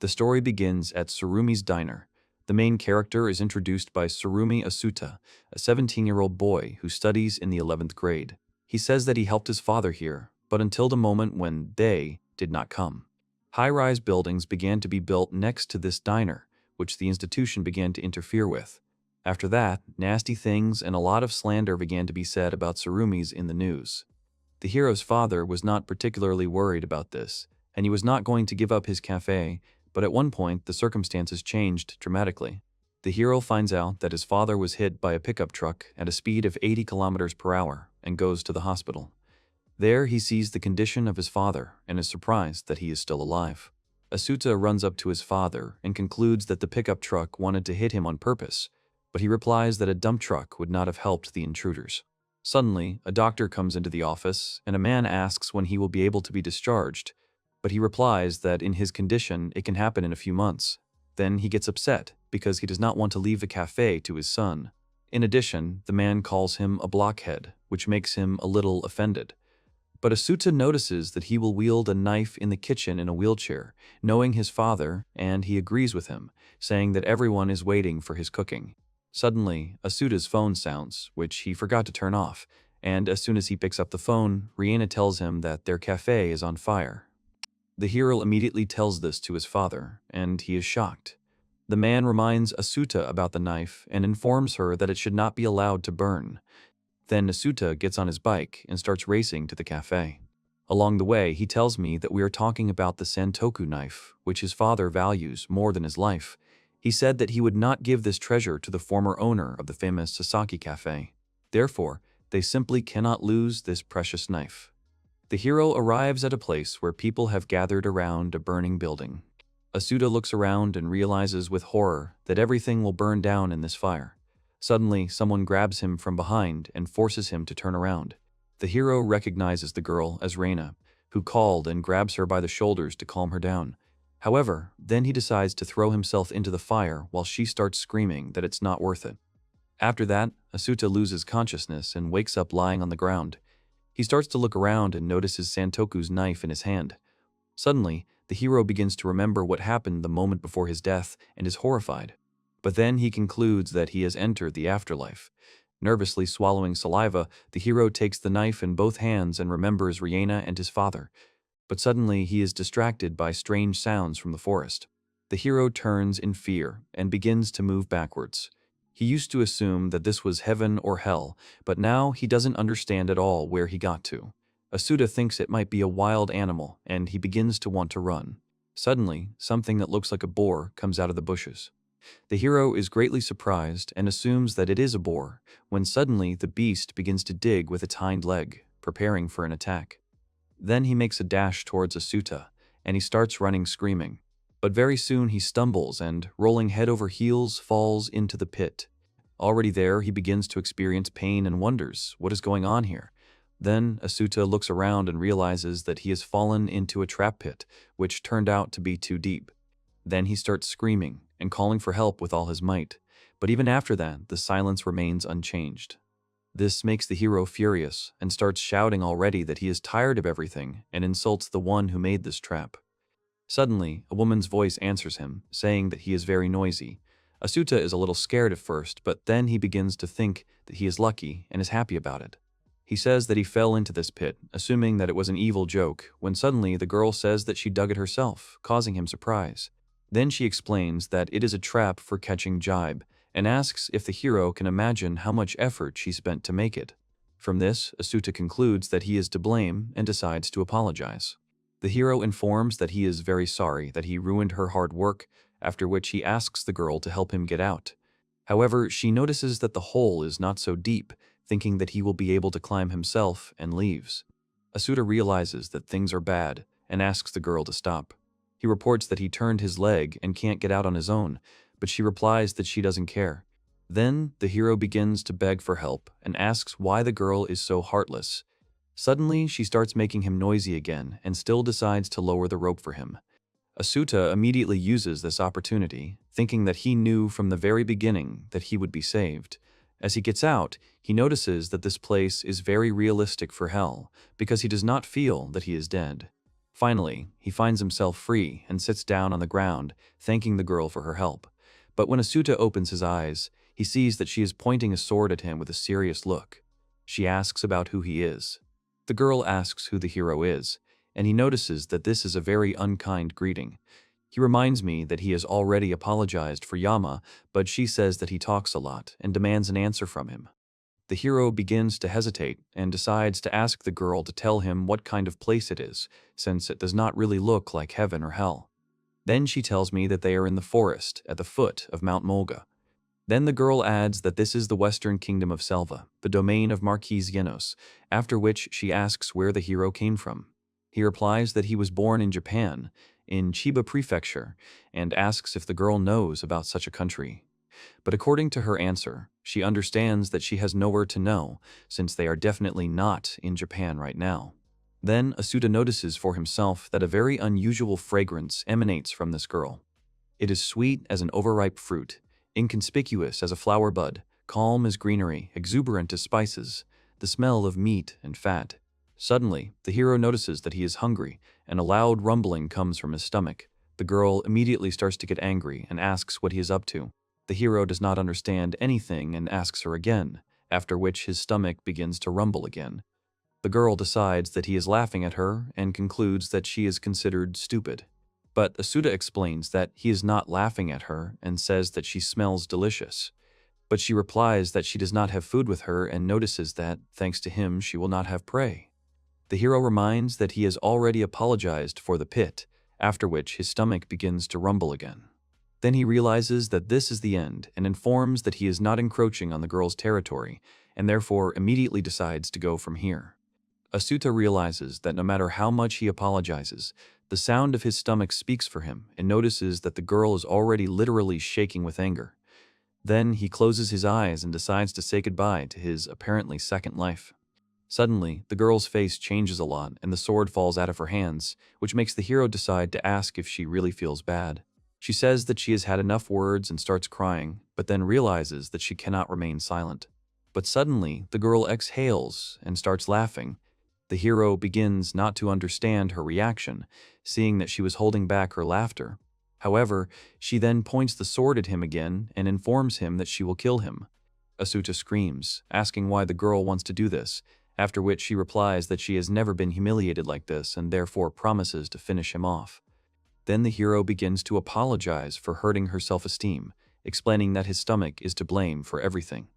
The story begins at Tsurumi's diner. The main character is introduced by Tsurumi Asuta, a 17-year-old boy who studies in the 11th grade. He says that he helped his father here, but until the moment when they did not come. High-rise buildings began to be built next to this diner, which the institution began to interfere with. After that, nasty things and a lot of slander began to be said about Tsurumi's in the news. The hero's father was not particularly worried about this, and he was not going to give up his cafe, but at one point the circumstances changed dramatically. The hero finds out that his father was hit by a pickup truck at a speed of 80 kilometers per hour and goes to the hospital. There he sees the condition of his father and is surprised that he is still alive. Asuta runs up to his father and concludes that the pickup truck wanted to hit him on purpose, but he replies that a dump truck would not have helped the intruders. Suddenly, a doctor comes into the office and a man asks when he will be able to be discharged, but he replies that in his condition it can happen in a few months. Then he gets upset because he does not want to leave the cafe to his son. In addition, the man calls him a blockhead, which makes him a little offended. But Asuta notices that he will wield a knife in the kitchen in a wheelchair, knowing his father, and he agrees with him, saying that everyone is waiting for his cooking. Suddenly, Asuta's phone sounds, which he forgot to turn off, and as soon as he picks up the phone, Rihanna tells him that their cafe is on fire. The hero immediately tells this to his father, and he is shocked. The man reminds Asuta about the knife and informs her that it should not be allowed to burn. Then Asuta gets on his bike and starts racing to the cafe. Along the way, he tells me that we are talking about the Santoku knife, which his father values more than his life. He said that he would not give this treasure to the former owner of the famous Sasaki cafe. Therefore, they simply cannot lose this precious knife. The hero arrives at a place where people have gathered around a burning building. Asuta looks around and realizes with horror that everything will burn down in this fire. Suddenly, someone grabs him from behind and forces him to turn around. The hero recognizes the girl as Reina, who called and grabs her by the shoulders to calm her down. However, then he decides to throw himself into the fire while she starts screaming that it's not worth it. After that, Asuta loses consciousness and wakes up lying on the ground. He starts to look around and notices Santoku's knife in his hand. Suddenly, the hero begins to remember what happened the moment before his death and is horrified. But then he concludes that he has entered the afterlife. Nervously swallowing saliva, the hero takes the knife in both hands and remembers Rihanna and his father. But suddenly he is distracted by strange sounds from the forest. The hero turns in fear and begins to move backwards. He used to assume that this was heaven or hell, but now he doesn't understand at all where he got to. Asuta thinks it might be a wild animal, and he begins to want to run. Suddenly, something that looks like a boar comes out of the bushes. The hero is greatly surprised and assumes that it is a boar, when suddenly the beast begins to dig with its hind leg, preparing for an attack. Then he makes a dash towards Asuta, and he starts running screaming. But very soon he stumbles and, rolling head over heels, falls into the pit. Already there, he begins to experience pain and wonders what is going on here. Then Asuta looks around and realizes that he has fallen into a trap pit, which turned out to be too deep. Then he starts screaming and calling for help with all his might, but even after that, the silence remains unchanged. This makes the hero furious and starts shouting already that he is tired of everything and insults the one who made this trap. Suddenly, a woman's voice answers him, saying that he is very noisy. Asuta is a little scared at first, but then he begins to think that he is lucky and is happy about it. He says that he fell into this pit, assuming that it was an evil joke, when suddenly the girl says that she dug it herself, causing him surprise. Then she explains that it is a trap for catching jibe, and asks if the hero can imagine how much effort she spent to make it. From this, Asuta concludes that he is to blame and decides to apologize. The hero informs that he is very sorry that he ruined her hard work, after which he asks the girl to help him get out. However, she notices that the hole is not so deep, thinking that he will be able to climb himself, and leaves. Asuta realizes that things are bad and asks the girl to stop. He reports that he turned his leg and can't get out on his own, but she replies that she doesn't care. Then, the hero begins to beg for help and asks why the girl is so heartless. Suddenly, she starts making him noisy again and still decides to lower the rope for him. Asuta immediately uses this opportunity, thinking that he knew from the very beginning that he would be saved. As he gets out, he notices that this place is very realistic for hell, because he does not feel that he is dead. Finally, he finds himself free and sits down on the ground, thanking the girl for her help. But when Asuta opens his eyes, he sees that she is pointing a sword at him with a serious look. She asks about who he is. The girl asks who the hero is, and he notices that this is a very unkind greeting. He reminds me that he has already apologized for Yama, but she says that he talks a lot and demands an answer from him. The hero begins to hesitate and decides to ask the girl to tell him what kind of place it is, since it does not really look like heaven or hell. Then she tells me that they are in the forest at the foot of Mount Manga. Then the girl adds that this is the western kingdom of Selva, the domain of Marquis Genos, after which she asks where the hero came from. He replies that he was born in Japan, in Chiba Prefecture, and asks if the girl knows about such a country. But according to her answer, she understands that she has nowhere to know, since they are definitely not in Japan right now. Then Asuta notices for himself that a very unusual fragrance emanates from this girl. It is sweet as an overripe fruit, inconspicuous as a flower bud, calm as greenery, exuberant as spices, the smell of meat and fat. Suddenly, the hero notices that he is hungry, and a loud rumbling comes from his stomach. The girl immediately starts to get angry and asks what he is up to. The hero does not understand anything and asks her again, after which his stomach begins to rumble again. The girl decides that he is laughing at her and concludes that she is considered stupid. But Asuta explains that he is not laughing at her and says that she smells delicious. But she replies that she does not have food with her and notices that, thanks to him, she will not have prey. The hero reminds that he has already apologized for the pit, after which his stomach begins to rumble again. Then he realizes that this is the end and informs that he is not encroaching on the girl's territory and therefore immediately decides to go from here. Asuta realizes that no matter how much he apologizes, the sound of his stomach speaks for him and notices that the girl is already literally shaking with anger. Then he closes his eyes and decides to say goodbye to his apparently second life. Suddenly, the girl's face changes a lot and the sword falls out of her hands, which makes the hero decide to ask if she really feels bad. She says that she has had enough words and starts crying, but then realizes that she cannot remain silent. But suddenly, the girl exhales and starts laughing. The hero begins not to understand her reaction, seeing that she was holding back her laughter. However, she then points the sword at him again and informs him that she will kill him. Asuta screams, asking why the girl wants to do this, after which she replies that she has never been humiliated like this and therefore promises to finish him off. Then the hero begins to apologize for hurting her self-esteem, explaining that his stomach is to blame for everything.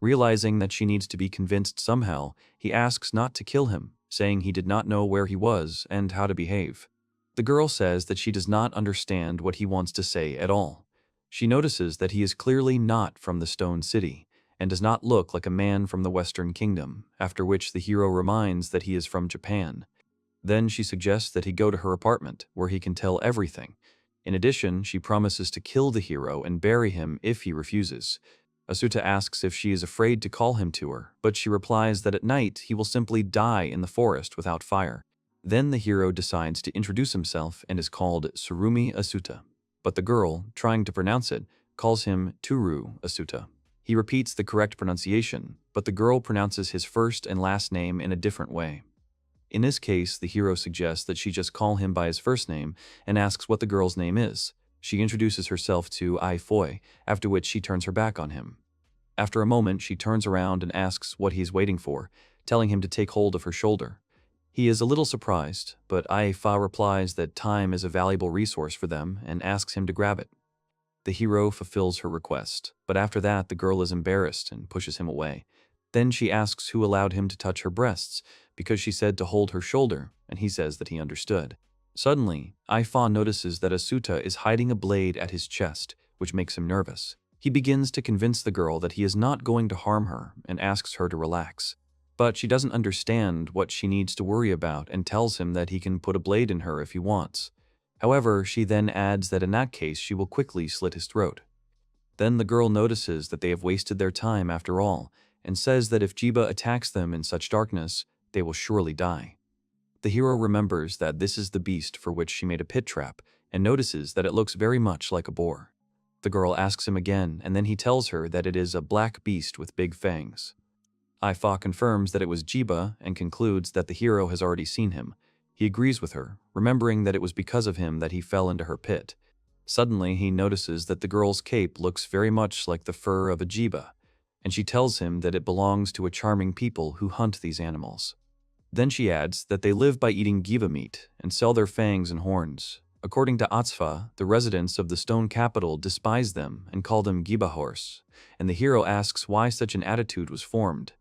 Realizing that she needs to be convinced somehow, he asks not to kill him, saying he did not know where he was and how to behave. The girl says that she does not understand what he wants to say at all. She notices that he is clearly not from the Stone City, and does not look like a man from the Western Kingdom, after which the hero reminds that he is from Japan. Then she suggests that he go to her apartment, where he can tell everything. In addition, she promises to kill the hero and bury him if he refuses. Asuta asks if she is afraid to call him to her, but she replies that at night he will simply die in the forest without fire. Then the hero decides to introduce himself and is called Tsurumi Asuta. But the girl, trying to pronounce it, calls him Tsurumi Asuta. He repeats the correct pronunciation, but the girl pronounces his first and last name in a different way. In this case, the hero suggests that she just call him by his first name and asks what the girl's name is. She introduces herself to Ai Foi, after which she turns her back on him. After a moment, she turns around and asks what he is waiting for, telling him to take hold of her shoulder. He is a little surprised, but Ai Fa replies that time is a valuable resource for them and asks him to grab it. The hero fulfills her request, but after that the girl is embarrassed and pushes him away. Then she asks who allowed him to touch her breasts, because she said to hold her shoulder, and he says that he understood. Suddenly, Ai Fa notices that Asuta is hiding a blade at his chest, which makes him nervous. He begins to convince the girl that he is not going to harm her and asks her to relax. But she doesn't understand what she needs to worry about and tells him that he can put a blade in her if he wants. However, she then adds that in that case she will quickly slit his throat. Then the girl notices that they have wasted their time after all, and says that if Jiba attacks them in such darkness, they will surely die. The hero remembers that this is the beast for which she made a pit trap, and notices that it looks very much like a boar. The girl asks him again, and then he tells her that it is a black beast with big fangs. Ai Fa confirms that it was Jiba and concludes that the hero has already seen him. He agrees with her, remembering that it was because of him that he fell into her pit. Suddenly, he notices that the girl's cape looks very much like the fur of a jiba, and she tells him that it belongs to a charming people who hunt these animals. Then she adds that they live by eating giba meat and sell their fangs and horns. According to Atsufa, the residents of the stone capital despise them and call them giba horse, and the hero asks why such an attitude was formed.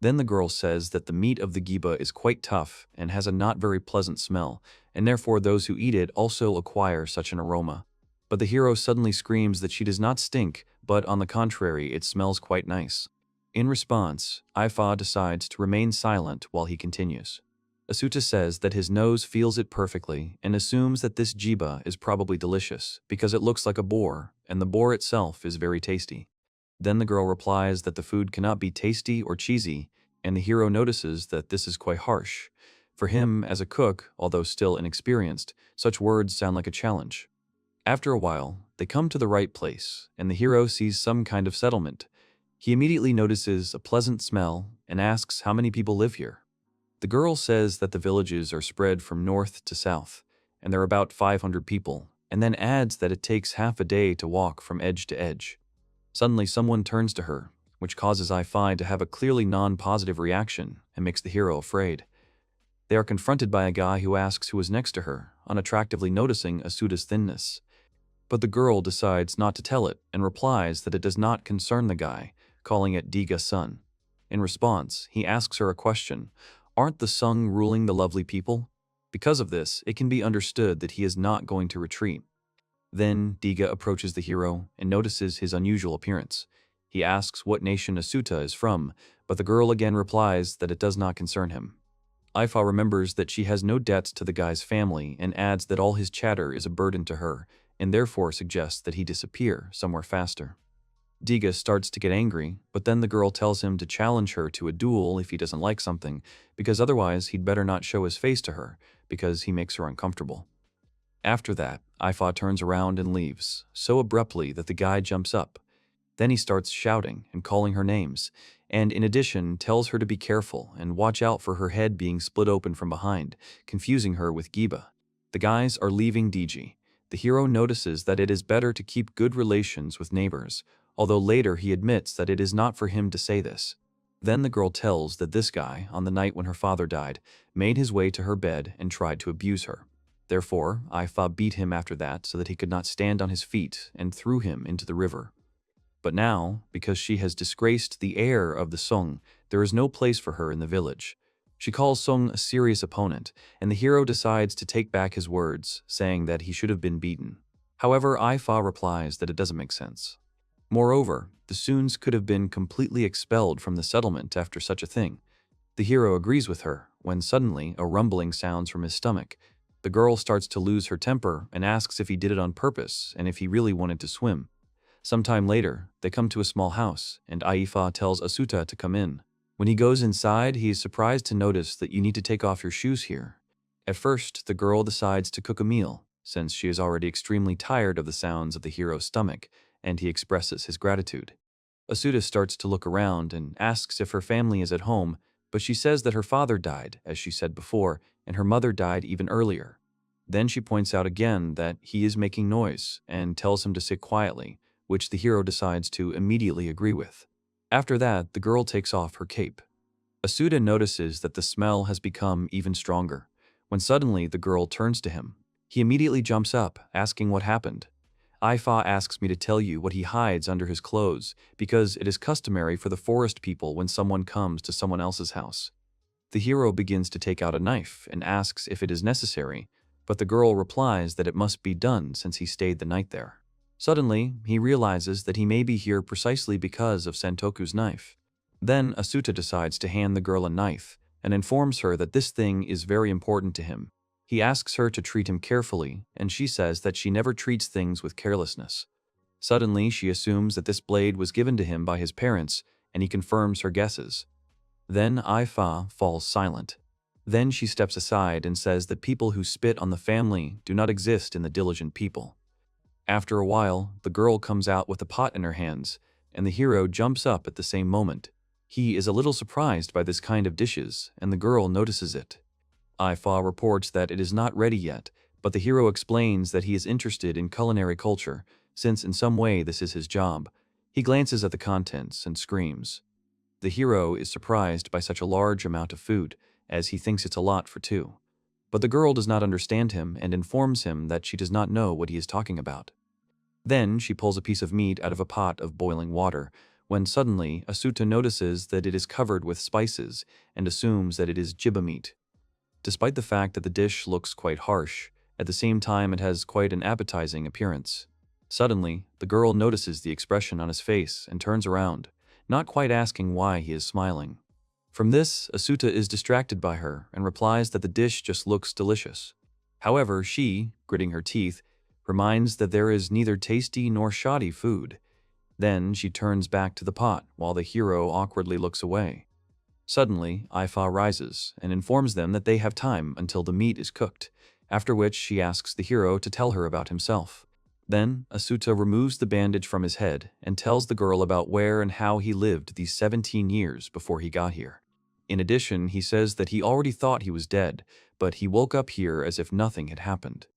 Then the girl says that the meat of the giba is quite tough and has a not very pleasant smell, and therefore those who eat it also acquire such an aroma. But the hero suddenly screams that she does not stink, but on the contrary, it smells quite nice. In response, Ifa decides to remain silent while he continues. Asuta says that his nose feels it perfectly and assumes that this jiba is probably delicious because it looks like a boar, and the boar itself is very tasty. Then the girl replies that the food cannot be tasty or cheesy, and the hero notices that this is quite harsh. For him, as a cook, although still inexperienced, such words sound like a challenge. After a while, they come to the right place, and the hero sees some kind of settlement. He immediately notices a pleasant smell and asks how many people live here. The girl says that the villages are spread from north to south, and there are about 500 people, and then adds that it takes half a day to walk from edge to edge. Suddenly, someone turns to her, which causes Ifi to have a clearly non-positive reaction and makes the hero afraid. They are confronted by a guy who asks who is next to her, unattractively noticing Asuta's thinness. But the girl decides not to tell it and replies that it does not concern the guy, calling it Diga-sun. In response, he asks her a question: aren't the Sung ruling the lovely people? Because of this, it can be understood that he is not going to retreat. Then Diga approaches the hero and notices his unusual appearance. He asks what nation Asuta is from, but the girl again replies that it does not concern him. Ifa remembers that she has no debts to the guy's family and adds that all his chatter is a burden to her, and therefore suggests that he disappear somewhere faster. Diga starts to get angry, but then the girl tells him to challenge her to a duel if he doesn't like something, because otherwise he'd better not show his face to her, because he makes her uncomfortable. After that, Ifa turns around and leaves, so abruptly that the guy jumps up. Then he starts shouting and calling her names, and in addition tells her to be careful and watch out for her head being split open from behind, confusing her with Giba. The guys are leaving Diji. The hero notices that it is better to keep good relations with neighbors, although later he admits that it is not for him to say this. Then the girl tells that this guy, on the night when her father died, made his way to her bed and tried to abuse her. Therefore, Ifa beat him after that so that he could not stand on his feet and threw him into the river. But now, because she has disgraced the heir of the Sung, there is no place for her in the village. She calls Sung a serious opponent, and the hero decides to take back his words, saying that he should have been beaten. However, Ifa replies that it doesn't make sense. Moreover, the Suns could have been completely expelled from the settlement after such a thing. The hero agrees with her, when suddenly a rumbling sounds from his stomach. The girl starts to lose her temper and asks if he did it on purpose and if he really wanted to swim. Sometime later, they come to a small house, and Ifa tells Asuta to come in. When he goes inside, he is surprised to notice that you need to take off your shoes here. At first, the girl decides to cook a meal, since she is already extremely tired of the sounds of the hero's stomach, and he expresses his gratitude. Asuta starts to look around and asks if her family is at home, but she says that her father died, as she said before, and her mother died even earlier. Then she points out again that he is making noise and tells him to sit quietly, which the hero decides to immediately agree with. After that, the girl takes off her cape. Asuta notices that the smell has become even stronger, when suddenly the girl turns to him. He immediately jumps up, asking what happened. Ifa asks me to tell you what he hides under his clothes, because it is customary for the forest people when someone comes to someone else's house. The hero begins to take out a knife and asks if it is necessary, but the girl replies that it must be done since he stayed the night there. Suddenly, he realizes that he may be here precisely because of Santoku's knife. Then Asuta decides to hand the girl a knife and informs her that this thing is very important to him. He asks her to treat him carefully, and she says that she never treats things with carelessness. Suddenly, she assumes that this blade was given to him by his parents, and he confirms her guesses. Then Ifa falls silent. Then she steps aside and says that people who spit on the family do not exist in the diligent people. After a while, the girl comes out with a pot in her hands, and the hero jumps up at the same moment. He is a little surprised by this kind of dishes, and the girl notices it. Ifa reports that it is not ready yet, but the hero explains that he is interested in culinary culture, since in some way this is his job. He glances at the contents and screams. The hero is surprised by such a large amount of food, as he thinks it's a lot for two. But the girl does not understand him and informs him that she does not know what he is talking about. Then she pulls a piece of meat out of a pot of boiling water, when suddenly Asuta notices that it is covered with spices and assumes that it is jibba meat. Despite the fact that the dish looks quite harsh, at the same time it has quite an appetizing appearance. Suddenly, the girl notices the expression on his face and turns around, not quite asking why he is smiling. From this, Asuta is distracted by her and replies that the dish just looks delicious. However, she, gritting her teeth, reminds that there is neither tasty nor shoddy food. Then she turns back to the pot while the hero awkwardly looks away. Suddenly, Ifa rises and informs them that they have time until the meat is cooked, after which she asks the hero to tell her about himself. Then, Asuta removes the bandage from his head and tells the girl about where and how he lived these 17 years before he got here. In addition, he says that he already thought he was dead, but he woke up here as if nothing had happened.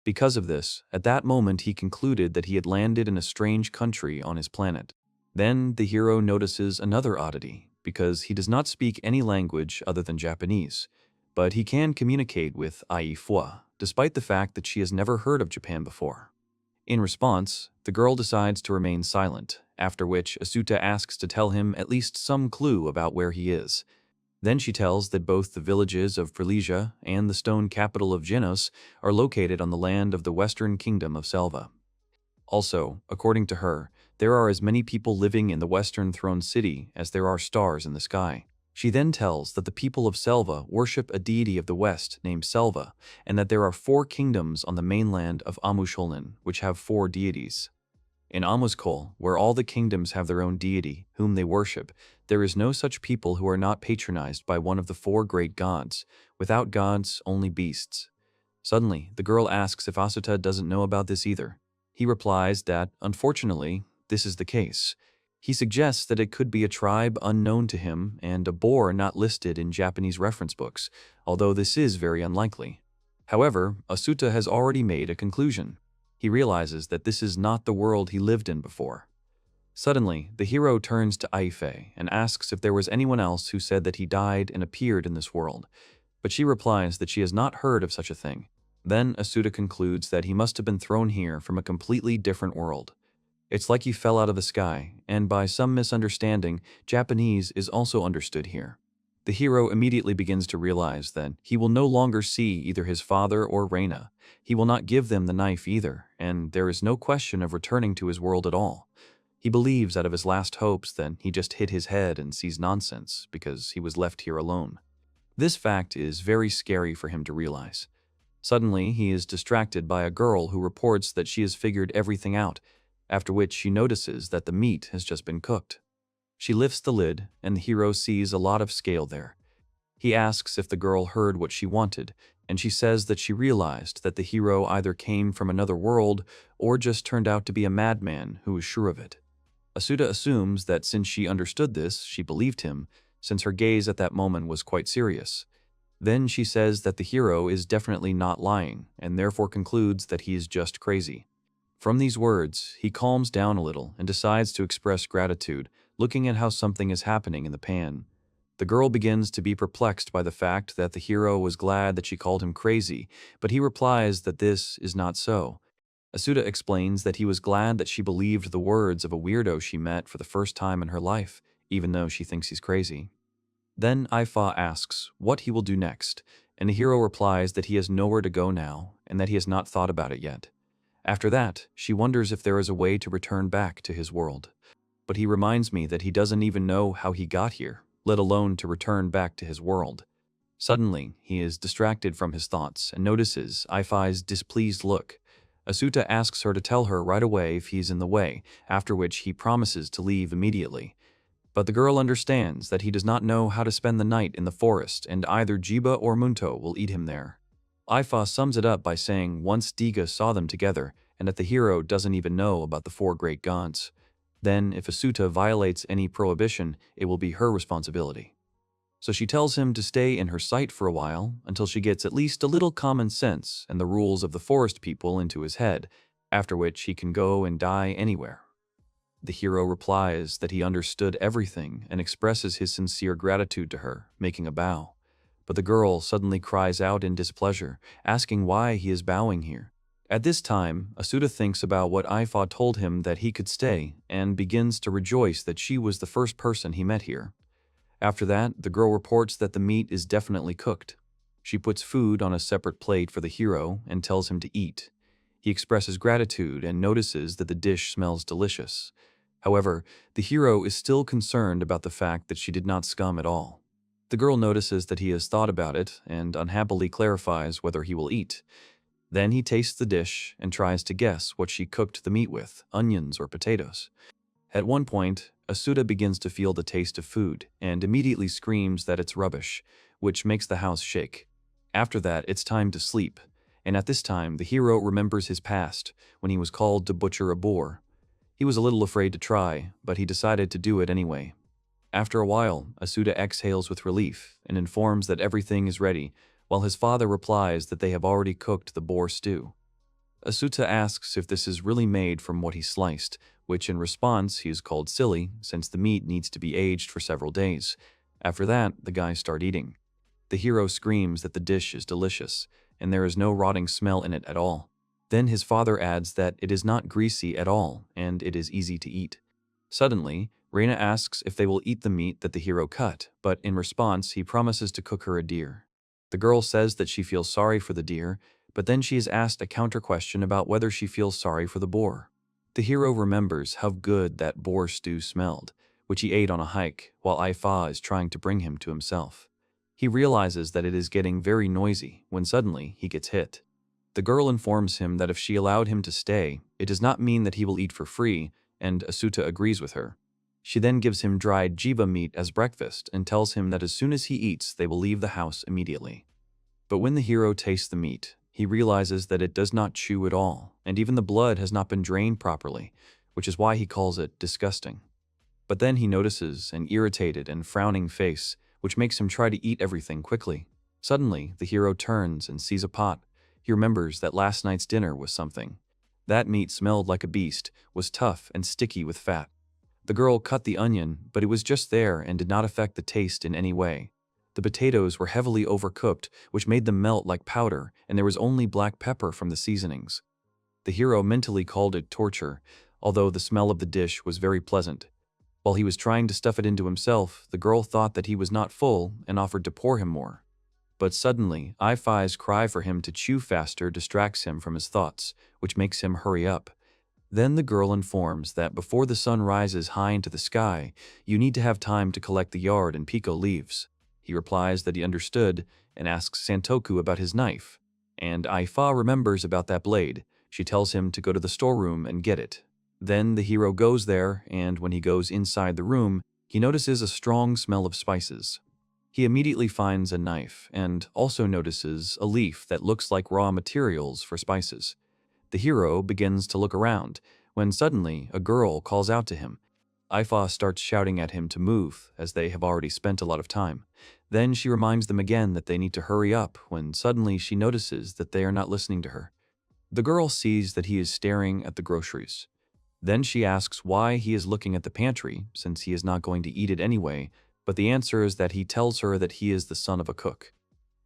Because of this, at that moment he concluded that he had landed in a strange country on his planet. Then the hero notices another oddity, because he does not speak any language other than Japanese, but he can communicate with Aifua, despite the fact that she has never heard of Japan before. In response, the girl decides to remain silent, after which Asuta asks to tell him at least some clue about where he is. Then she tells that both the villages of Prelesia and the stone capital of Genos are located on the land of the western kingdom of Selva. Also, according to her, there are as many people living in the Western Throne City as there are stars in the sky. She then tells that the people of Selva worship a deity of the west named Selva, and that there are 4 kingdoms on the mainland of Amusholen, which have 4 deities. In Amuskol, where all the kingdoms have their own deity, whom they worship, there is no such people who are not patronized by one of the 4 great gods. Without gods, only beasts. Suddenly, the girl asks if Asuta doesn't know about this either. He replies that, unfortunately, this is the case. He suggests that it could be a tribe unknown to him and a boar not listed in Japanese reference books, although this is very unlikely. However, Asuta has already made a conclusion. He realizes that this is not the world he lived in before. Suddenly, the hero turns to Aife and asks if there was anyone else who said that he died and appeared in this world, but she replies that she has not heard of such a thing. Then Asuta concludes that he must have been thrown here from a completely different world. It's like he fell out of the sky, and by some misunderstanding, Japanese is also understood here. The hero immediately begins to realize that he will no longer see either his father or Reina. He will not give them the knife either, and there is no question of returning to his world at all. He believes out of his last hopes that he just hit his head and sees nonsense because he was left here alone. This fact is very scary for him to realize. Suddenly, he is distracted by a girl who reports that she has figured everything out, after which she notices that the meat has just been cooked. She lifts the lid, and the hero sees a lot of scale there. He asks if the girl heard what she wanted, and she says that she realized that the hero either came from another world or just turned out to be a madman who was sure of it. Asuta assumes that since she understood this, she believed him, since her gaze at that moment was quite serious. Then she says that the hero is definitely not lying, and therefore concludes that he is just crazy. From these words, he calms down a little and decides to express gratitude, looking at how something is happening in the pan. The girl begins to be perplexed by the fact that the hero was glad that she called him crazy, but he replies that this is not so. Asuta explains that he was glad that she believed the words of a weirdo she met for the first time in her life, even though she thinks he's crazy. Then Ifa asks what he will do next, and the hero replies that he has nowhere to go now and that he has not thought about it yet. After that, she wonders if there is a way to return back to his world. But he reminds me that he doesn't even know how he got here, let alone to return back to his world. Suddenly, he is distracted from his thoughts and notices Ifai's displeased look. Asuta asks her to tell her right away if he's in the way, after which he promises to leave immediately. But the girl understands that he does not know how to spend the night in the forest, and either Jiba or Munto will eat him there. Ifa sums it up by saying once Diga saw them together, and that the hero doesn't even know about the 4 great gods. Then, if Asuta violates any prohibition, it will be her responsibility. So she tells him to stay in her sight for a while until she gets at least a little common sense and the rules of the forest people into his head, after which he can go and die anywhere. The hero replies that he understood everything and expresses his sincere gratitude to her, making a bow. But the girl suddenly cries out in displeasure, asking why he is bowing here. At this time, Asuta thinks about what Ifa told him that he could stay and begins to rejoice that she was the first person he met here. After that, the girl reports that the meat is definitely cooked. She puts food on a separate plate for the hero and tells him to eat. He expresses gratitude and notices that the dish smells delicious. However, the hero is still concerned about the fact that she did not scum at all. The girl notices that he has thought about it and unhappily clarifies whether he will eat. Then he tastes the dish and tries to guess what she cooked the meat with, onions or potatoes. At one point, Asuta begins to feel the taste of food and immediately screams that it's rubbish, which makes the house shake. After that, it's time to sleep, and at this time, the hero remembers his past when he was called to butcher a boar. He was a little afraid to try, but he decided to do it anyway. After a while, Asuta exhales with relief and informs that everything is ready, while his father replies that they have already cooked the boar stew. Asuta asks if this is really made from what he sliced, which in response he is called silly since the meat needs to be aged for several days. After that, the guys start eating. The hero screams that the dish is delicious, and there is no rotting smell in it at all. Then his father adds that it is not greasy at all, and it is easy to eat. Suddenly, Reina asks if they will eat the meat that the hero cut, but in response he promises to cook her a deer. The girl says that she feels sorry for the deer, but then she is asked a counter-question about whether she feels sorry for the boar. The hero remembers how good that boar stew smelled, which he ate on a hike while Ifa is trying to bring him to himself. He realizes that it is getting very noisy when suddenly he gets hit. The girl informs him that if she allowed him to stay, it does not mean that he will eat for free, and Asuta agrees with her. She then gives him dried jiba meat as breakfast and tells him that as soon as he eats, they will leave the house immediately. But when the hero tastes the meat, he realizes that it does not chew at all, and even the blood has not been drained properly, which is why he calls it disgusting. But then he notices an irritated and frowning face, which makes him try to eat everything quickly. Suddenly, the hero turns and sees a pot. He remembers that last night's dinner was something. That meat smelled like a beast, was tough and sticky with fat. The girl cut the onion, but it was just there and did not affect the taste in any way. The potatoes were heavily overcooked, which made them melt like powder, and there was only black pepper from the seasonings. The hero mentally called it torture, although the smell of the dish was very pleasant. While he was trying to stuff it into himself, the girl thought that he was not full and offered to pour him more. But suddenly, Ifai's cry for him to chew faster distracts him from his thoughts, which makes him hurry up. Then the girl informs that before the sun rises high into the sky, you need to have time to collect the yard and piko leaves. He replies that he understood and asks Santoku about his knife. And Ifa remembers about that blade. She tells him to go to the storeroom and get it. Then the hero goes there, and when he goes inside the room, he notices a strong smell of spices. He immediately finds a knife and also notices a leaf that looks like raw materials for spices. The hero begins to look around when suddenly a girl calls out to him. Ifa starts shouting at him to move as they have already spent a lot of time. Then she reminds them again that they need to hurry up when suddenly she notices that they are not listening to her. The girl sees that he is staring at the groceries. Then she asks why he is looking at the pantry since he is not going to eat it anyway, but the answer is that he tells her that he is the son of a cook.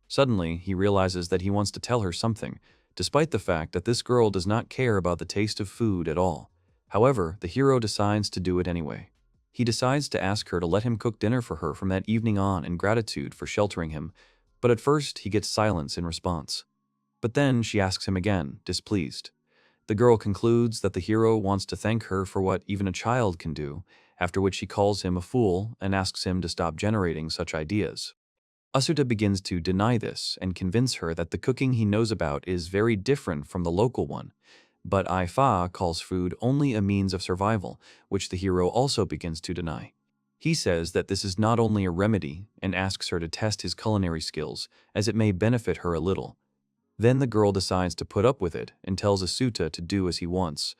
Suddenly, he realizes that he wants to tell her something, despite the fact that this girl does not care about the taste of food at all. However, the hero decides to do it anyway. He decides to ask her to let him cook dinner for her from that evening on in gratitude for sheltering him, but at first he gets silence in response. But then she asks him again, displeased. The girl concludes that the hero wants to thank her for what even a child can do, after which she calls him a fool and asks him to stop generating such ideas. Asuta begins to deny this and convince her that the cooking he knows about is very different from the local one, but Ifa calls food only a means of survival, which the hero also begins to deny. He says that this is not only a remedy and asks her to test his culinary skills, as it may benefit her a little. Then the girl decides to put up with it and tells Asuta to do as he wants.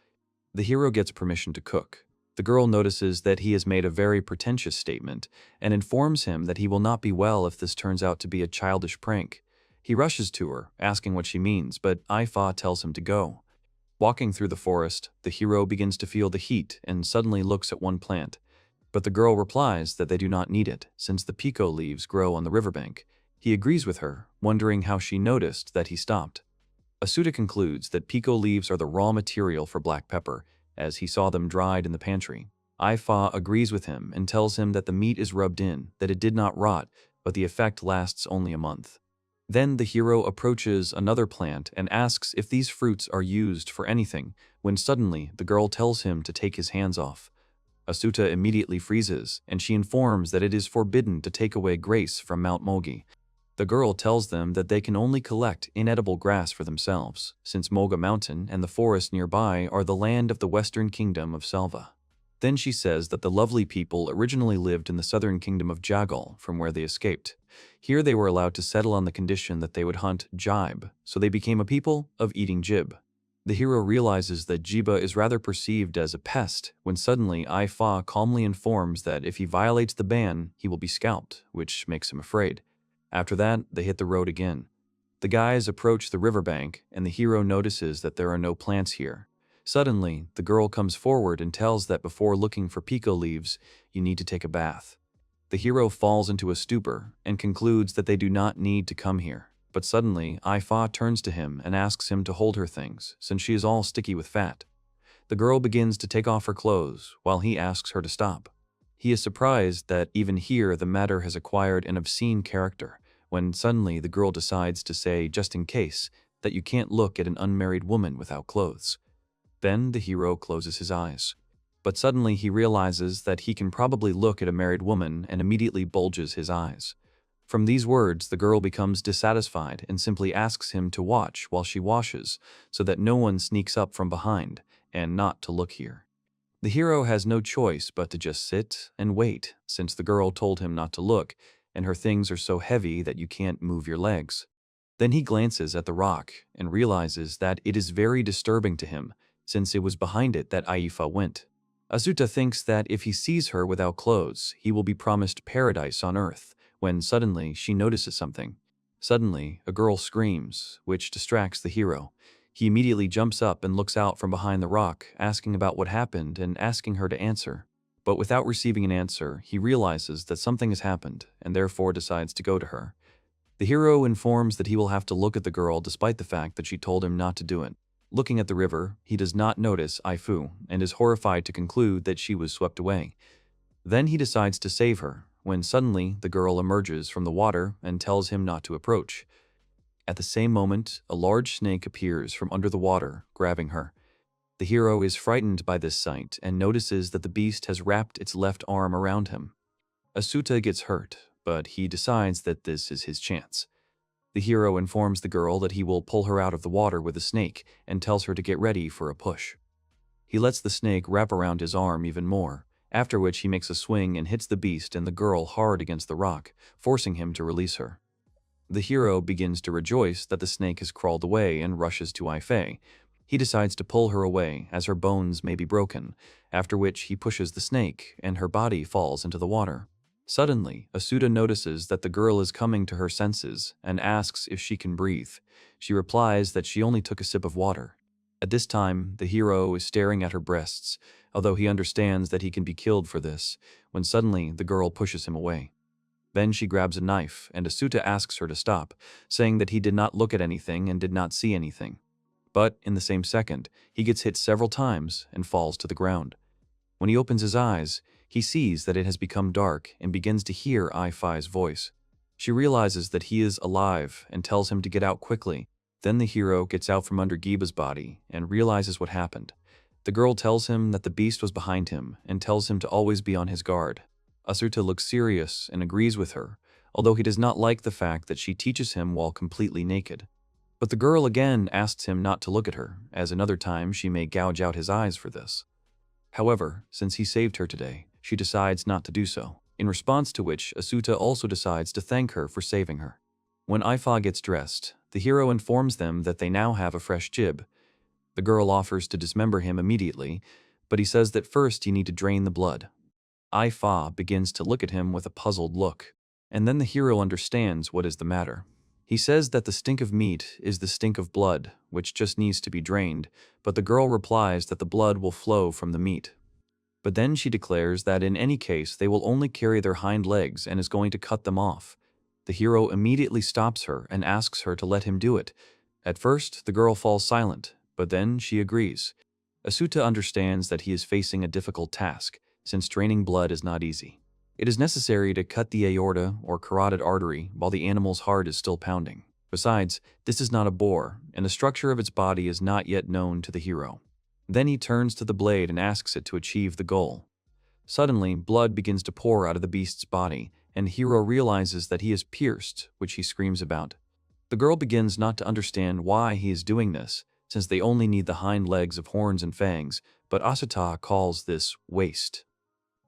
The hero gets permission to cook. The girl notices that he has made a very pretentious statement and informs him that he will not be well if this turns out to be a childish prank. He rushes to her, asking what she means, but Ifa tells him to go. Walking through the forest, the hero begins to feel the heat and suddenly looks at one plant. But the girl replies that they do not need it, since the pico leaves grow on the riverbank. He agrees with her, wondering how she noticed that he stopped. Asuta concludes that pico leaves are the raw material for black pepper, as he saw them dried in the pantry. Ifa agrees with him and tells him that the meat is rubbed in, that it did not rot, but the effect lasts only a month. Then the hero approaches another plant and asks if these fruits are used for anything, when suddenly the girl tells him to take his hands off. Asuta immediately freezes, and she informs that it is forbidden to take away grace from Mount Mogi. The girl tells them that they can only collect inedible grass for themselves, since Moga Mountain and the forest nearby are the land of the western kingdom of Selva. Then she says that the lovely people originally lived in the southern kingdom of Jagal, from where they escaped. Here they were allowed to settle on the condition that they would hunt jibe, so they became a people of eating jib. The hero realizes that jiba is rather perceived as a pest, when suddenly Ifa calmly informs that if he violates the ban, he will be scalped, which makes him afraid. After that, they hit the road again. The guys approach the riverbank, and the hero notices that there are no plants here. Suddenly, the girl comes forward and tells that before looking for pico leaves, you need to take a bath. The hero falls into a stupor and concludes that they do not need to come here. But suddenly, Ifa turns to him and asks him to hold her things, since she is all sticky with fat. The girl begins to take off her clothes, while he asks her to stop. He is surprised that even here the matter has acquired an obscene character, when suddenly the girl decides to say, just in case, that you can't look at an unmarried woman without clothes. Then the hero closes his eyes. But suddenly he realizes that he can probably look at a married woman and immediately bulges his eyes. From these words, the girl becomes dissatisfied and simply asks him to watch while she washes, so that no one sneaks up from behind, and not to look here. The hero has no choice but to just sit and wait, since the girl told him not to look, and her things are so heavy that you can't move your legs. Then he glances at the rock and realizes that it is very disturbing to him, since it was behind it that Ifa went. Asuta thinks that if he sees her without clothes, he will be promised paradise on earth, when suddenly she notices something. Suddenly, a girl screams, which distracts the hero. He immediately jumps up and looks out from behind the rock, asking about what happened and asking her to answer. But without receiving an answer, he realizes that something has happened and therefore decides to go to her. The hero informs that he will have to look at the girl despite the fact that she told him not to do it. Looking at the river, he does not notice Ifu and is horrified to conclude that she was swept away. Then he decides to save her, when suddenly the girl emerges from the water and tells him not to approach. At the same moment, a large snake appears from under the water, grabbing her. The hero is frightened by this sight and notices that the beast has wrapped its left arm around him. Asuta gets hurt, but he decides that this is his chance. The hero informs the girl that he will pull her out of the water with a snake and tells her to get ready for a push. He lets the snake wrap around his arm even more, after which he makes a swing and hits the beast and the girl hard against the rock, forcing him to release her. The hero begins to rejoice that the snake has crawled away and rushes to Ifei. He decides to pull her away as her bones may be broken, after which he pushes the snake and her body falls into the water. Suddenly, Asuta notices that the girl is coming to her senses and asks if she can breathe. She replies that she only took a sip of water. At this time, the hero is staring at her breasts, although he understands that he can be killed for this, when suddenly the girl pushes him away. Then she grabs a knife, and Asuta asks her to stop, saying that he did not look at anything and did not see anything. But, in the same second, he gets hit several times and falls to the ground. When he opens his eyes, he sees that it has become dark and begins to hear Ifei's voice. She realizes that he is alive and tells him to get out quickly. Then the hero gets out from under Giba's body and realizes what happened. The girl tells him that the beast was behind him and tells him to always be on his guard. Asuta looks serious and agrees with her, although he does not like the fact that she teaches him while completely naked. But the girl again asks him not to look at her, as another time she may gouge out his eyes for this. However, since he saved her today, she decides not to do so, in response to which Asuta also decides to thank her for saving her. When Ifa gets dressed, the hero informs them that they now have a fresh jib. The girl offers to dismember him immediately, but he says that first you need to drain the blood. Ifa begins to look at him with a puzzled look, and then the hero understands what is the matter. He says that the stink of meat is the stink of blood, which just needs to be drained, but the girl replies that the blood will flow from the meat. But then she declares that in any case they will only carry their hind legs and is going to cut them off. The hero immediately stops her and asks her to let him do it. At first, the girl falls silent, but then she agrees. Asuta understands that he is facing a difficult task, since draining blood is not easy. It is necessary to cut the aorta or carotid artery while the animal's heart is still pounding. Besides, this is not a boar, and the structure of its body is not yet known to the hero. Then he turns to the blade and asks it to achieve the goal. Suddenly, blood begins to pour out of the beast's body, and the hero realizes that he is pierced, which he screams about. The girl begins not to understand why he is doing this, since they only need the hind legs of horns and fangs, but Asuta calls this waste.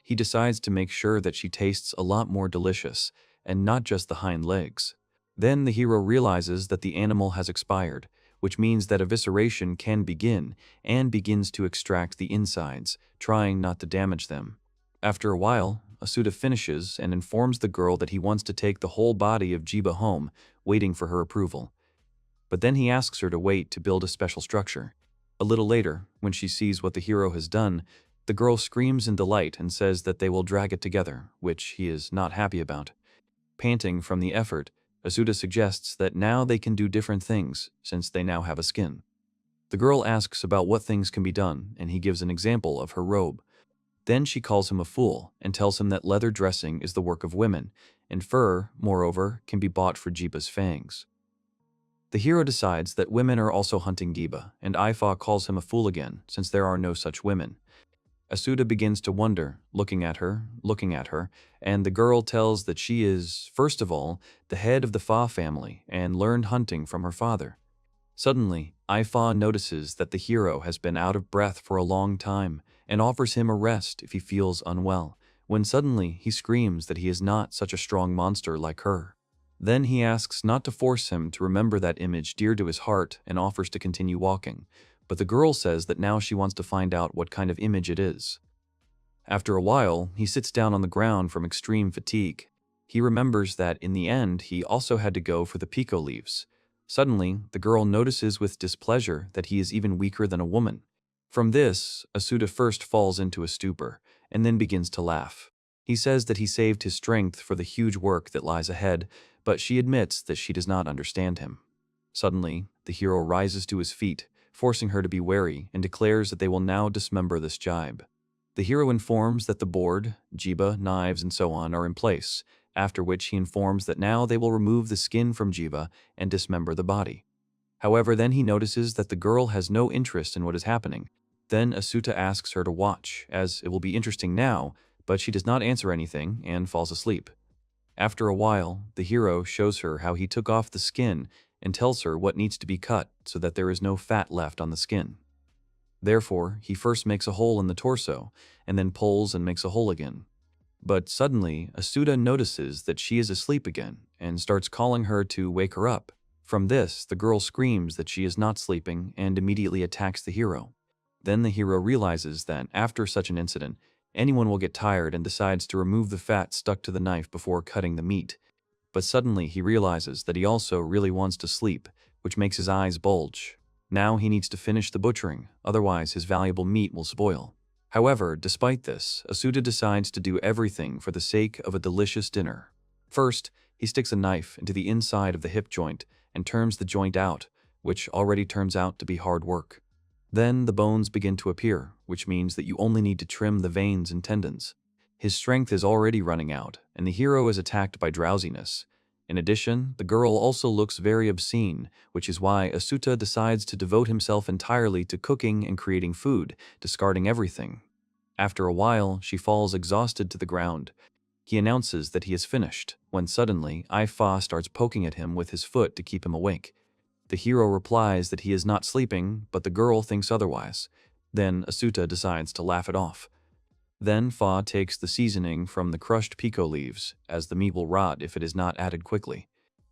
He decides to make sure that she tastes a lot more delicious, and not just the hind legs. Then the hero realizes that the animal has expired, which means that evisceration can begin, and begins to extract the insides, trying not to damage them. After a while, Asuta finishes and informs the girl that he wants to take the whole body of Jiba home, waiting for her approval. But then he asks her to wait to build a special structure. A little later, when she sees what the hero has done, the girl screams in delight and says that they will drag it together, which he is not happy about. Panting from the effort, Asuta suggests that now they can do different things, since they now have a skin. The girl asks about what things can be done, and he gives an example of her robe. Then she calls him a fool, and tells him that leather dressing is the work of women, and fur, moreover, can be bought for Jiba's fangs. The hero decides that women are also hunting Jiba, and Ifa calls him a fool again, since there are no such women. Asuta begins to wonder, looking at her, and the girl tells that she is, first of all, the head of the Fa family and learned hunting from her father. Suddenly, Ifa notices that the hero has been out of breath for a long time and offers him a rest if he feels unwell, when suddenly he screams that he is not such a strong monster like her. Then he asks not to force him to remember that image dear to his heart and offers to continue walking. But the girl says that now she wants to find out what kind of image it is. After a while, he sits down on the ground from extreme fatigue. He remembers that in the end, he also had to go for the pico leaves. Suddenly, the girl notices with displeasure that he is even weaker than a woman. From this, Asuta first falls into a stupor, and then begins to laugh. He says that he saved his strength for the huge work that lies ahead, but she admits that she does not understand him. Suddenly, the hero rises to his feet, forcing her to be wary, and declares that they will now dismember this jibe. The hero informs that the board, Jiba, knives, and so on are in place, after which he informs that now they will remove the skin from Jiba and dismember the body. However, then he notices that the girl has no interest in what is happening. Then Asuta asks her to watch, as it will be interesting now, but she does not answer anything and falls asleep. After a while, the hero shows her how he took off the skin and tells her what needs to be cut so that there is no fat left on the skin. Therefore, he first makes a hole in the torso, and then pulls and makes a hole again. But suddenly, Asuta notices that she is asleep again, and starts calling her to wake her up. From this, the girl screams that she is not sleeping and immediately attacks the hero. Then the hero realizes that, after such an incident, anyone will get tired and decides to remove the fat stuck to the knife before cutting the meat. But suddenly he realizes that he also really wants to sleep, which makes his eyes bulge. Now he needs to finish the butchering, otherwise his valuable meat will spoil. However, despite this, Asuta decides to do everything for the sake of a delicious dinner. First, he sticks a knife into the inside of the hip joint and turns the joint out, which already turns out to be hard work. Then the bones begin to appear, which means that you only need to trim the veins and tendons. His strength is already running out, and the hero is attacked by drowsiness. In addition, the girl also looks very obscene, which is why Asuta decides to devote himself entirely to cooking and creating food, discarding everything. After a while, she falls exhausted to the ground. He announces that he is finished, when suddenly Ifa starts poking at him with his foot to keep him awake. The hero replies that he is not sleeping, but the girl thinks otherwise. Then Asuta decides to laugh it off. Then Fa takes the seasoning from the crushed pico leaves, as the meat will rot if it is not added quickly.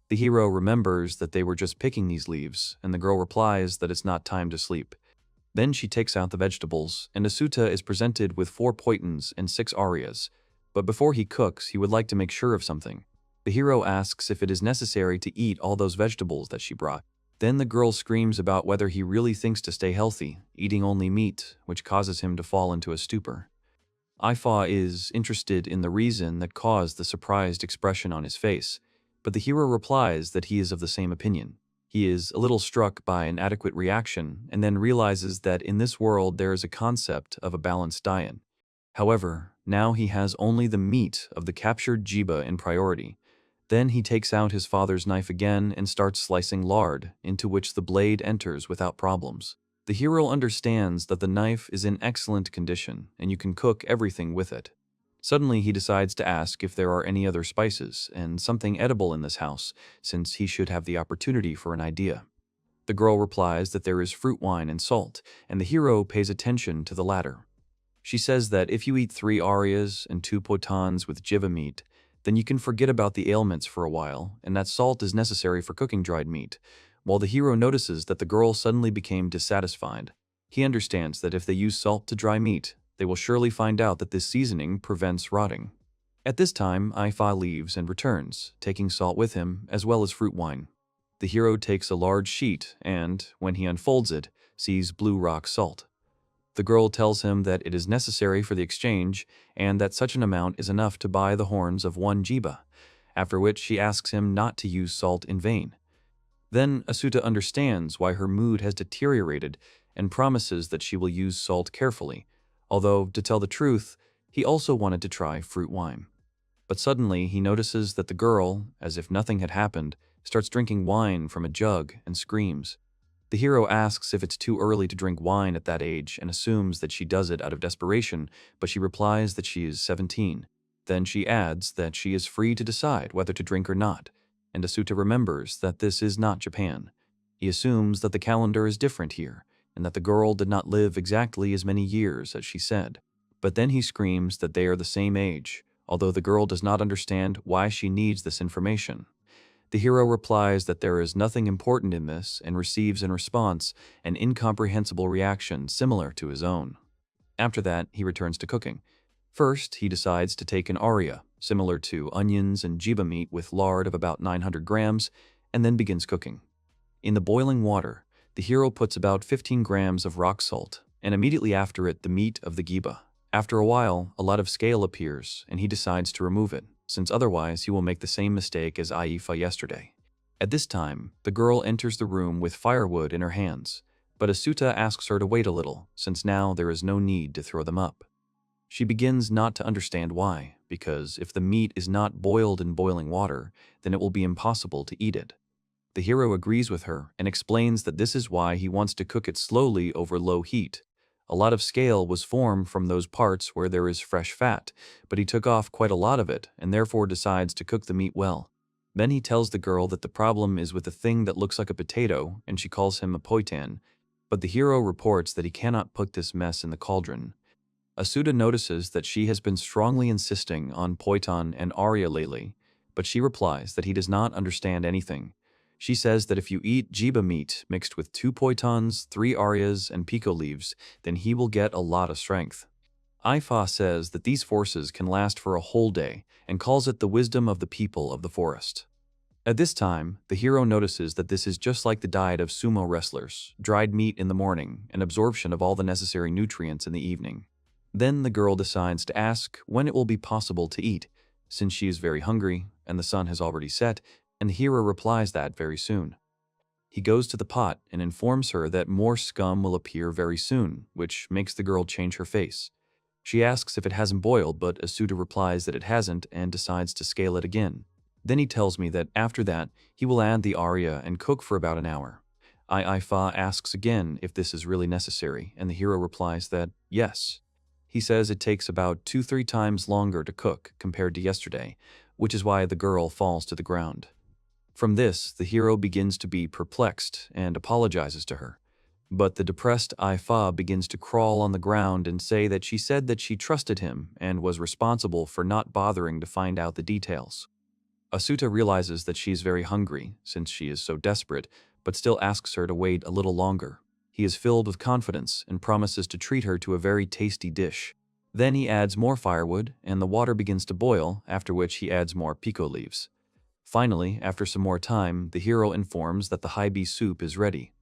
The hero remembers that they were just picking these leaves, and the girl replies that it's not time to sleep. Then she takes out the vegetables, and Asuta is presented with 4 poitons and 6 arias. But before he cooks, he would like to make sure of something. The hero asks if it is necessary to eat all those vegetables that she brought. Then the girl screams about whether he really thinks to stay healthy, eating only meat, which causes him to fall into a stupor. Ifa is interested in the reason that caused the surprised expression on his face, but the hero replies that he is of the same opinion. He is a little struck by an adequate reaction and then realizes that in this world there is a concept of a balanced diet. However, now he has only the meat of the captured jiba in priority. Then he takes out his father's knife again and starts slicing lard, into which the blade enters without problems. The hero understands that the knife is in excellent condition and you can cook everything with it. Suddenly he decides to ask if there are any other spices and something edible in this house, since he should have the opportunity for an idea. The girl replies that there is fruit wine and salt, and the hero pays attention to the latter. She says that if you eat 3 arias and 2 potans with jiva meat, then you can forget about the ailments for a while, and that salt is necessary for cooking dried meat. While the hero notices that the girl suddenly became dissatisfied, he understands that if they use salt to dry meat, they will surely find out that this seasoning prevents rotting. At this time, Ifa leaves and returns, taking salt with him as well as fruit wine. The hero takes a large sheet and, when he unfolds it, sees blue rock salt. The girl tells him that it is necessary for the exchange and that such an amount is enough to buy the horns of 1 jiba, after which she asks him not to use salt in vain. Then Asuta understands why her mood has deteriorated and promises that she will use salt carefully, although, to tell the truth, he also wanted to try fruit wine. But suddenly he notices that the girl, as if nothing had happened, starts drinking wine from a jug and screams. The hero asks if it's too early to drink wine at that age and assumes that she does it out of desperation, but she replies that she is 17. Then she adds that she is free to decide whether to drink or not, and Asuta remembers that this is not Japan. He assumes that the calendar is different here, and that the girl did not live exactly as many years as she said. But then he screams that they are the same age, although the girl does not understand why she needs this information. The hero replies that there is nothing important in this and receives in response an incomprehensible reaction similar to his own. After that, he returns to cooking. First, he decides to take an aria, similar to onions and jiba meat with lard of about 900 grams, and then begins cooking. In the boiling water, the hero puts about 15 grams of rock salt, and immediately after it the meat of the giba. After a while, a lot of scale appears, and he decides to remove it, since otherwise he will make the same mistake as Aifa yesterday. At this time, the girl enters the room with firewood in her hands, but Asuta asks her to wait a little, since now there is no need to throw them up. She begins not to understand why, because if the meat is not boiled in boiling water, then it will be impossible to eat it. The hero agrees with her and explains that this is why he wants to cook it slowly over low heat. A lot of scale was formed from those parts where there is fresh fat, but he took off quite a lot of it and therefore decides to cook the meat well. Then he tells the girl that the problem is with the thing that looks like a potato, and she calls him a poitan, but the hero reports that he cannot put this mess in the cauldron. Asuta notices that she has been strongly insisting on poitan and aria lately, but she replies that he does not understand anything. She says that if you eat jiba meat mixed with 2 poitans, 3 arias, and pico leaves, then he will get a lot of strength. Ifa says that these forces can last for a whole day and calls it the wisdom of the people of the forest. At this time, the hero notices that this is just like the diet of sumo wrestlers, dried meat in the morning and absorption of all the necessary nutrients in the evening. Then the girl decides to ask when it will be possible to eat, since she is very hungry and the sun has already set, and the hero replies that very soon. He goes to the pot and informs her that more scum will appear very soon, which makes the girl change her face. She asks if it hasn't boiled, but Asuta replies that it hasn't and decides to scale it again. Then he tells me that after that, he will add the aria and cook for about an hour. Ifa asks again if this is really necessary, and the hero replies that yes. He says it takes about 2-3 times longer to cook compared to yesterday, which is why the girl falls to the ground. From this, the hero begins to be perplexed and apologizes to her. But the depressed Ifa begins to crawl on the ground and say that she said that she trusted him and was responsible for not bothering to find out the details. Asuta realizes that she is very hungry, since she is so desperate, but still asks her to wait a little longer. He is filled with confidence and promises to treat her to a very tasty dish. Then he adds more firewood, and the water begins to boil, after which he adds more pico leaves. Finally, after some more time, the hero informs that the high-bee soup is ready.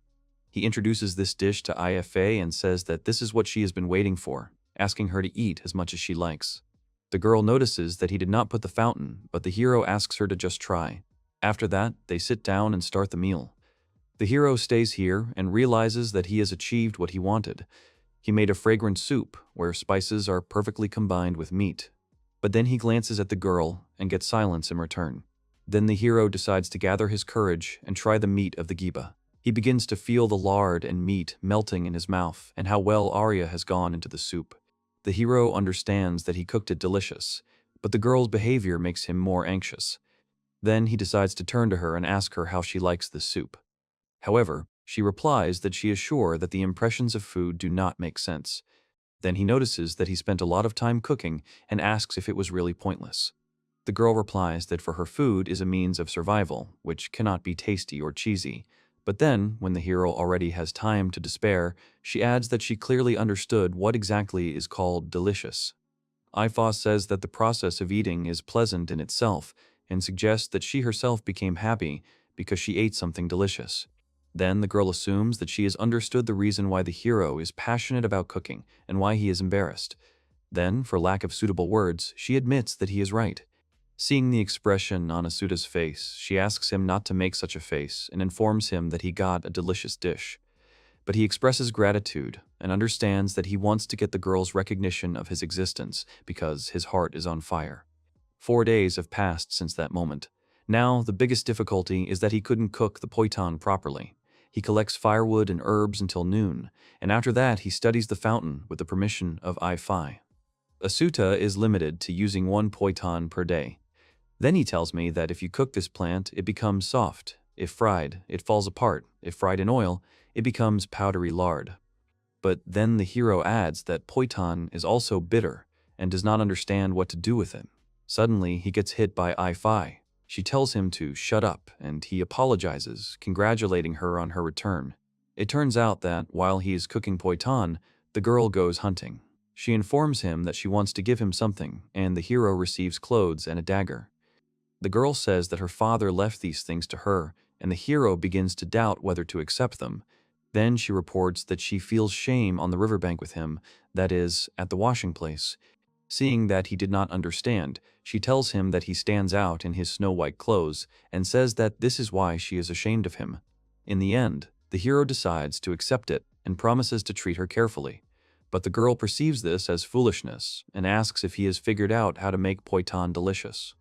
He introduces this dish to Ifa and says that this is what she has been waiting for, asking her to eat as much as she likes. The girl notices that he did not put the fountain, but the hero asks her to just try. After that, they sit down and start the meal. The hero stays here and realizes that he has achieved what he wanted. He made a fragrant soup where spices are perfectly combined with meat. But then he glances at the girl and gets silence in return. Then the hero decides to gather his courage and try the meat of the giba. He begins to feel the lard and meat melting in his mouth and how well Arya has gone into the soup. The hero understands that he cooked it delicious, but the girl's behavior makes him more anxious. Then he decides to turn to her and ask her how she likes the soup. However, she replies that she is sure that the impressions of food do not make sense. Then he notices that he spent a lot of time cooking and asks if it was really pointless. The girl replies that for her food is a means of survival, which cannot be tasty or cheesy. But then, when the hero already has time to despair, she adds that she clearly understood what exactly is called delicious. Ifa says that the process of eating is pleasant in itself and suggests that she herself became happy because she ate something delicious. Then the girl assumes that she has understood the reason why the hero is passionate about cooking and why he is embarrassed. Then, for lack of suitable words, she admits that he is right. Seeing the expression on Asuta's face, she asks him not to make such a face and informs him that he got a delicious dish. But he expresses gratitude and understands that he wants to get the girl's recognition of his existence because his heart is on fire. 4 days have passed since that moment. Now, the biggest difficulty is that he couldn't cook the poitan properly. He collects firewood and herbs until noon, and after that he studies the fountain with the permission of Ifa. Asuta is limited to using 1 poitan per day. Then he tells me that if you cook this plant, it becomes soft. If fried, it falls apart. If fried in oil, it becomes powdery lard. But then the hero adds that poitan is also bitter and does not understand what to do with it. Suddenly, he gets hit by Ifa. She tells him to shut up, and he apologizes, congratulating her on her return. It turns out that, while he is cooking poitan, the girl goes hunting. She informs him that she wants to give him something, and the hero receives clothes and a dagger. The girl says that her father left these things to her, and the hero begins to doubt whether to accept them. Then she reports that she feels shame on the riverbank with him, that is, at the washing place. Seeing that he did not understand, she tells him that he stands out in his snow-white clothes and says that this is why she is ashamed of him. In the end, the hero decides to accept it and promises to treat her carefully. But the girl perceives this as foolishness and asks if he has figured out how to make poitan delicious.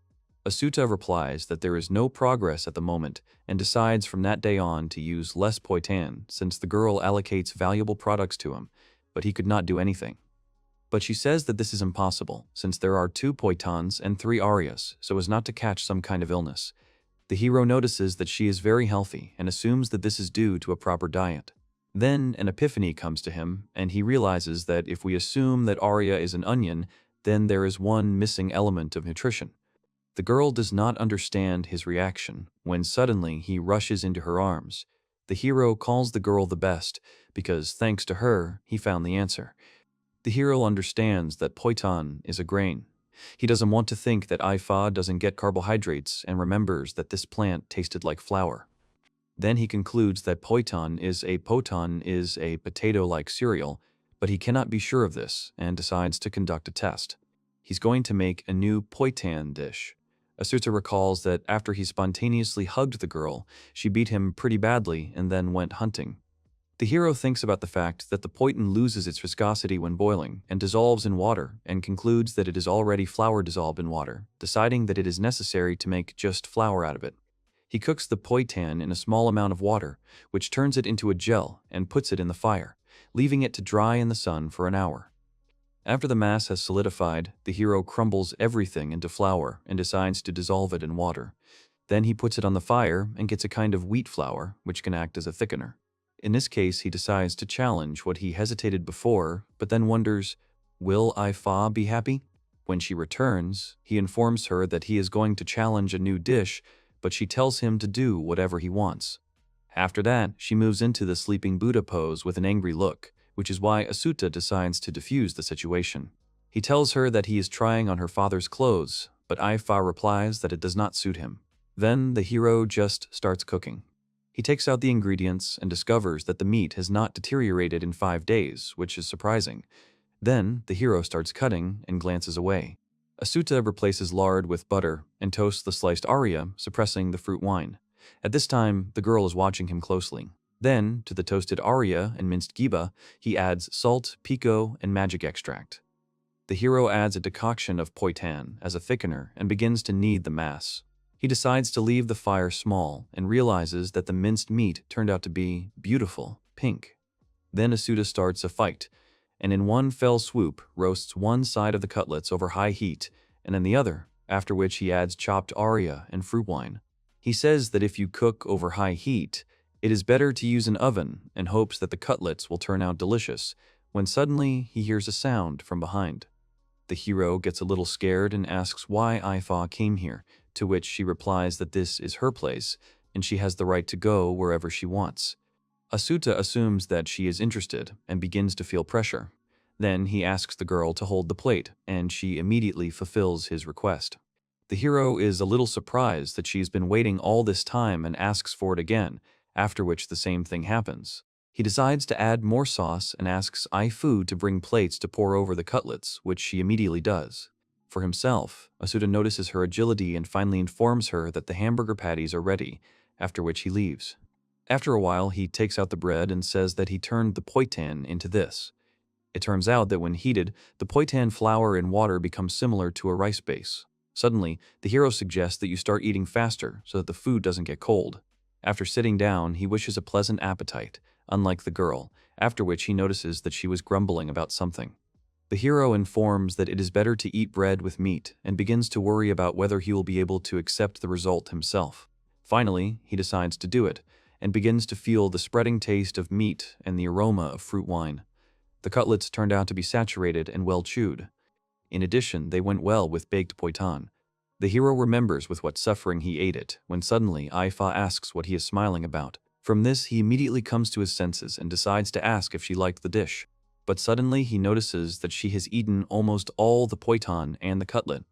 Asuta replies that there is no progress at the moment and decides from that day on to use less poitan since the girl allocates valuable products to him, but he could not do anything. But she says that this is impossible since there are 2 poitans and 3 arias so as not to catch some kind of illness. The hero notices that she is very healthy and assumes that this is due to a proper diet. Then an epiphany comes to him and he realizes that if we assume that Arya is an onion, then there is one missing element of nutrition. The girl does not understand his reaction when suddenly he rushes into her arms. The hero calls the girl the best because, thanks to her, he found the answer. The hero understands that poitan is a grain. He doesn't want to think that Ifa doesn't get carbohydrates and remembers that this plant tasted like flour. Then he concludes that poitan is a potato-like cereal, but he cannot be sure of this and decides to conduct a test. He's going to make a new poitan dish. Asuta recalls that after he spontaneously hugged the girl, she beat him pretty badly and then went hunting. The hero thinks about the fact that the poitan loses its viscosity when boiling and dissolves in water and concludes that it is already flour dissolved in water, deciding that it is necessary to make just flour out of it. He cooks the poitan in a small amount of water, which turns it into a gel and puts it in the fire, leaving it to dry in the sun for an hour. After the mass has solidified, the hero crumbles everything into flour and decides to dissolve it in water. Then he puts it on the fire and gets a kind of wheat flour, which can act as a thickener. In this case, he decides to challenge what he hesitated before, but then wonders, will Ifa be happy? When she returns, he informs her that he is going to challenge a new dish, but she tells him to do whatever he wants. After that, she moves into the sleeping Buddha pose with an angry look, which is why Asuta decides to defuse the situation. He tells her that he is trying on her father's clothes, but Aifa replies that it does not suit him. Then the hero just starts cooking. He takes out the ingredients and discovers that the meat has not deteriorated in 5 days, which is surprising. Then the hero starts cutting and glances away. Asuta replaces lard with butter and toasts the sliced aria, suppressing the fruit wine. At this time, the girl is watching him closely. Then, to the toasted aria and minced giba, he adds salt, pico, and magic extract. The hero adds a decoction of poitan as a thickener and begins to knead the mass. He decides to leave the fire small and realizes that the minced meat turned out to be beautiful, pink. Then Asuta starts a fight, and in one fell swoop roasts one side of the cutlets over high heat and then the other, after which he adds chopped aria and fruit wine. He says that if you cook over high heat, it is better to use an oven and hopes that the cutlets will turn out delicious, when suddenly he hears a sound from behind. The hero gets a little scared and asks why Aifa came here, to which she replies that this is her place and she has the right to go wherever she wants. Asuta assumes that she is interested and begins to feel pressure. Then he asks the girl to hold the plate, and she immediately fulfills his request. The hero is a little surprised that she's been waiting all this time and asks for it again, after which the same thing happens. He decides to add more sauce and asks Aifu to bring plates to pour over the cutlets, which she immediately does. For himself, Asuta notices her agility and finally informs her that the hamburger patties are ready, after which he leaves. After a while, he takes out the bread and says that he turned the poitan into this. It turns out that when heated, the poitan flour in water becomes similar to a rice base. Suddenly, the hero suggests that you start eating faster so that the food doesn't get cold. After sitting down, he wishes a pleasant appetite, unlike the girl, after which he notices that she was grumbling about something. The hero informs that it is better to eat bread with meat and begins to worry about whether he will be able to accept the result himself. Finally, he decides to do it and begins to feel the spreading taste of meat and the aroma of fruit wine. The cutlets turned out to be saturated and well chewed. In addition, they went well with baked poitan. The hero remembers with what suffering he ate it, when suddenly Aifa asks what he is smiling about. From this, he immediately comes to his senses and decides to ask if she liked the dish. But suddenly he notices that she has eaten almost all the poitan and the cutlet.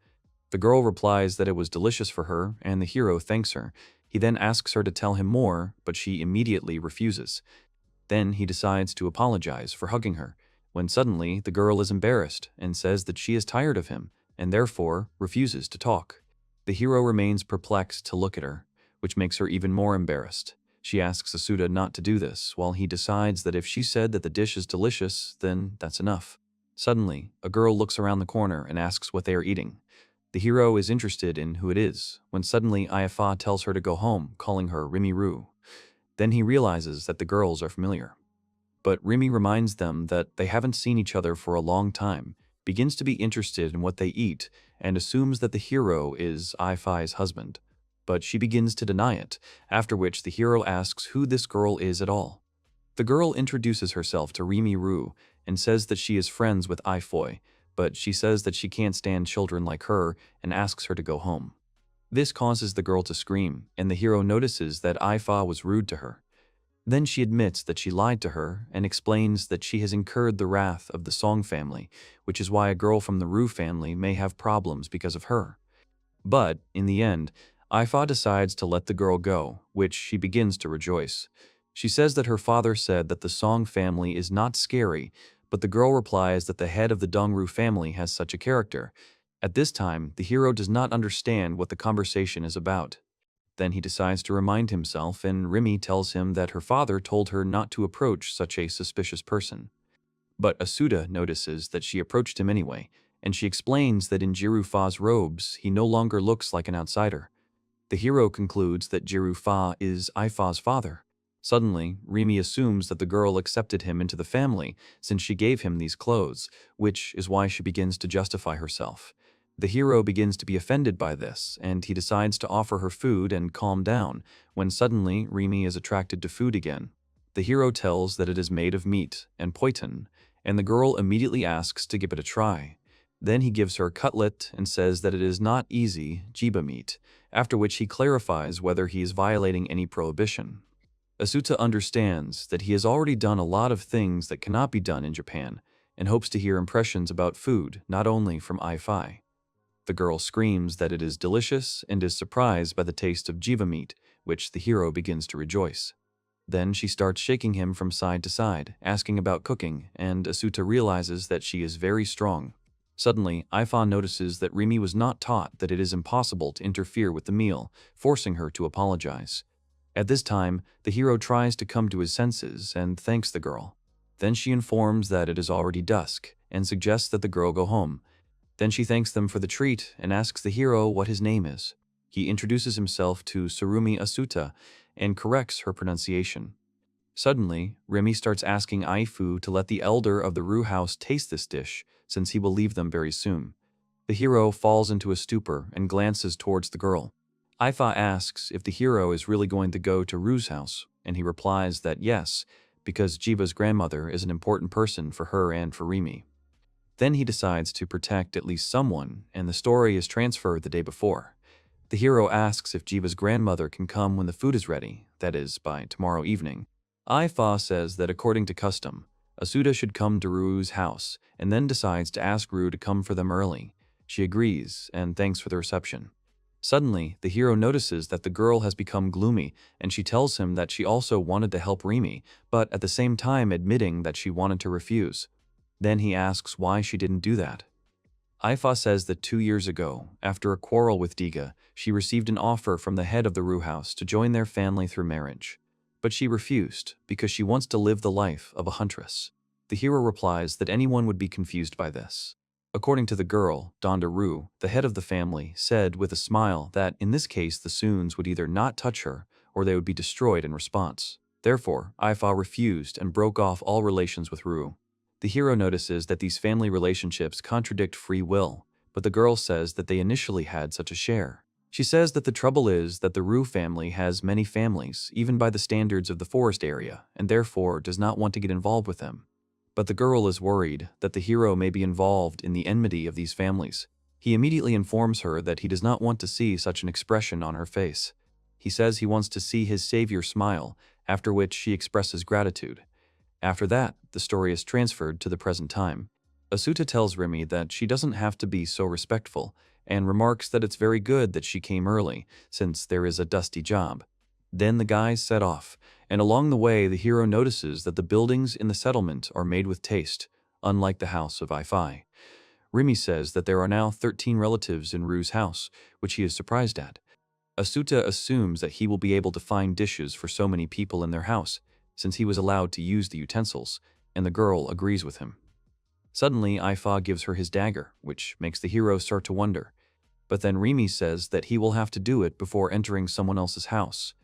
The girl replies that it was delicious for her, and the hero thanks her. He then asks her to tell him more, but she immediately refuses. Then he decides to apologize for hugging her, when suddenly the girl is embarrassed and says that she is tired of him, and therefore refuses to talk. The hero remains perplexed to look at her, which makes her even more embarrassed. She asks Asuta not to do this, while he decides that if she said that the dish is delicious, then that's enough. Suddenly, a girl looks around the corner and asks what they are eating. The hero is interested in who it is, when suddenly Aifa tells her to go home, calling her Ryouridou. Then he realizes that the girls are familiar. But Rimi reminds them that they haven't seen each other for a long time, begins to be interested in what they eat, and assumes that the hero is Aifai's husband. But she begins to deny it, after which the hero asks who this girl is at all. The girl introduces herself to Ryouridou and says that she is friends with Aifoi, but she says that she can't stand children like her and asks her to go home. This causes the girl to scream, and the hero notices that Aifa was rude to her. Then she admits that she lied to her and explains that she has incurred the wrath of the Song family, which is why a girl from the Ryu family may have problems because of her. But, in the end, Aifa decides to let the girl go, which she begins to rejoice. She says that her father said that the Song family is not scary, but the girl replies that the head of the Dongru family has such a character. At this time, the hero does not understand what the conversation is about. Then he decides to remind himself, and Rimi tells him that her father told her not to approach such a suspicious person. But Asuta notices that she approached him anyway, and she explains that in Jirufa's robes, he no longer looks like an outsider. The hero concludes that Jirufa is Aifa's father. Suddenly, Rimi assumes that the girl accepted him into the family since she gave him these clothes, which is why she begins to justify herself. The hero begins to be offended by this, and he decides to offer her food and calm down, when suddenly Rimi is attracted to food again. The hero tells that it is made of meat and poitan, and the girl immediately asks to give it a try. Then he gives her a cutlet and says that it is not easy jiba meat, after which he clarifies whether he is violating any prohibition. Asuta understands that he has already done a lot of things that cannot be done in Japan and hopes to hear impressions about food not only from Ai-Fi. The girl screams that it is delicious and is surprised by the taste of jiva meat, which the hero begins to rejoice. Then she starts shaking him from side to side, asking about cooking, and Asuta realizes that she is very strong. Suddenly, Ai-Fa notices that Rimi was not taught that it is impossible to interfere with the meal, forcing her to apologize. At this time, the hero tries to come to his senses and thanks the girl. Then she informs that it is already dusk and suggests that the girl go home. Then she thanks them for the treat and asks the hero what his name is. He introduces himself to Tsurumi Asuta and corrects her pronunciation. Suddenly, Remy starts asking Aifu to let the elder of the Rue house taste this dish, since he will leave them very soon. The hero falls into a stupor and glances towards the girl. Aifa asks if the hero is really going to go to Rue's house, and he replies that yes, because Jiva's grandmother is an important person for her and for Remy. Then he decides to protect at least someone, and the story is transferred the day before. The hero asks if Jiva's grandmother can come when the food is ready, that is, by tomorrow evening. Ai-Fa says that according to custom, Asuta should come to Rue's house, and then decides to ask Rue to come for them early. She agrees, and thanks for the reception. Suddenly, the hero notices that the girl has become gloomy, and she tells him that she also wanted to help Remy, but at the same time admitting that she wanted to refuse. Then he asks why she didn't do that. Ai-Fa says that 2 years ago, after a quarrel with Diga, she received an offer from the head of the Rue house to join their family through marriage. But she refused because she wants to live the life of a huntress. The hero replies that anyone would be confused by this. According to the girl, Donda Rue, the head of the family, said with a smile that in this case the Soons would either not touch her or they would be destroyed in response. Therefore, Ai-Fa refused and broke off all relations with Rue. The hero notices that these family relationships contradict free will, but the girl says that they initially had such a share. She says that the trouble is that the Rue family has many families, even by the standards of the forest area, and therefore does not want to get involved with them. But the girl is worried that the hero may be involved in the enmity of these families. He immediately informs her that he does not want to see such an expression on her face. He says he wants to see his savior smile, after which she expresses gratitude. After that, the story is transferred to the present time. Asuta tells Remy that she doesn't have to be so respectful, and remarks that it's very good that she came early, since there is a dusty job. Then the guys set off, and along the way the hero notices that the buildings in the settlement are made with taste, unlike the house of Ai-Fi. Remy says that there are now 13 relatives in Rue's house, which he is surprised at. Asuta assumes that he will be able to find dishes for so many people in their house, since he was allowed to use the utensils, and the girl agrees with him. Suddenly, Ai-Fa gives her his dagger, which makes the hero start to wonder. But then Remy says that he will have to do it before entering someone else's house.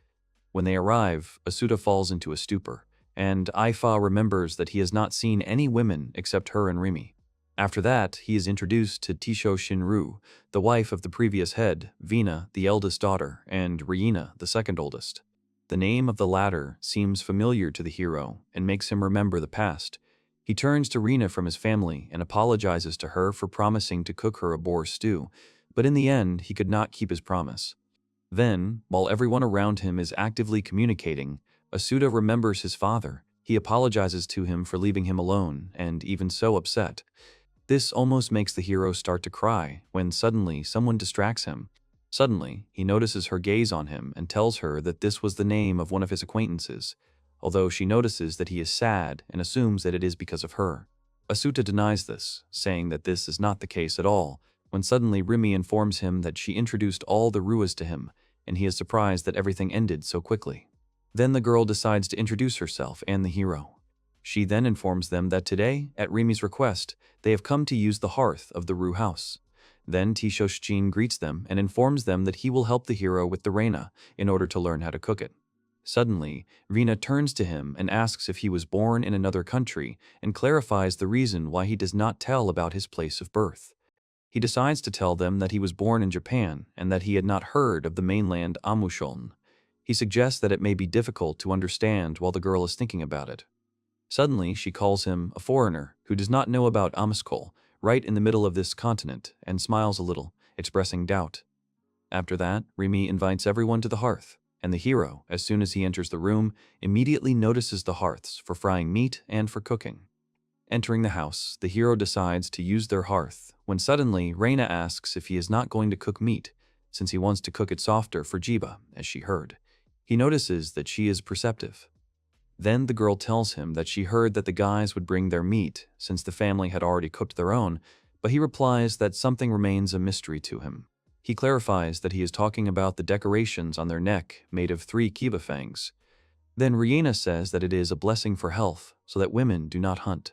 When they arrive, Asuta falls into a stupor, and Ai-Fa remembers that he has not seen any women except her and Remy. After that, he is introduced to Tisho Shinru, the wife of the previous head, Vina, the eldest daughter, and Reina, the second oldest. The name of the latter seems familiar to the hero and makes him remember the past. He turns to Reina from his family and apologizes to her for promising to cook her a boar stew, but in the end he could not keep his promise. Then, while everyone around him is actively communicating, Asuta remembers his father. He apologizes to him for leaving him alone, and even so upset. This almost makes the hero start to cry, when suddenly someone distracts him. Suddenly, he notices her gaze on him and tells her that this was the name of one of his acquaintances, although she notices that he is sad and assumes that it is because of her. Asuta denies this, saying that this is not the case at all, when suddenly Remy informs him that she introduced all the Ruas to him, and he is surprised that everything ended so quickly. Then the girl decides to introduce herself and the hero. She then informs them that today, at Remy's request, they have come to use the hearth of the Rue house. Then Tishoshijin greets them and informs them that he will help the hero with the reina in order to learn how to cook it. Suddenly, Rina turns to him and asks if he was born in another country and clarifies the reason why he does not tell about his place of birth. He decides to tell them that he was born in Japan and that he had not heard of the mainland Amushon. He suggests that it may be difficult to understand while the girl is thinking about it. Suddenly, she calls him a foreigner who does not know about Amuskol, right in the middle of this continent, and smiles a little, expressing doubt. After that, Remy invites everyone to the hearth. and the hero, as soon as he enters the room, immediately notices the hearths for frying meat and for cooking. Entering the house, the hero decides to use their hearth, when suddenly Reina asks if he is not going to cook meat, since he wants to cook it softer for Jiba, as she heard. He notices that she is perceptive. Then the girl tells him that she heard that the guys would bring their meat, since the family had already cooked their own, but he replies that something remains a mystery to him. He clarifies that he is talking about the decorations on their neck made of 3 kiba fangs. Then Rihanna says that it is a blessing for health, so that women do not hunt.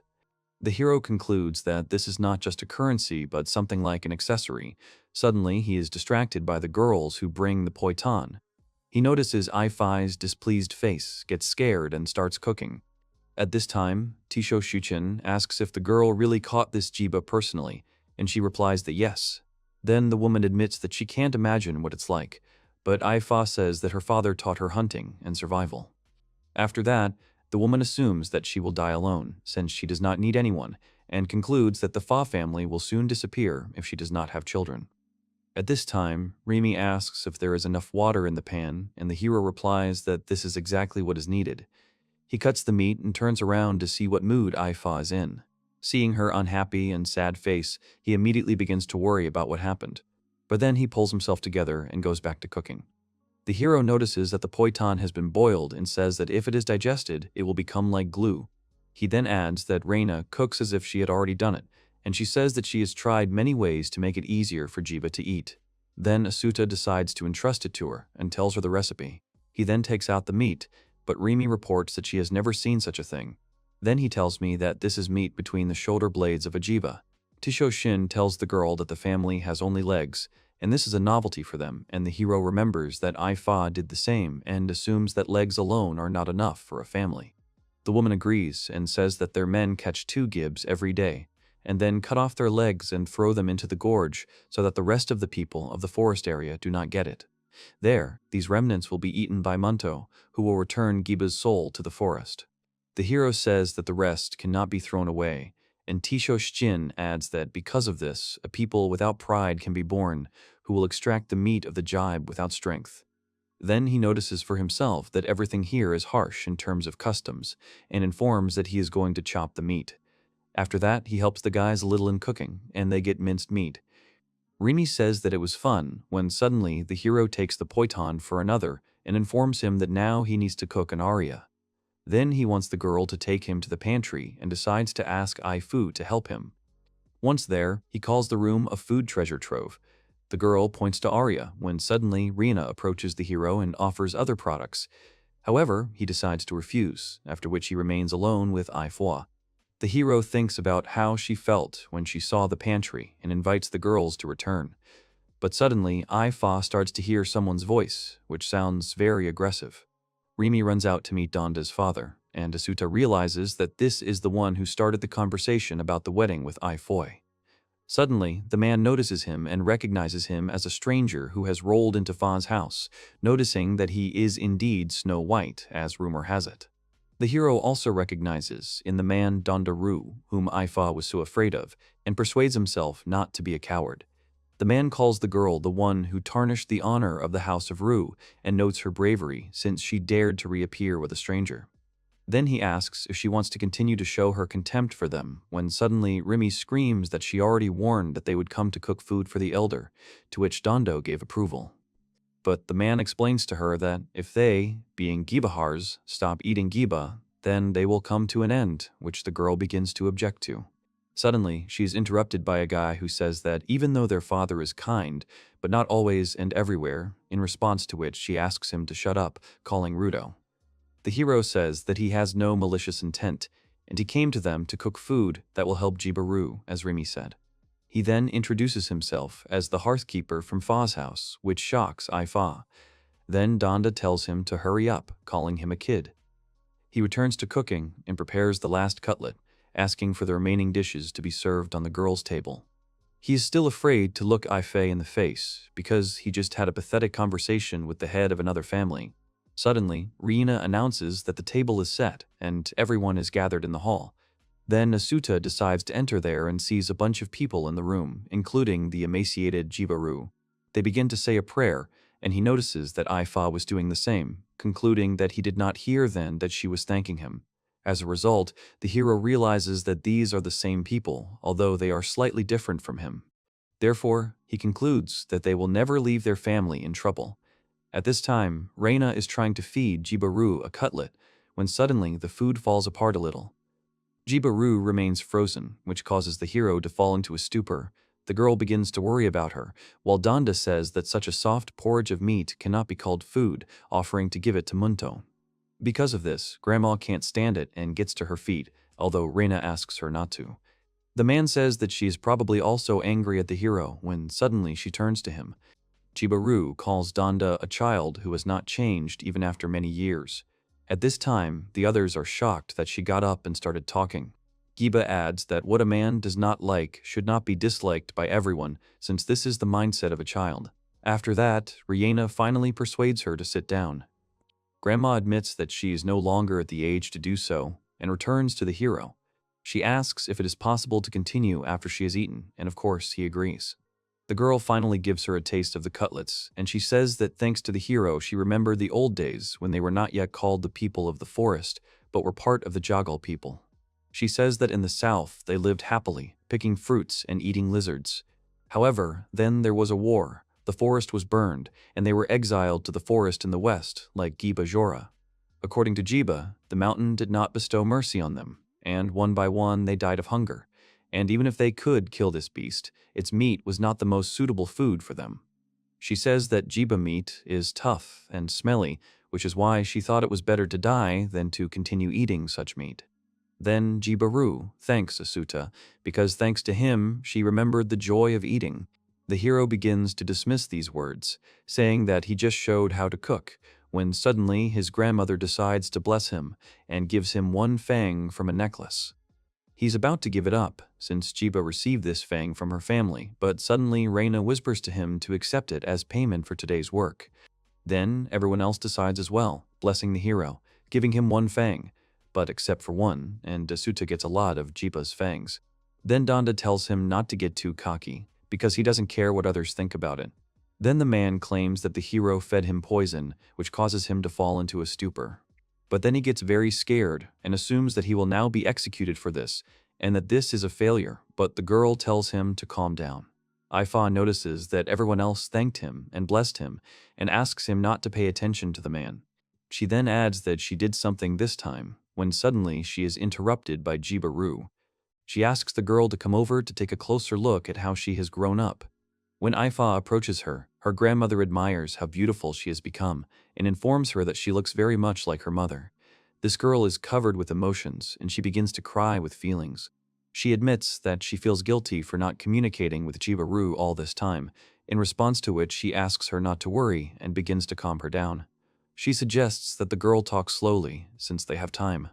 The hero concludes that this is not just a currency but something like an accessory. Suddenly, he is distracted by the girls who bring the poitan. He notices Ifai's displeased face, gets scared, and starts cooking. At this time, Tisho Shuchen asks if the girl really caught this jiba personally, and she replies that yes. Then the woman admits that she can't imagine what it's like, but Ifa says that her father taught her hunting and survival. After that, the woman assumes that she will die alone, since she does not need anyone, and concludes that the Fa family will soon disappear if she does not have children. At this time, Rimi asks if there is enough water in the pan, and the hero replies that this is exactly what is needed. He cuts the meat and turns around to see what mood Ifa is in. Seeing her unhappy and sad face, he immediately begins to worry about what happened. But then he pulls himself together and goes back to cooking. The hero notices that the poitan has been boiled and says that if it is digested, it will become like glue. He then adds that Reina cooks as if she had already done it, and she says that she has tried many ways to make it easier for Jiba to eat. Then Asuta decides to entrust it to her and tells her the recipe. He then takes out the meat, but Rimi reports that she has never seen such a thing. Then he tells me that this is meat between the shoulder blades of a Jiba. Tisho Shin tells the girl that the family has only legs, and this is a novelty for them, and the hero remembers that Ifa did the same and assumes that legs alone are not enough for a family. The woman agrees and says that their men catch 2 gibs every day, and then cut off their legs and throw them into the gorge so that the rest of the people of the forest area do not get it. There, these remnants will be eaten by Munto, who will return Giba's soul to the forest. The hero says that the rest cannot be thrown away, and Tisho Shin adds that because of this, a people without pride can be born, who will extract the meat of the jibe without strength. Then he notices for himself that everything here is harsh in terms of customs, and informs that he is going to chop the meat. After that, he helps the guys a little in cooking, and they get minced meat. Rimi says that it was fun, when suddenly the hero takes the poitan for another and informs him that now he needs to cook an aria. Then he wants the girl to take him to the pantry and decides to ask Ifu to help him. Once there, he calls the room a food treasure trove. The girl points to Arya when suddenly Rina approaches the hero and offers other products. However, he decides to refuse, after which he remains alone with Ifua. The hero thinks about how she felt when she saw the pantry and invites the girls to return. But suddenly, Ifa starts to hear someone's voice, which sounds very aggressive. Rimi runs out to meet Donda's father, and Asuta realizes that this is the one who started the conversation about the wedding with Ifoi. Suddenly, the man notices him and recognizes him as a stranger who has rolled into Fa's house, noticing that he is indeed Snow White, as rumor has it. The hero also recognizes in the man Donda Ru, whom Ifa was so afraid of, and persuades himself not to be a coward. The man calls the girl the one who tarnished the honor of the House of Ru and notes her bravery since she dared to reappear with a stranger. Then he asks if she wants to continue to show her contempt for them, when suddenly Rimi screams that she already warned that they would come to cook food for the elder, to which Dondo gave approval. But the man explains to her that if they, being Gibahars, stop eating Giba, then they will come to an end, which the girl begins to object to. Suddenly, she is interrupted by a guy who says that even though their father is kind, but not always and everywhere, in response to which she asks him to shut up, calling Rudo. The hero says that he has no malicious intent, and he came to them to cook food that will help Jibaru, as Rimi said. He then introduces himself as the hearthkeeper from Fa's house, which shocks Ifa. Then Donda tells him to hurry up, calling him a kid. He returns to cooking and prepares the last cutlet, asking for the remaining dishes to be served on the girls' table. He is still afraid to look Ife in the face, because he just had a pathetic conversation with the head of another family. Suddenly, Rina announces that the table is set and everyone is gathered in the hall. Then Asuta decides to enter there and sees a bunch of people in the room, including the emaciated Jibaru. They begin to say a prayer, and he notices that Ifa was doing the same, concluding that he did not hear then that she was thanking him. As a result, the hero realizes that these are the same people, although they are slightly different from him. Therefore, he concludes that they will never leave their family in trouble. At this time, Reina is trying to feed Jibaru a cutlet, when suddenly the food falls apart a little. Jibaru remains frozen, which causes the hero to fall into a stupor. The girl begins to worry about her, while Donda says that such a soft porridge of meat cannot be called food, offering to give it to Munto. Because of this, Grandma can't stand it and gets to her feet, although Reina asks her not to. The man says that she is probably also angry at the hero when suddenly she turns to him. Jibaru calls Donda a child who has not changed even after many years. At this time, the others are shocked that she got up and started talking. Giba adds that what a man does not like should not be disliked by everyone, since this is the mindset of a child. After that, Rihanna finally persuades her to sit down. Grandma admits that she is no longer at the age to do so, and returns to the hero. She asks if it is possible to continue after she has eaten, and of course he agrees. The girl finally gives her a taste of the cutlets, and she says that thanks to the hero she remembered the old days when they were not yet called the people of the forest, but were part of the Jagal people. She says that in the south they lived happily, picking fruits and eating lizards. However, then there was a war, the forest was burned, and they were exiled to the forest in the west, like Giba Jora. According to Jiba, the mountain did not bestow mercy on them, and one by one they died of hunger. And even if they could kill this beast, its meat was not the most suitable food for them. She says that Jiba meat is tough and smelly, which is why she thought it was better to die than to continue eating such meat. Then Jibaru thanks Asuta, because thanks to him she remembered the joy of eating. The hero begins to dismiss these words, saying that he just showed how to cook, when suddenly his grandmother decides to bless him and gives him one fang from a necklace. He's about to give it up, since Jiba received this fang from her family, but suddenly Reina whispers to him to accept it as payment for today's work. Then everyone else decides as well, blessing the hero, giving him one fang, but except for one, and Asuta gets a lot of Jiba's fangs. Then Donda tells him not to get too cocky, because he doesn't care what others think about it. Then the man claims that the hero fed him poison, which causes him to fall into a stupor. But then he gets very scared and assumes that he will now be executed for this, and that this is a failure, but the girl tells him to calm down. Ifa notices that everyone else thanked him and blessed him, and asks him not to pay attention to the man. She then adds that she did something this time, when suddenly she is interrupted by Jibaru. She asks the girl to come over to take a closer look at how she has grown up. When Ifa approaches her, her grandmother admires how beautiful she has become and informs her that she looks very much like her mother. This girl is covered with emotions and she begins to cry with feelings. She admits that she feels guilty for not communicating with Jibaru all this time, in response to which he asks her not to worry and begins to calm her down. She suggests that the girl talk slowly since they have time.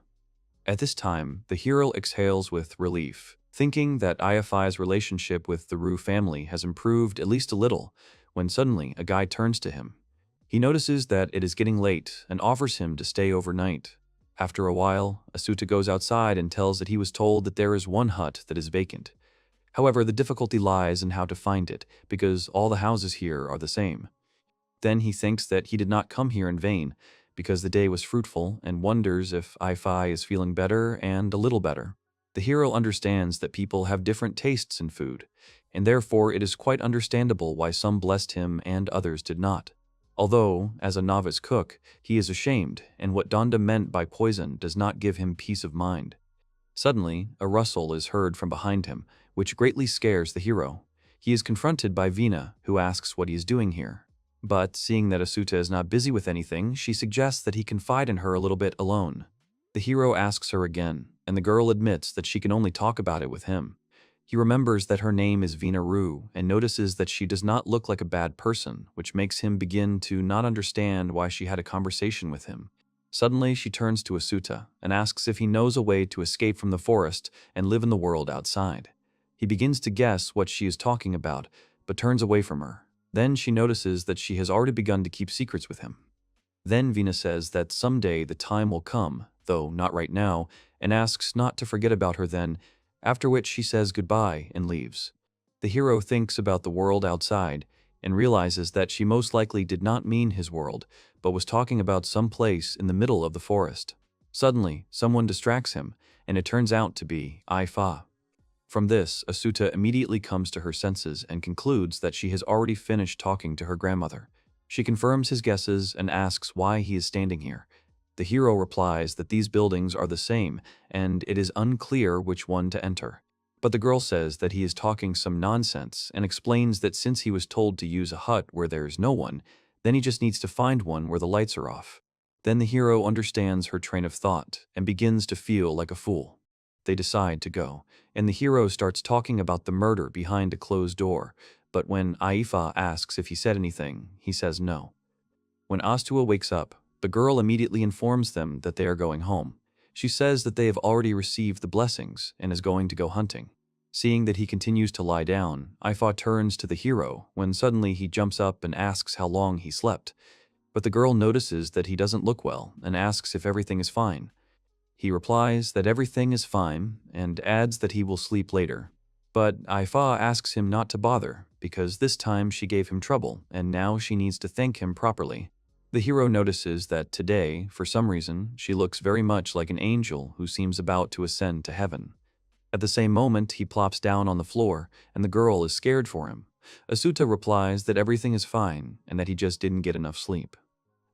At this time, the hero exhales with relief, thinking that Iafai's relationship with the Ryu family has improved at least a little, when suddenly a guy turns to him. He notices that it is getting late and offers him to stay overnight. After a while, Asuta goes outside and tells that he was told that there is one hut that is vacant. However, the difficulty lies in how to find it, because all the houses here are the same. Then he thinks that he did not come here in vain, because the day was fruitful, and wonders if Ifai is feeling better and a little better. The hero understands that people have different tastes in food, and therefore it is quite understandable why some blessed him and others did not. Although, as a novice cook, he is ashamed, and what Donda meant by poison does not give him peace of mind. Suddenly, a rustle is heard from behind him, which greatly scares the hero. He is confronted by Vina, who asks what he is doing here. But, seeing that Asuta is not busy with anything, she suggests that he confide in her a little bit alone. The hero asks her again, and the girl admits that she can only talk about it with him. He remembers that her name is Vina Ryu and notices that she does not look like a bad person, which makes him begin to not understand why she had a conversation with him. Suddenly, she turns to Asuta and asks if he knows a way to escape from the forest and live in the world outside. He begins to guess what she is talking about, but turns away from her. Then she notices that she has already begun to keep secrets with him. Then Vina says that someday the time will come, though not right now, and asks not to forget about her then, after which she says goodbye and leaves. The hero thinks about the world outside. and realizes that she most likely did not mean his world, but was talking about some place in the middle of the forest. Suddenly, someone distracts him, and it turns out to be Ifa. From this, Asuta immediately comes to her senses and concludes that she has already finished talking to her grandmother. She confirms his guesses and asks why he is standing here. The hero replies that these buildings are the same, and it is unclear which one to enter. But the girl says that he is talking some nonsense and explains that since he was told to use a hut where there is no one, then he just needs to find one where the lights are off. Then the hero understands her train of thought and begins to feel like a fool. They decide to go, and the hero starts talking about the murder behind a closed door, but when Aifa asks if he said anything, he says no. When Astua wakes up, the girl immediately informs them that they are going home. She says that they have already received the blessings and is going to go hunting. Seeing that he continues to lie down, Aifa turns to the hero when suddenly he jumps up and asks how long he slept. But the girl notices that he doesn't look well and asks if everything is fine. He replies that everything is fine and adds that he will sleep later. But Aifa asks him not to bother because this time she gave him trouble and now she needs to thank him properly. The hero notices that today, for some reason, she looks very much like an angel who seems about to ascend to heaven. At the same moment, he plops down on the floor and the girl is scared for him. Asuta replies that everything is fine and that he just didn't get enough sleep.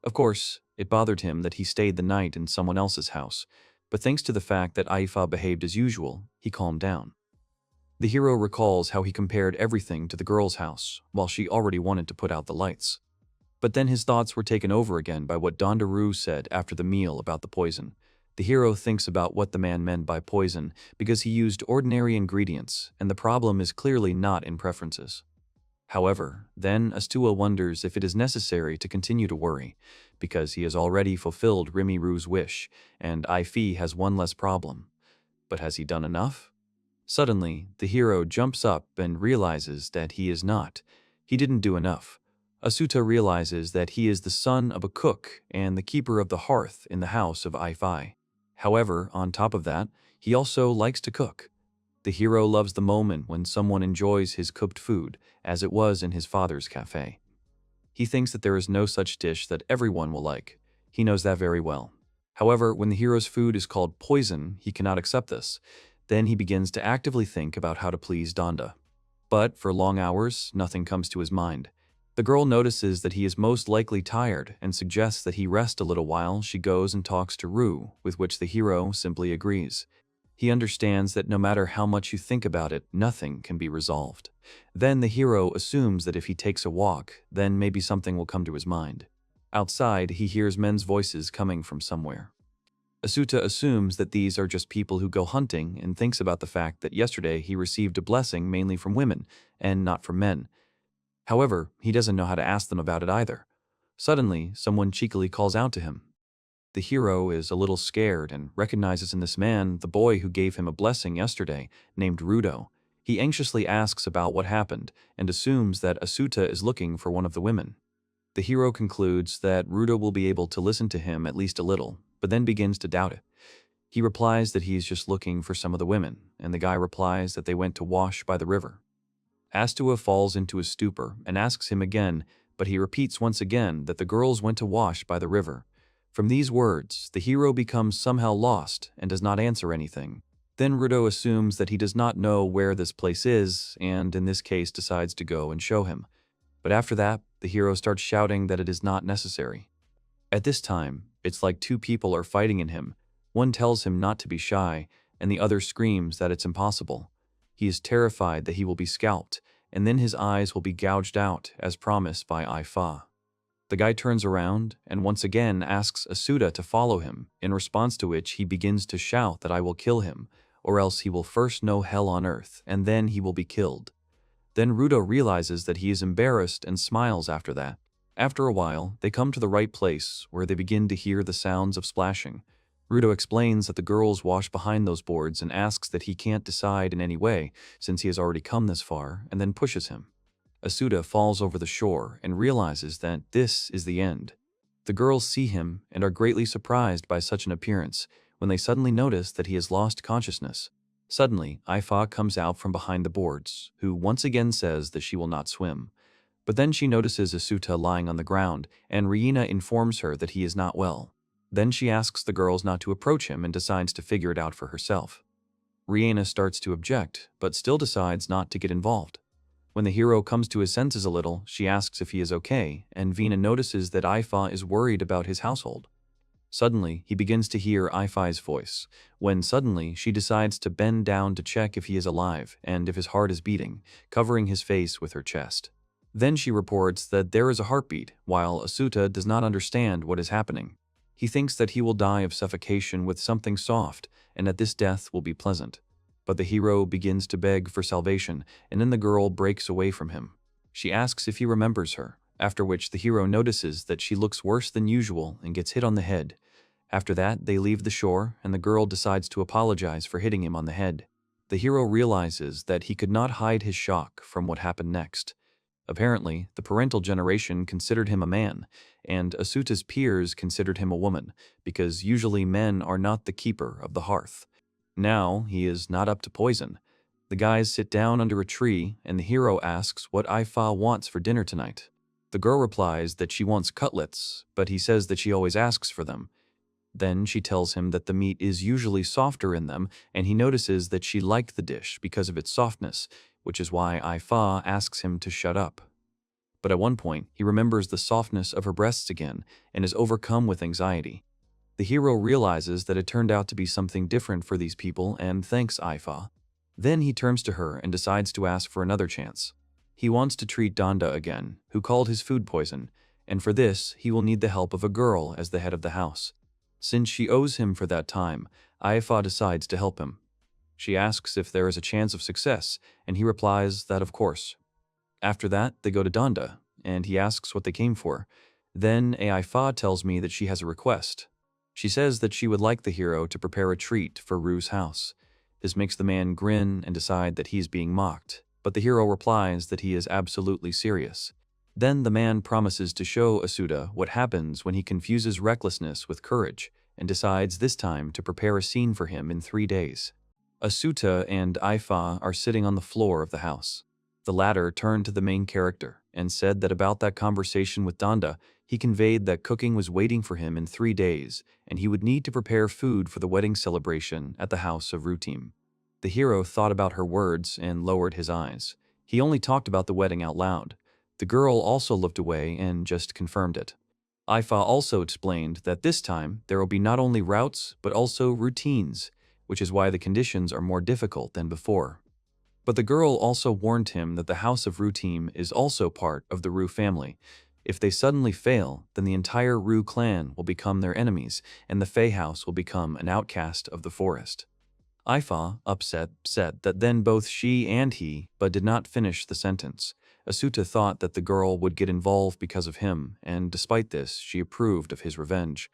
Of course, it bothered him that he stayed the night in someone else's house, but thanks to the fact that Aifa behaved as usual, he calmed down. The hero recalls how he compared everything to the girl's house, while she already wanted to put out the lights. But then his thoughts were taken over again by what Dondaru said after the meal about the poison. The hero thinks about what the man meant by poison because he used ordinary ingredients, and the problem is clearly not in preferences. However, then Astua wonders if it is necessary to continue to worry, because he has already fulfilled Rimiru's wish, and Ifi has one less problem. But has he done enough? Suddenly, the hero jumps up and realizes that he is not. He didn't do enough. Asuta realizes that he is the son of a cook and the keeper of the hearth in the house of Ifi. However, on top of that, he also likes to cook. The hero loves the moment when someone enjoys his cooked food, as it was in his father's cafe. He thinks that there is no such dish that everyone will like. He knows that very well. However, when the hero's food is called poison, he cannot accept this. Then he begins to actively think about how to please Donda. But for long hours, nothing comes to his mind. The girl notices that he is most likely tired and suggests that he rest a little while. She goes and talks to Rue, with which the hero simply agrees. He understands that no matter how much you think about it, nothing can be resolved. Then the hero assumes that if he takes a walk, then maybe something will come to his mind. Outside, he hears men's voices coming from somewhere. Asuta assumes that these are just people who go hunting and thinks about the fact that yesterday he received a blessing mainly from women and not from men. However, he doesn't know how to ask them about it either. Suddenly, someone cheekily calls out to him. The hero is a little scared and recognizes in this man the boy who gave him a blessing yesterday, named Ryouridou. He anxiously asks about what happened and assumes that Asuta is looking for one of the women. The hero concludes that Ryouridou will be able to listen to him at least a little, but then begins to doubt it. He replies that he is just looking for some of the women, and the guy replies that they went to wash by the river. Astua falls into a stupor and asks him again, but he repeats once again that the girls went to wash by the river. From these words, the hero becomes somehow lost and does not answer anything. Then Ryouridou assumes that he does not know where this place is, and in this case decides to go and show him. But after that, the hero starts shouting that it is not necessary. At this time, it's like two people are fighting in him. One tells him not to be shy, and the other screams that it's impossible. He is terrified that he will be scalped, and then his eyes will be gouged out, as promised by Aifa. The guy turns around and once again asks Asuta to follow him, in response to which he begins to shout that I will kill him, or else he will first know hell on earth, and then he will be killed. Then Ryouridou realizes that he is embarrassed and smiles after that. After a while, they come to the right place, where they begin to hear the sounds of splashing. Ryouridou explains that the girls wash behind those boards and asks that he can't decide in any way, since he has already come this far, and then pushes him. Asuta falls over the shore and realizes that this is the end. The girls see him and are greatly surprised by such an appearance when they suddenly notice that he has lost consciousness. Suddenly, Aifa comes out from behind the boards, who once again says that she will not swim. But then she notices Asuta lying on the ground, and Riina informs her that he is not well. Then she asks the girls not to approach him and decides to figure it out for herself. Riina starts to object, but still decides not to get involved. When the hero comes to his senses a little, she asks if he is okay, and Vina notices that Ifa is worried about his household. Suddenly, he begins to hear Ifai's voice, when suddenly she decides to bend down to check if he is alive and if his heart is beating, covering his face with her chest. Then she reports that there is a heartbeat, while Asuta does not understand what is happening. He thinks that he will die of suffocation with something soft, and that this death will be pleasant. But the hero begins to beg for salvation, and then the girl breaks away from him. She asks if he remembers her, after which the hero notices that she looks worse than usual and gets hit on the head. After that, they leave the shore, and the girl decides to apologize for hitting him on the head. The hero realizes that he could not hide his shock from what happened next. Apparently, the parental generation considered him a man, and Asuta's peers considered him a woman, because usually men are not the keeper of the hearth. Now, he is not up to poison. The guys sit down under a tree, and the hero asks what Ifa wants for dinner tonight. The girl replies that she wants cutlets, but he says that she always asks for them. Then she tells him that the meat is usually softer in them, and he notices that she liked the dish because of its softness, which is why Ifa asks him to shut up. But at one point, he remembers the softness of her breasts again and is overcome with anxiety. The hero realizes that it turned out to be something different for these people and thanks Ifa. Then he turns to her and decides to ask for another chance. He wants to treat Donda again, who called his food poison, and for this he will need the help of a girl as the head of the house. Since she owes him for that time, Ifa decides to help him. She asks if there is a chance of success, and he replies that of course. After that, they go to Donda, and he asks what they came for. Then Ifa tells me that she has a request. She says that she would like the hero to prepare a treat for Ru's house. This makes the man grin and decide that he is being mocked, but the hero replies that he is absolutely serious. Then the man promises to show Asuta what happens when he confuses recklessness with courage, and decides this time to prepare a scene for him in 3 days. Asuta and Ifa are sitting on the floor of the house. The latter turned to the main character and said that about that conversation with Donda, he conveyed that cooking was waiting for him in 3 days, and he would need to prepare food for the wedding celebration at the house of Ryouridou. The hero thought about her words and lowered his eyes. He only talked about the wedding out loud. The girl also looked away and just confirmed it. Ifa also explained that this time there will be not only routes but also routines, which is why the conditions are more difficult than before. But the girl also warned him that the house of Ryouridou is also part of the Ryu family. If they suddenly fail, then the entire Ryu clan will become their enemies, and the Fey house will become an outcast of the forest. Ifa, upset, said that then both she and he, but did not finish the sentence. Asuta thought that the girl would get involved because of him, and despite this, she approved of his revenge.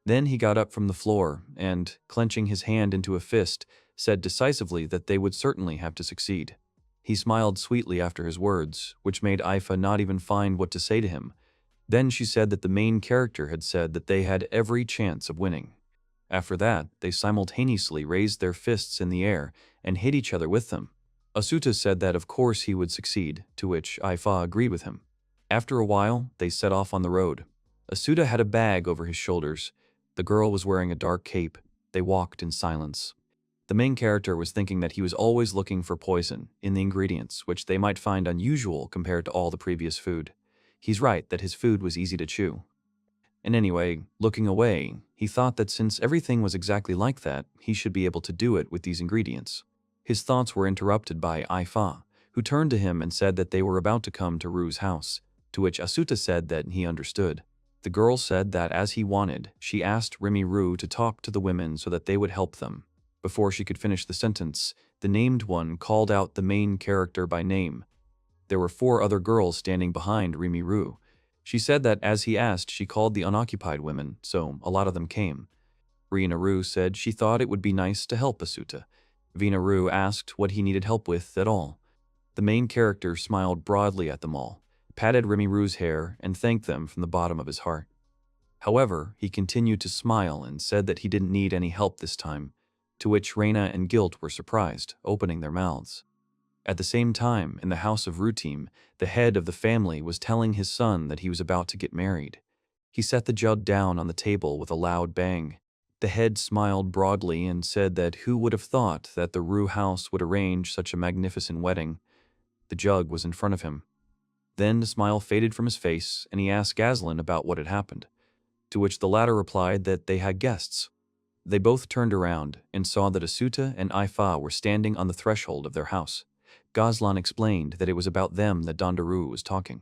Then he got up from the floor and, clenching his hand into a fist, said decisively that they would certainly have to succeed. He smiled sweetly after his words, which made Ifa not even find what to say to him. Then she said that the main character had said that they had every chance of winning. After that, they simultaneously raised their fists in the air and hit each other with them. Asuta said that of course he would succeed, to which Ifa agreed with him. After a while, they set off on the road. Asuta had a bag over his shoulders. The girl was wearing a dark cape. They walked in silence. The main character was thinking that he was always looking for poison in the ingredients, which they might find unusual compared to all the previous food. He's right that his food was easy to chew. And anyway, looking away, he thought that since everything was exactly like that, he should be able to do it with these ingredients. His thoughts were interrupted by Ifa, who turned to him and said that they were about to come to Ru's house, to which Asuta said that he understood. The girl said that as he wanted, she asked Rimuru to talk to the women so that they would help them. Before she could finish the sentence, the named one called out the main character by name. There were 4 other girls standing behind Rimuru. She said that as he asked, she called the unoccupied women, so a lot of them came. Rinnaru said she thought it would be nice to help Asuta. Vinaru asked what he needed help with at all. The main character smiled broadly at them all, patted Rimiru's hair, and thanked them from the bottom of his heart. However, he continued to smile and said that he didn't need any help this time, to which Reina and Guilt were surprised, opening their mouths. At the same time, in the house of Ryouridou, the head of the family was telling his son that he was about to get married. He set the jug down on the table with a loud bang. The head smiled broadly and said that who would have thought that the Ryu house would arrange such a magnificent wedding. The jug was in front of him. Then the smile faded from his face, and he asked Gazlan about what had happened, to which the latter replied that they had guests. They both turned around and saw that Asuta and Ifa were standing on the threshold of their house. Gazlan explained that it was about them that Dondaru was talking.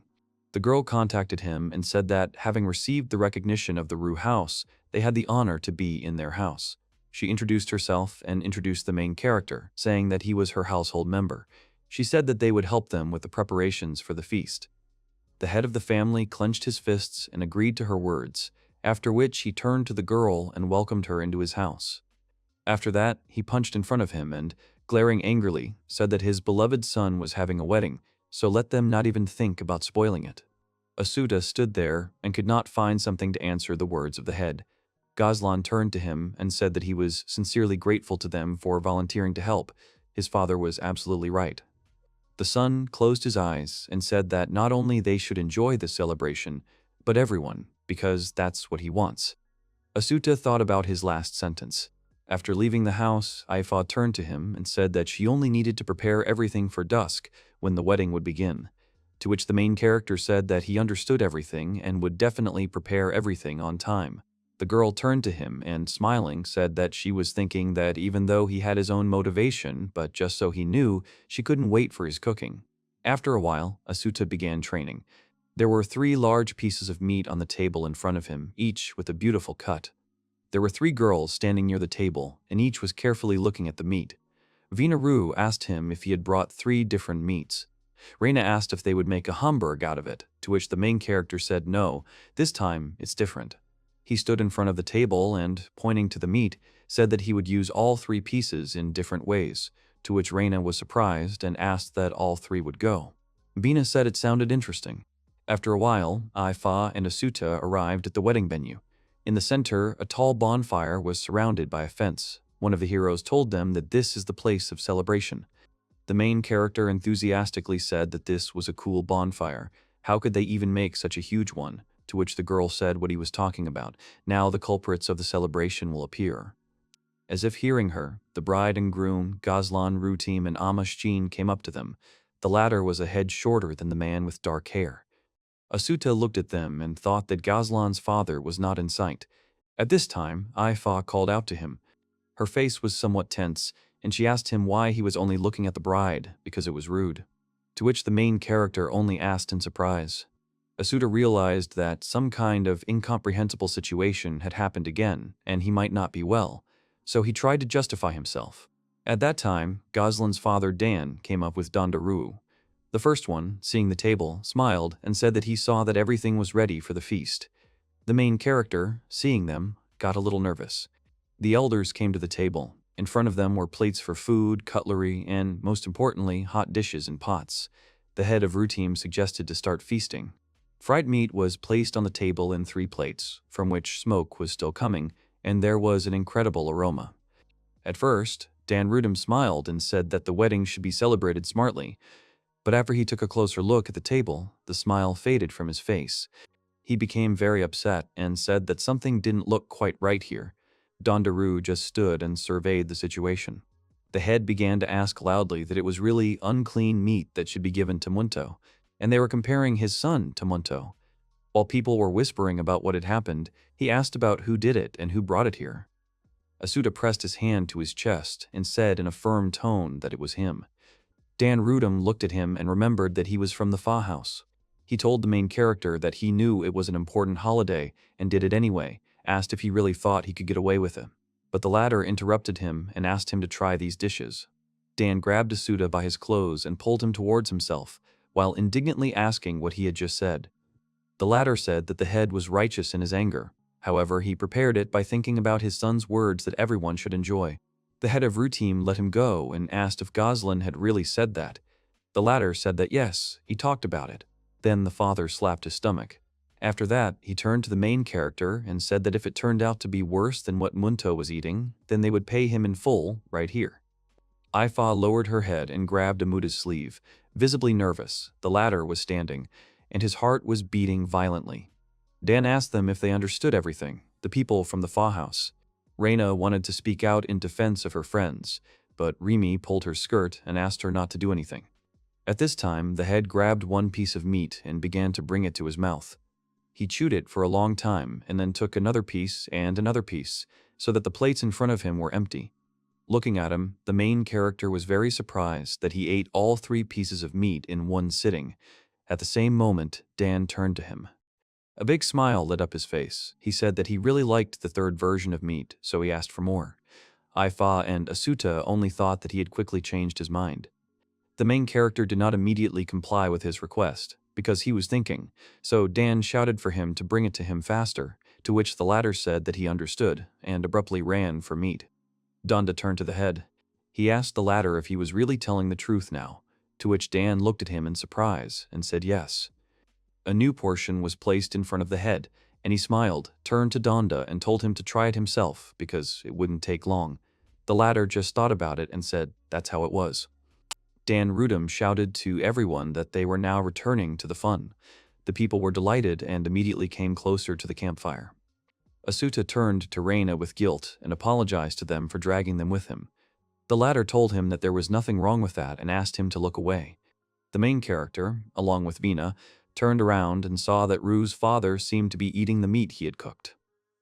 The girl contacted him and said that, having received the recognition of the Ryu house, they had the honor to be in their house. She introduced herself and introduced the main character, saying that he was her household member. She said that they would help them with the preparations for the feast. The head of the family clenched his fists and agreed to her words, after which he turned to the girl and welcomed her into his house. After that, he punched in front of him and, glaring angrily, said that his beloved son was having a wedding, so let them not even think about spoiling it. Asuta stood there and could not find something to answer the words of the head. Gazlan turned to him and said that he was sincerely grateful to them for volunteering to help. His father was absolutely right. The son closed his eyes and said that not only they should enjoy the celebration, but everyone, because that's what he wants. Asuta thought about his last sentence. After leaving the house, Ifa turned to him and said that she only needed to prepare everything for dusk when the wedding would begin, to which the main character said that he understood everything and would definitely prepare everything on time. The girl turned to him and, smiling, said that she was thinking that even though he had his own motivation, but just so he knew, she couldn't wait for his cooking. After a while, Asuta began training. There were 3 large pieces of meat on the table in front of him, each with a beautiful cut. There were 3 girls standing near the table, and each was carefully looking at the meat. Vinaru asked him if he had brought 3 different meats. Reina asked if they would make a Hamburg out of it, to which the main character said no, this time it's different. He stood in front of the table and, pointing to the meat, said that he would use all 3 pieces in different ways, to which Reina was surprised and asked that all 3 would go. Bina said it sounded interesting. After a while, Ifa and Asuta arrived at the wedding venue. In the center, a tall bonfire was surrounded by a fence. One of the heroes told them that this is the place of celebration. The main character enthusiastically said that this was a cool bonfire. How could they even make such a huge one? To which the girl said what he was talking about. Now the culprits of the celebration will appear. As if hearing her, the bride and groom, Gazlan, Ryouridou, and Amashjin came up to them. The latter was a head shorter than the man with dark hair. Asuta looked at them and thought that Gazlan's father was not in sight. At this time, Ifa called out to him. Her face was somewhat tense, and she asked him why he was only looking at the bride, because it was rude. To which the main character only asked in surprise. Asuta realized that some kind of incomprehensible situation had happened again, and he might not be well, so he tried to justify himself. At that time, Gazlan's father Dan came up with Dondaru. The first one, seeing the table, smiled and said that he saw that everything was ready for the feast. The main character, seeing them, got a little nervous. The elders came to the table. In front of them were plates for food, cutlery, and, most importantly, hot dishes in pots. The head of Ryouridou suggested to start feasting. Fried meat was placed on the table in 3 plates, from which smoke was still coming, and there was an incredible aroma. At first, Dan Ryouridou smiled and said that the wedding should be celebrated smartly, but after he took a closer look at the table, the smile faded from his face. He became very upset and said that something didn't look quite right here. Dondaru just stood and surveyed the situation. The head began to ask loudly that it was really unclean meat that should be given to Munto, and they were comparing his son to Munto. While people were whispering about what had happened, he asked about who did it and who brought it here. Asuta pressed his hand to his chest and said in a firm tone that it was him. Dan Ryouridou looked at him and remembered that he was from the Fa house. He told the main character that he knew it was an important holiday and did it anyway, asked if he really thought he could get away with it. But the latter interrupted him and asked him to try these dishes. Dan grabbed Asuta by his clothes and pulled him towards himself, while indignantly asking what he had just said. The latter said that the head was righteous in his anger. However, he prepared it by thinking about his son's words that everyone should enjoy. The head of Ryouridou let him go and asked if Gazlan had really said that. The latter said that yes, he talked about it. Then the father slapped his stomach. After that, he turned to the main character and said that if it turned out to be worse than what Munto was eating, then they would pay him in full right here. Ifa lowered her head and grabbed Amuta's sleeve, visibly nervous. The latter was standing, and his heart was beating violently. Dan asked them if they understood everything, the people from the Fa house. Reina wanted to speak out in defense of her friends, but Remy pulled her skirt and asked her not to do anything. At this time, the head grabbed one piece of meat and began to bring it to his mouth. He chewed it for a long time and then took another piece and another piece, so that the plates in front of him were empty. Looking at him, the main character was very surprised that he ate all 3 pieces of meat in one sitting. At the same moment, Dan turned to him. A big smile lit up his face. He said that he really liked the 3rd version of meat, so he asked for more. Ifa and Asuta only thought that he had quickly changed his mind. The main character did not immediately comply with his request, because he was thinking, so Dan shouted for him to bring it to him faster, to which the latter said that he understood, and abruptly ran for meat. Donda turned to the head. He asked the latter if he was really telling the truth now, to which Dan looked at him in surprise and said yes. A new portion was placed in front of the head, and he smiled, turned to Donda and told him to try it himself because it wouldn't take long. The latter just thought about it and said that's how it was. Dan Ryouridou shouted to everyone that they were now returning to the fun. The people were delighted and immediately came closer to the campfire. Asuta turned to Reina with guilt and apologized to them for dragging them with him. The latter told him that there was nothing wrong with that and asked him to look away. The main character, along with Vina, turned around and saw that Ru's father seemed to be eating the meat he had cooked.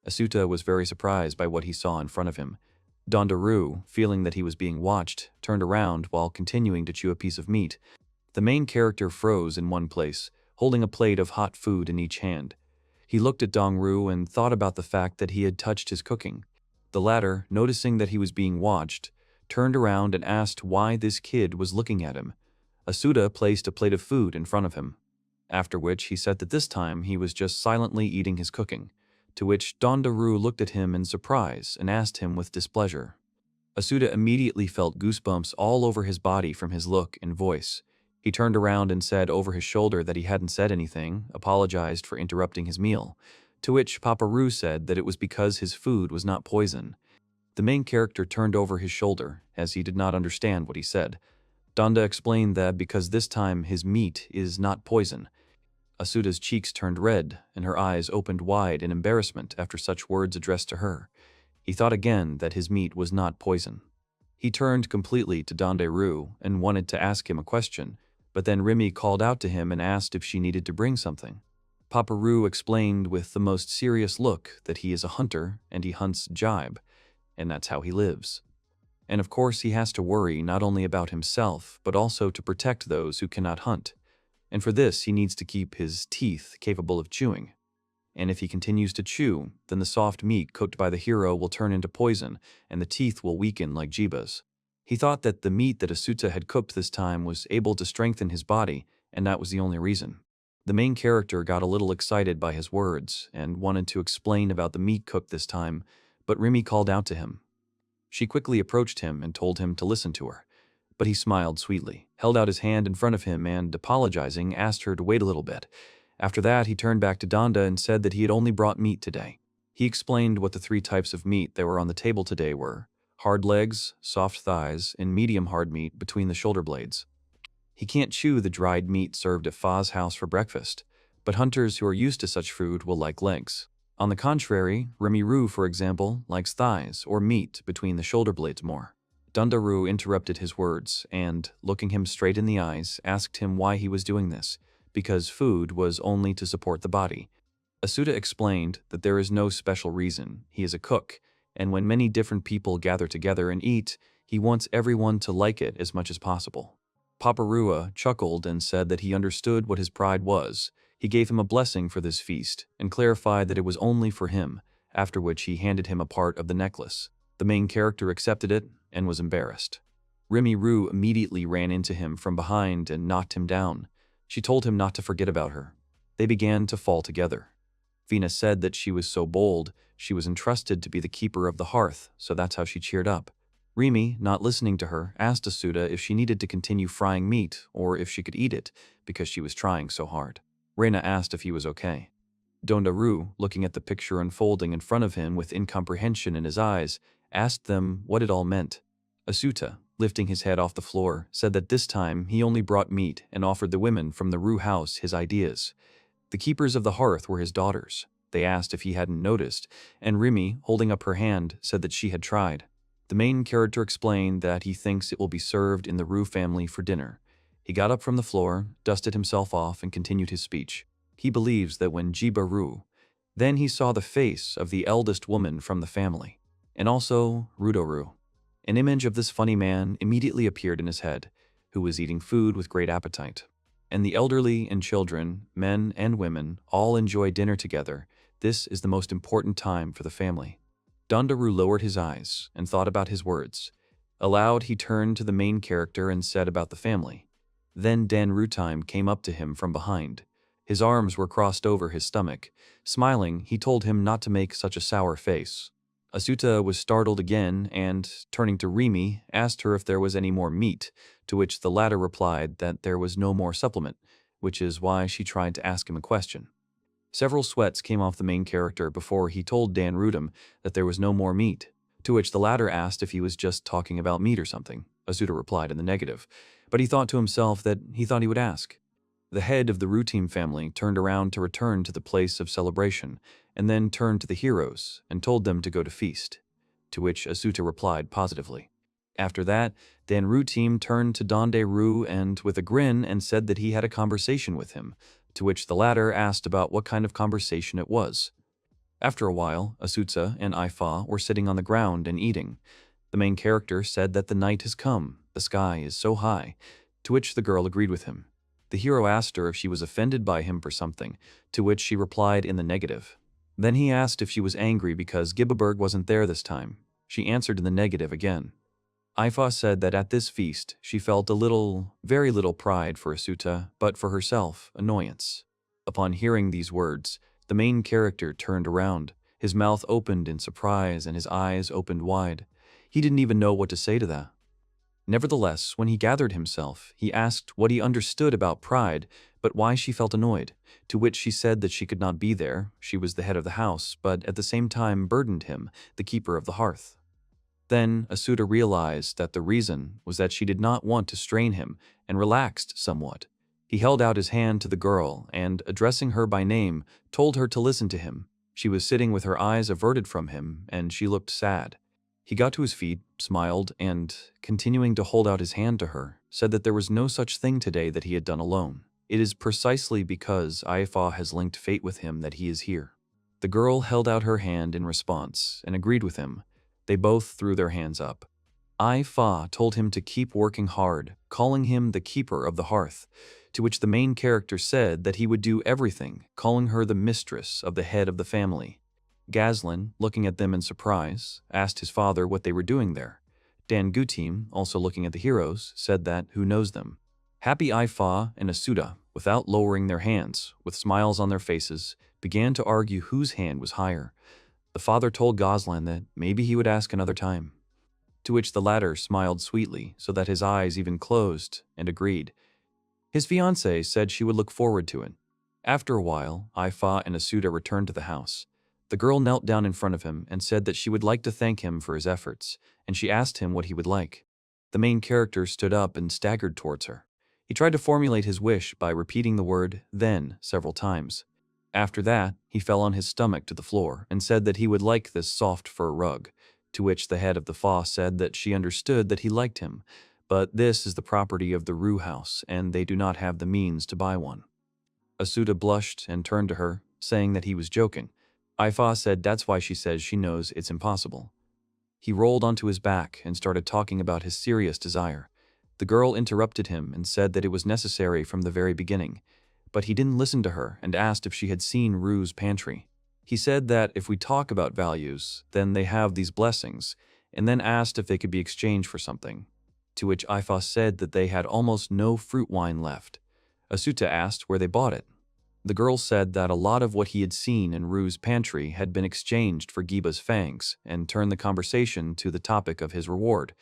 Asuta was very surprised by what he saw in front of him. Donda Ru, feeling that he was being watched, turned around while continuing to chew a piece of meat. The main character froze in one place, holding a plate of hot food in each hand. He looked at Dongru and thought about the fact that he had touched his cooking. The latter, noticing that he was being watched, turned around and asked why this kid was looking at him. Asuta placed a plate of food in front of him, after which he said that this time he was just silently eating his cooking, to which Dondaru looked at him in surprise and asked him with displeasure. Asuta immediately felt goosebumps all over his body from his look and voice. He turned around and said over his shoulder that he hadn't said anything, apologized for interrupting his meal, to which Papa Ru said that it was because his food was not poison. The main character turned over his shoulder, as he did not understand what he said. Donda explained that because this time his meat is not poison. Asuta's cheeks turned red, and her eyes opened wide in embarrassment after such words addressed to her. He thought again that his meat was not poison. He turned completely to Dondaru and wanted to ask him a question, but then Remy called out to him and asked if she needed to bring something. Papa Ru explained with the most serious look that he is a hunter and he hunts jibe, and that's how he lives. And of course he has to worry not only about himself, but also to protect those who cannot hunt. And for this he needs to keep his teeth capable of chewing. And if he continues to chew, then the soft meat cooked by the hero will turn into poison, and the teeth will weaken like jibas. He thought that the meat that Asuta had cooked this time was able to strengthen his body, and that was the only reason. The main character got a little excited by his words, and wanted to explain about the meat cooked this time, but Remy called out to him. She quickly approached him and told him to listen to her. But he smiled sweetly, held out his hand in front of him and, apologizing, asked her to wait a little bit. After that, he turned back to Donda and said that he had only brought meat today. He explained what the 3 types of meat that were on the table today were: hard legs, soft thighs, and medium hard meat between the shoulder blades. He can't chew the dried meat served at Fa's house for breakfast, but hunters who are used to such food will like legs. On the contrary, Remy Ru, for example, likes thighs or meat between the shoulder blades more. Dondaru interrupted his words and, looking him straight in the eyes, asked him why he was doing this, because food was only to support the body. Asuta explained that there is no special reason. He is a cook, and when many different people gather together and eat, he wants everyone to like it as much as possible. Paparua chuckled and said that he understood what his pride was. He gave him a blessing for this feast and clarified that it was only for him, after which he handed him a part of the necklace. The main character accepted it and was embarrassed. Remy Ru immediately ran into him from behind and knocked him down. She told him not to forget about her. They began to fall together. Vina said that she was so bold, she was entrusted to be the keeper of the hearth, so that's how she cheered up. Remy, not listening to her, asked Asuta if she needed to continue frying meat or if she could eat it because she was trying so hard. Reina asked if he was okay. Dondaru, looking at the picture unfolding in front of him with incomprehension in his eyes, asked them what it all meant. Asuta, lifting his head off the floor, said that this time he only brought meat and offered the women from the Rue house his ideas. The keepers of the hearth were his daughters. They asked if he hadn't noticed, and Rimi, holding up her hand, said that she had tried. The main character explained that he thinks it will be served in the Rue family for dinner. He got up from the floor, dusted himself off, and continued his speech. He believes that when Jiba Rue, then he saw the face of the eldest woman from the family, and also Ryouridou. An image of this funny man immediately appeared in his head, who was eating food with great appetite. And the elderly and children, men and women, all enjoy dinner together. This is the most important time for the family. Dondaru lowered his eyes and thought about his words. Aloud, he turned to the main character and said about the family. Then Dan Rutime came up to him from behind. His arms were crossed over his stomach. Smiling, he told him not to make such a sour face. Asuta was startled again and, turning to Rimi, asked her if there was any more meat, to which the latter replied that there was no more supplement, which is why she tried to ask him a question. Several sweats came off the main character before he told Dan Rudum that there was no more meat, to which the latter asked if he was just talking about meat or something. Asuta replied in the negative, but he thought to himself that he thought he would ask. The head of the Rutime family turned around to return to the place of celebration, and then turned to the heroes and told them to go to feast, to which Asuta replied positively. After that, Dan Rutime turned to Donde Ru and with a grin and said that he had a conversation with him, to which the latter asked about what kind of conversation it was. After a while, Asuta and Ifa were sitting on the ground and eating. The main character said that the night has come, the sky is so high, to which the girl agreed with him. The hero asked her if she was offended by him for something, to which she replied in the negative. Then he asked if she was angry because Gibbeberg wasn't there this time. She answered in the negative again. Ifa said that at this feast, she felt a little, very little pride for Asuta, but for herself, annoyance. Upon hearing these words, the main character turned around. His mouth opened in surprise and his eyes opened wide. He didn't even know what to say to that. Nevertheless, when he gathered himself, he asked what he understood about pride, but why she felt annoyed, to which she said that she could not be there, she was the head of the house, but at the same time burdened him, the keeper of the hearth. Then Asuta realized that the reason was that she did not want to strain him and relaxed somewhat. He held out his hand to the girl and, addressing her by name, told her to listen to him. She was sitting with her eyes averted from him, and she looked sad. He got to his feet, smiled, and, continuing to hold out his hand to her, said that there was no such thing today that he had done alone. It is precisely because Ifa has linked fate with him that he is here. The girl held out her hand in response and agreed with him. They both threw their hands up. Ifa told him to keep working hard, calling him the keeper of the hearth, to which the main character said that he would do everything, calling her the mistress of the head of the family. Gazlan, looking at them in surprise, asked his father what they were doing there. Dan Gutim, also looking at the heroes, said that who knows them. Happy Ifa and Asuta, without lowering their hands, with smiles on their faces, began to argue whose hand was higher. The father told Gazlan that maybe he would ask another time, to which the latter smiled sweetly so that his eyes even closed, and agreed. His fiancée said she would look forward to it. After a while, Ifa and Asuta returned to the house. The girl knelt down in front of him and said that she would like to thank him for his efforts, and she asked him what he would like. The main character stood up and staggered towards her. He tried to formulate his wish by repeating the word "then" several times. After that, he fell on his stomach to the floor and said that he would like this soft fur rug, to which the head of the Fa said that she understood that he liked him, but this is the property of the Rue house and they do not have the means to buy one. Asuta blushed and turned to her, saying that he was joking. Ifa said that's why she says she knows it's impossible. He rolled onto his back and started talking about his serious desire. The girl interrupted him and said that it was necessary from the very beginning, but he didn't listen to her and asked if she had seen Rue's pantry. He said that if we talk about values, then they have these blessings, and then asked if they could be exchanged for something, to which Ifa said that they had almost no fruit wine left. Asuta asked where they bought it. The girl said that a lot of what he had seen in Rue's pantry had been exchanged for Giba's fangs and turned the conversation to the topic of his reward.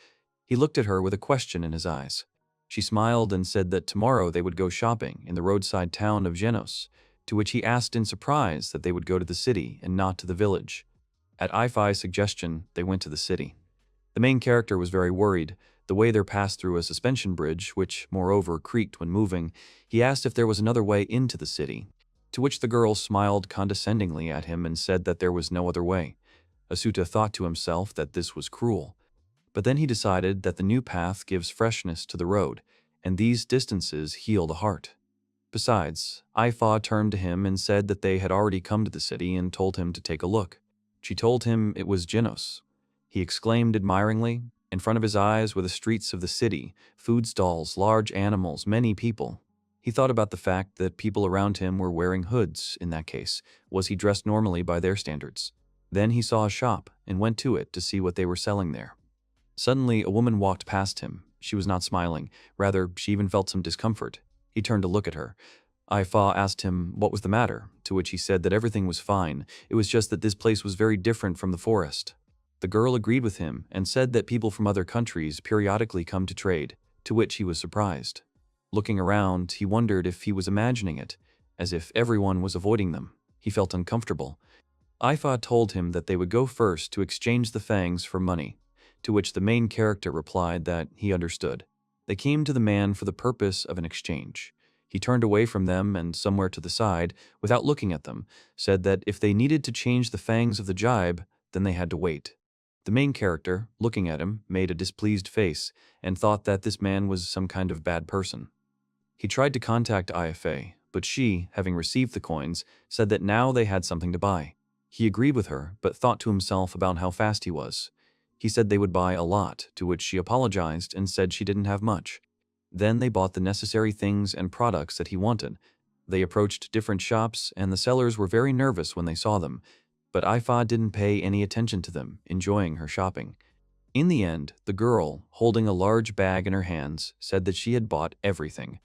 He looked at her with a question in his eyes. She smiled and said that tomorrow they would go shopping in the roadside town of Genos, to which he asked in surprise that they would go to the city and not to the village. At Ifai's suggestion, they went to the city. The main character was very worried. The way there passed through a suspension bridge, which, moreover, creaked when moving. He asked if there was another way into the city, to which the girl smiled condescendingly at him and said that there was no other way. Asuta thought to himself that this was cruel. But then he decided that the new path gives freshness to the road, and these distances heal the heart. Besides, Ifa turned to him and said that they had already come to the city and told him to take a look. She told him it was Genos. He exclaimed admiringly. In front of his eyes were the streets of the city, food stalls, large animals, many people. He thought about the fact that people around him were wearing hoods. In that case, was he dressed normally by their standards? Then he saw a shop and went to it to see what they were selling there. Suddenly, a woman walked past him. She was not smiling. Rather, she even felt some discomfort. He turned to look at her. Ifa asked him what was the matter, to which he said that everything was fine. It was just that this place was very different from the forest. The girl agreed with him and said that people from other countries periodically come to trade, to which he was surprised. Looking around, he wondered if he was imagining it, as if everyone was avoiding them. He felt uncomfortable. Ifa told him that they would go first to exchange the fangs for money, to which the main character replied that he understood. They came to the man for the purpose of an exchange. He turned away from them and somewhere to the side, without looking at them, said that if they needed to change the fangs of the jibe, then they had to wait. The main character, looking at him, made a displeased face and thought that this man was some kind of bad person. He tried to contact Ifa, but she, having received the coins, said that now they had something to buy. He agreed with her, but thought to himself about how fast he was. He said they would buy a lot, to which she apologized and said she didn't have much. Then they bought the necessary things and products that he wanted. They approached different shops, and the sellers were very nervous when they saw them, but Ifa didn't pay any attention to them, enjoying her shopping. In the end, the girl, holding a large bag in her hands, said that she had bought everything.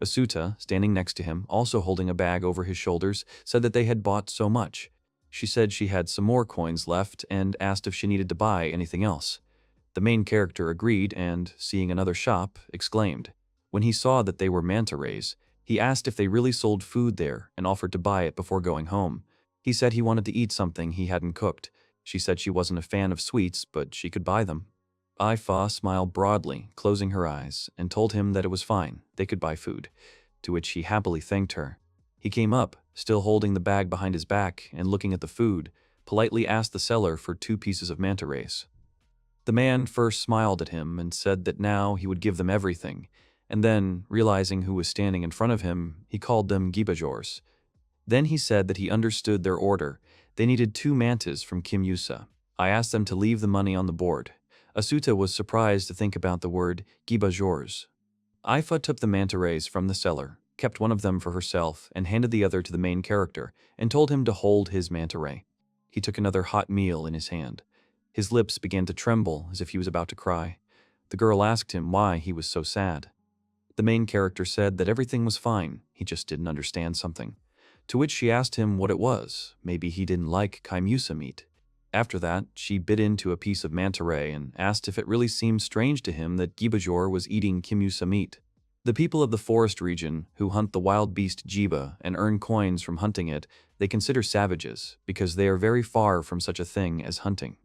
Asuta, standing next to him, also holding a bag over his shoulders, said that they had bought so much. She said she had some more coins left and asked if she needed to buy anything else. The main character agreed and, seeing another shop, exclaimed. When he saw that they were manta rays, he asked if they really sold food there and offered to buy it before going home. He said he wanted to eat something he hadn't cooked. She said she wasn't a fan of sweets, but she could buy them. Ifa smiled broadly, closing her eyes, and told him that it was fine, they could buy food, to which he happily thanked her. He came up, still holding the bag behind his back and looking at the food, politely asked the seller for 2 pieces of manta rays. The man first smiled at him and said that now he would give them everything, and then, realizing who was standing in front of him, he called them gibajors. Then he said that he understood their order. They needed 2 mantas from Kim Yusa. I asked them to leave the money on the board. Asuta was surprised to think about the word gibajors. Ifa took the manta rays from the seller, kept one of them for herself, and handed the other to the main character, and told him to hold his manta ray. He took another hot meal in his hand. His lips began to tremble as if he was about to cry. The girl asked him why he was so sad. The main character said that everything was fine, he just didn't understand something. To which she asked him what it was. Maybe he didn't like kaimusa meat. After that, she bit into a piece of manta ray and asked if it really seemed strange to him that Gibajor was eating kimusa meat. The people of the forest region, who hunt the wild beast jiba and earn coins from hunting it, they consider savages, because they are very far from such a thing as hunting.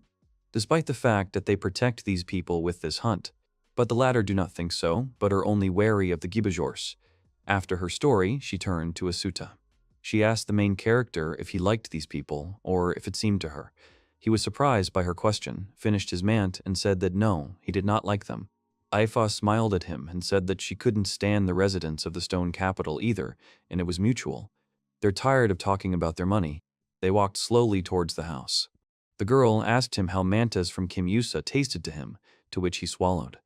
Despite the fact that they protect these people with this hunt. But the latter do not think so, but are only wary of the Gibajors. After her story, she turned to Asuta. She asked the main character if he liked these people, or if it seemed to her. He was surprised by her question, finished his mant, and said that no, he did not like them. Ifa smiled at him and said that she couldn't stand the residents of the stone capital either, and it was mutual. They're tired of talking about their money. They walked slowly towards the house. The girl asked him how mantas from Kim Yusa tasted to him, to which he swallowed.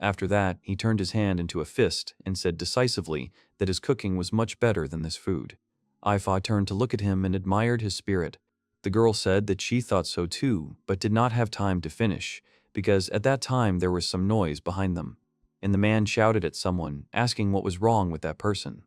After that, he turned his hand into a fist and said decisively that his cooking was much better than this food. Ifa turned to look at him and admired his spirit. The girl said that she thought so too, but did not have time to finish, because at that time there was some noise behind them, and the man shouted at someone, asking what was wrong with that person.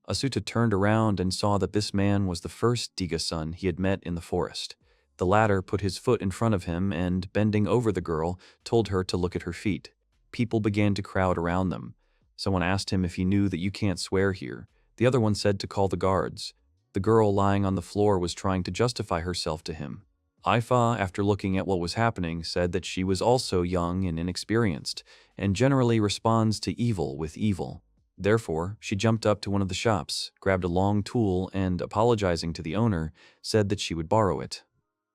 Asuta turned around and saw that this man was the first Diga-san he had met in the forest. The latter put his foot in front of him and, bending over the girl, told her to look at her feet. People began to crowd around them. Someone asked him if he knew that you can't swear here. The other one said to call the guards. The girl lying on the floor was trying to justify herself to him. Ifa, after looking at what was happening, said that she was also young and inexperienced, and generally responds to evil with evil. Therefore, she jumped up to one of the shops, grabbed a long tool, and, apologizing to the owner, said that she would borrow it.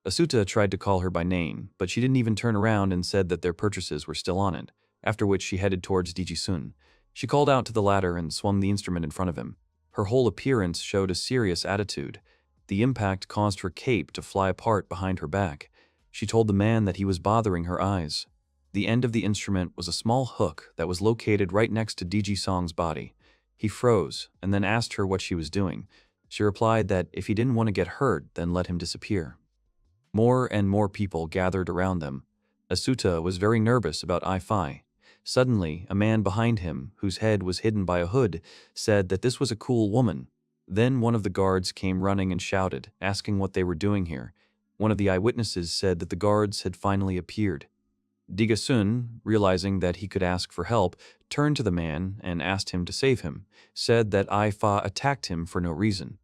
Asuta tried to call her by name, but she didn't even turn around and said that their purchases were still on it, after which she headed towards Dijisun. She called out to the latter and swung the instrument in front of him. Her whole appearance showed a serious attitude. The impact caused her cape to fly apart behind her back. She told the man that he was bothering her eyes. The end of the instrument was a small hook that was located right next to DG Song's body. He froze and then asked her what she was doing. She replied that if he didn't want to get hurt, then let him disappear. More and more people gathered around them. Asuta was very nervous about Ifi. Suddenly, a man behind him, whose head was hidden by a hood, said that this was a cool woman. Then one of the guards came running and shouted, asking what they were doing here. One of the eyewitnesses said that the guards had finally appeared. Digasun, realizing that he could ask for help, turned to the man and asked him to save him, said that Ifa attacked him for no reason.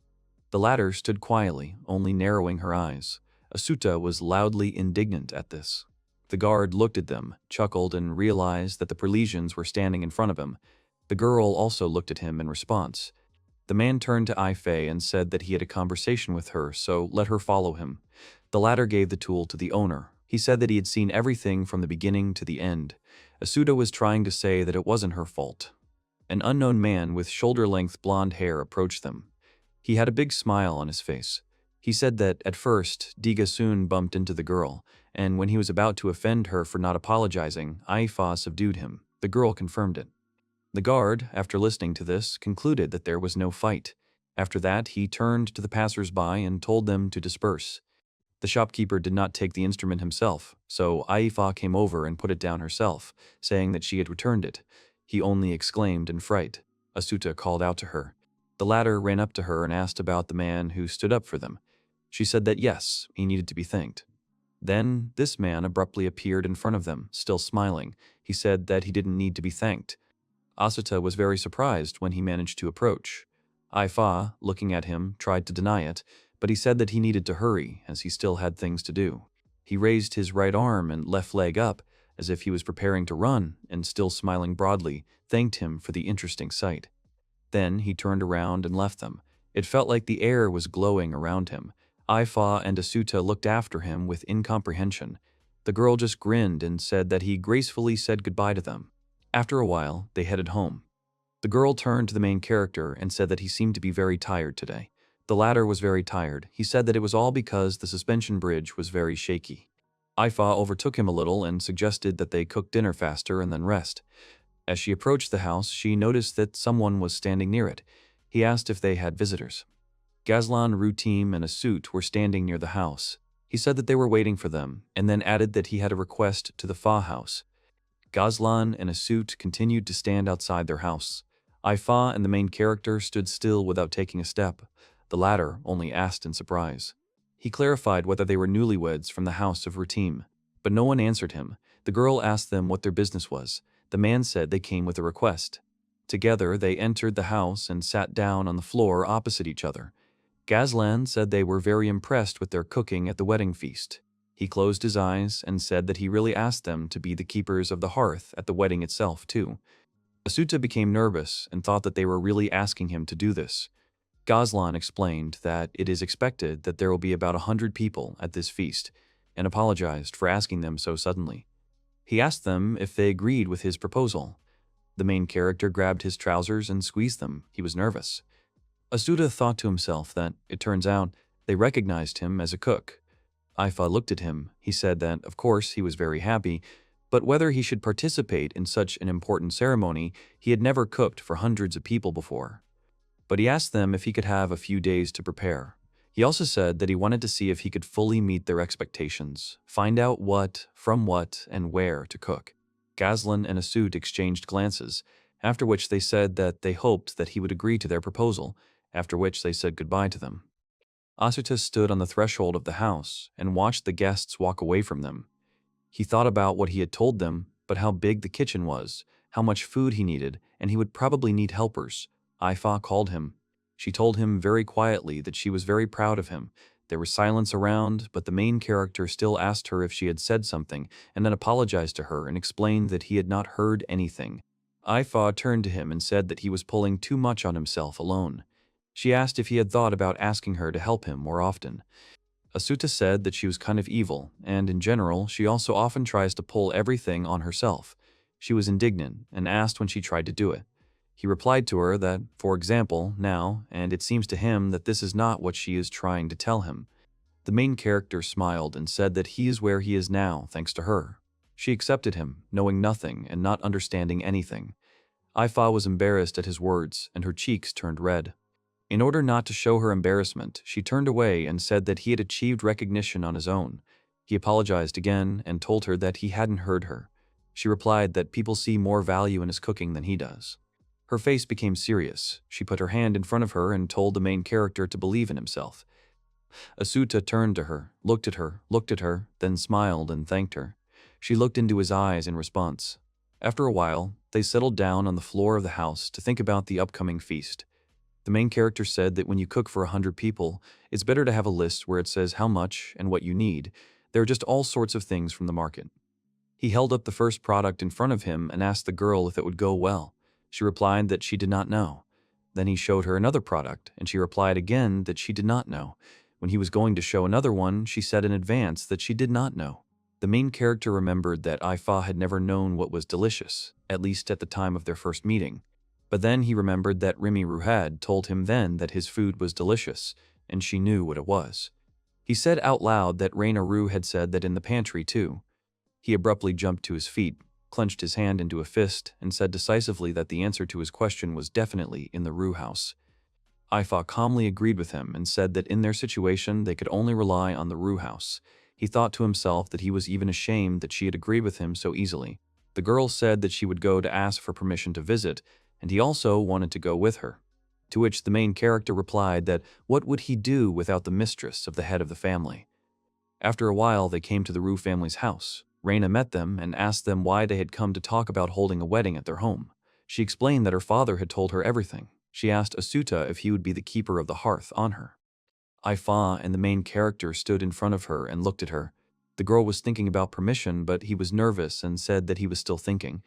The latter stood quietly, only narrowing her eyes. Asuta was loudly indignant at this. The guard looked at them, chuckled, and realized that the Parisians were standing in front of him. The girl also looked at him in response. The man turned to Ife and said that he had a conversation with her, so let her follow him. The latter gave the tool to the owner. He said that he had seen everything from the beginning to the end. Asuta was trying to say that it wasn't her fault. An unknown man with shoulder-length blonde hair approached them. He had a big smile on his face. He said that, at first, Diga soon bumped into the girl, and when he was about to offend her for not apologizing, Aifa subdued him. The girl confirmed it. The guard, after listening to this, concluded that there was no fight. After that, he turned to the passers-by and told them to disperse. The shopkeeper did not take the instrument himself, so Aifa came over and put it down herself, saying that she had returned it. He only exclaimed in fright. Asuta called out to her. The latter ran up to her and asked about the man who stood up for them. She said that yes, he needed to be thanked. Then, this man abruptly appeared in front of them, still smiling. He said that he didn't need to be thanked. Asuta was very surprised when he managed to approach. Aifa, looking at him, tried to deny it, but he said that he needed to hurry, as he still had things to do. He raised his right arm and left leg up, as if he was preparing to run, and still smiling broadly, thanked him for the interesting sight. Then he turned around and left them. It felt like the air was glowing around him. Aifa and Asuta looked after him with incomprehension. The girl just grinned and said that he gracefully said goodbye to them. After a while, they headed home. The girl turned to the main character and said that he seemed to be very tired today. The latter was very tired. He said that it was all because the suspension bridge was very shaky. Aifa overtook him a little and suggested that they cook dinner faster and then rest. As she approached the house, she noticed that someone was standing near it. He asked if they had visitors. Gazlan, Rutim, and Asut were standing near the house. He said that they were waiting for them, and then added that he had a request to the Fa house. Gazlan and Asut continued to stand outside their house. Aifa and the main character stood still without taking a step. The latter only asked in surprise. He clarified whether they were newlyweds from the house of Rutim, but no one answered him. The girl asked them what their business was. The man said they came with a request. Together, they entered the house and sat down on the floor opposite each other. Gazlan said they were very impressed with their cooking at the wedding feast. He closed his eyes and said that he really asked them to be the keepers of the hearth at the wedding itself, too. Asuta became nervous and thought that they were really asking him to do this. Gazlan explained that it is expected that there will be about 100 people at this feast, and apologized for asking them so suddenly. He asked them if they agreed with his proposal. The main character grabbed his trousers and squeezed them. He was nervous. Asuta thought to himself that, it turns out, they recognized him as a cook. Aifa looked at him. He said that, of course, he was very happy, but whether he should participate in such an important ceremony, he had never cooked for hundreds of people before. But he asked them if he could have a few days to prepare. He also said that he wanted to see if he could fully meet their expectations, find out what, from what, and where to cook. Gazlan and Asut exchanged glances, after which they said that they hoped that he would agree to their proposal, after which they said goodbye to them. Asuta stood on the threshold of the house and watched the guests walk away from them. He thought about what he had told them, but how big the kitchen was, how much food he needed, and he would probably need helpers. Aifa called him. She told him very quietly that she was very proud of him, There was silence around, but the main character still asked her if she had said something, and then apologized to her and explained that he had not heard anything. Ifa turned to him and said that he was pulling too much on himself alone. She asked if he had thought about asking her to help him more often. Asuta said that she was kind of evil, and in general, she also often tries to pull everything on herself. She was indignant and asked when she tried to do it. He replied to her that, for example, now, and it seems to him that this is not what she is trying to tell him. The main character smiled and said that he is where he is now thanks to her. She accepted him, knowing nothing and not understanding anything. Ifa was embarrassed at his words, and her cheeks turned red. In order not to show her embarrassment, she turned away and said that he had achieved recognition on his own. He apologized again and told her that he hadn't heard her. She replied that people see more value in his cooking than he does. Her face became serious. She put her hand in front of her and told the main character to believe in himself. Asuta turned to her, looked at her, then smiled and thanked her. She looked into his eyes in response. After a while, they settled down on the floor of the house to think about the upcoming feast. The main character said that when you cook for 100 people, it's better to have a list where it says how much and what you need. There are just all sorts of things from the market. He held up the first product in front of him and asked the girl if it would go well. She replied that she did not know. Then he showed her another product, and she replied again that she did not know. When he was going to show another one, she said in advance that she did not know. The main character remembered that Ifa had never known what was delicious, at least at the time of their first meeting. But then he remembered that Ryouridou had told him then that his food was delicious, and she knew what it was. He said out loud that Ryouridou had said that in the pantry too. He abruptly jumped to his feet, clenched his hand into a fist, and said decisively that the answer to his question was definitely in the Rue house. Ifa calmly agreed with him and said that in their situation they could only rely on the Rue house. He thought to himself that he was even ashamed that she had agreed with him so easily. The girl said that she would go to ask for permission to visit, and he also wanted to go with her. To which the main character replied that what would he do without the mistress of the head of the family? After a while they came to the Rue family's house. Reina met them and asked them why they had come to talk about holding a wedding at their home. She explained that her father had told her everything. She asked Asuta if he would be the keeper of the hearth on her. Ifa and the main character stood in front of her and looked at her. The girl was thinking about permission, but he was nervous and said that he was still thinking.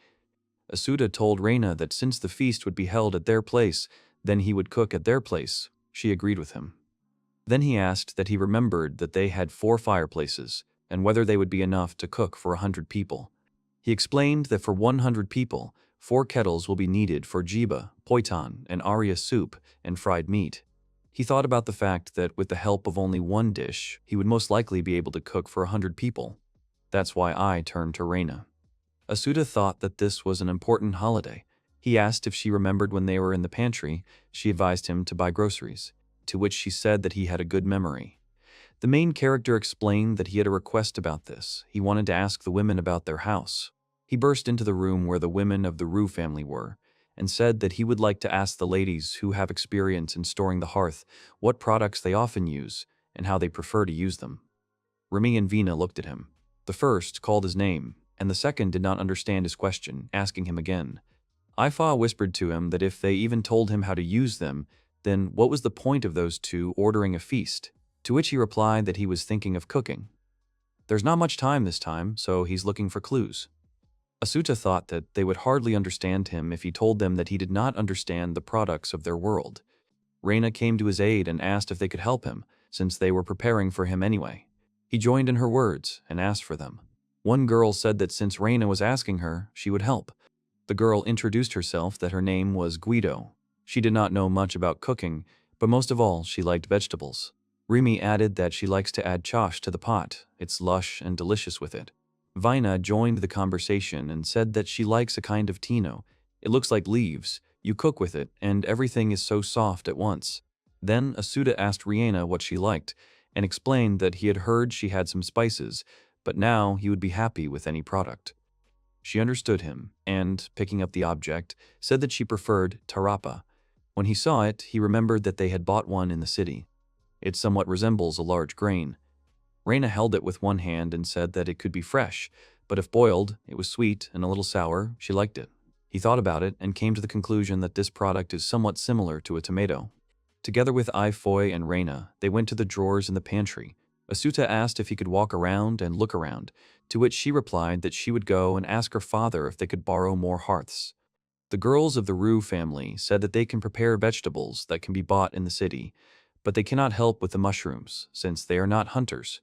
Asuta told Reina that since the feast would be held at their place, then he would cook at their place. She agreed with him. Then he asked that he remembered that they had 4 fireplaces, and whether they would be enough to cook for 100 people. He explained that for 100 people, 4 kettles will be needed for jiba, poitan, and aria soup, and fried meat. He thought about the fact that with the help of only one dish, he would most likely be able to cook for 100 people. That's why I turned to Reina. Asuta thought that this was an important holiday. He asked if she remembered when they were in the pantry. She advised him to buy groceries, to which she said that he had a good memory. The main character explained that he had a request about this. He wanted to ask the women about their house. He burst into the room where the women of the Rue family were, and said that he would like to ask the ladies who have experience in storing the hearth what products they often use and how they prefer to use them. Remy and Vina looked at him. The first called his name, and the second did not understand his question, asking him again. Ifa whispered to him that if they even told him how to use them, then what was the point of those two ordering a feast? To which he replied that he was thinking of cooking. There's not much time this time, so he's looking for clues. Asuta thought that they would hardly understand him if he told them that he did not understand the products of their world. Reina came to his aid and asked if they could help him, since they were preparing for him anyway. He joined in her words and asked for them. One girl said that since Reina was asking her, she would help. The girl introduced herself that her name was Guido. She did not know much about cooking, but most of all, she liked vegetables. Remy added that she likes to add chash to the pot. It's lush and delicious with it. Vina joined the conversation and said that she likes a kind of tino. It looks like leaves. You cook with it, and everything is so soft at once. Then Asuta asked Reina what she liked, and explained that he had heard she had some spices, but now he would be happy with any product. She understood him, and, picking up the object, said that she preferred tarapa. When he saw it, he remembered that they had bought one in the city. It somewhat resembles a large grain. Reina held it with one hand and said that it could be fresh, but if boiled, it was sweet and a little sour. She liked it. He thought about it and came to the conclusion that this product is somewhat similar to a tomato. Together with Ifoi and Reina, they went to the drawers in the pantry. Asuta asked if he could walk around and look around, to which she replied that she would go and ask her father if they could borrow more hearths. The girls of the Ryu family said that they can prepare vegetables that can be bought in the city, but they cannot help with the mushrooms, since they are not hunters.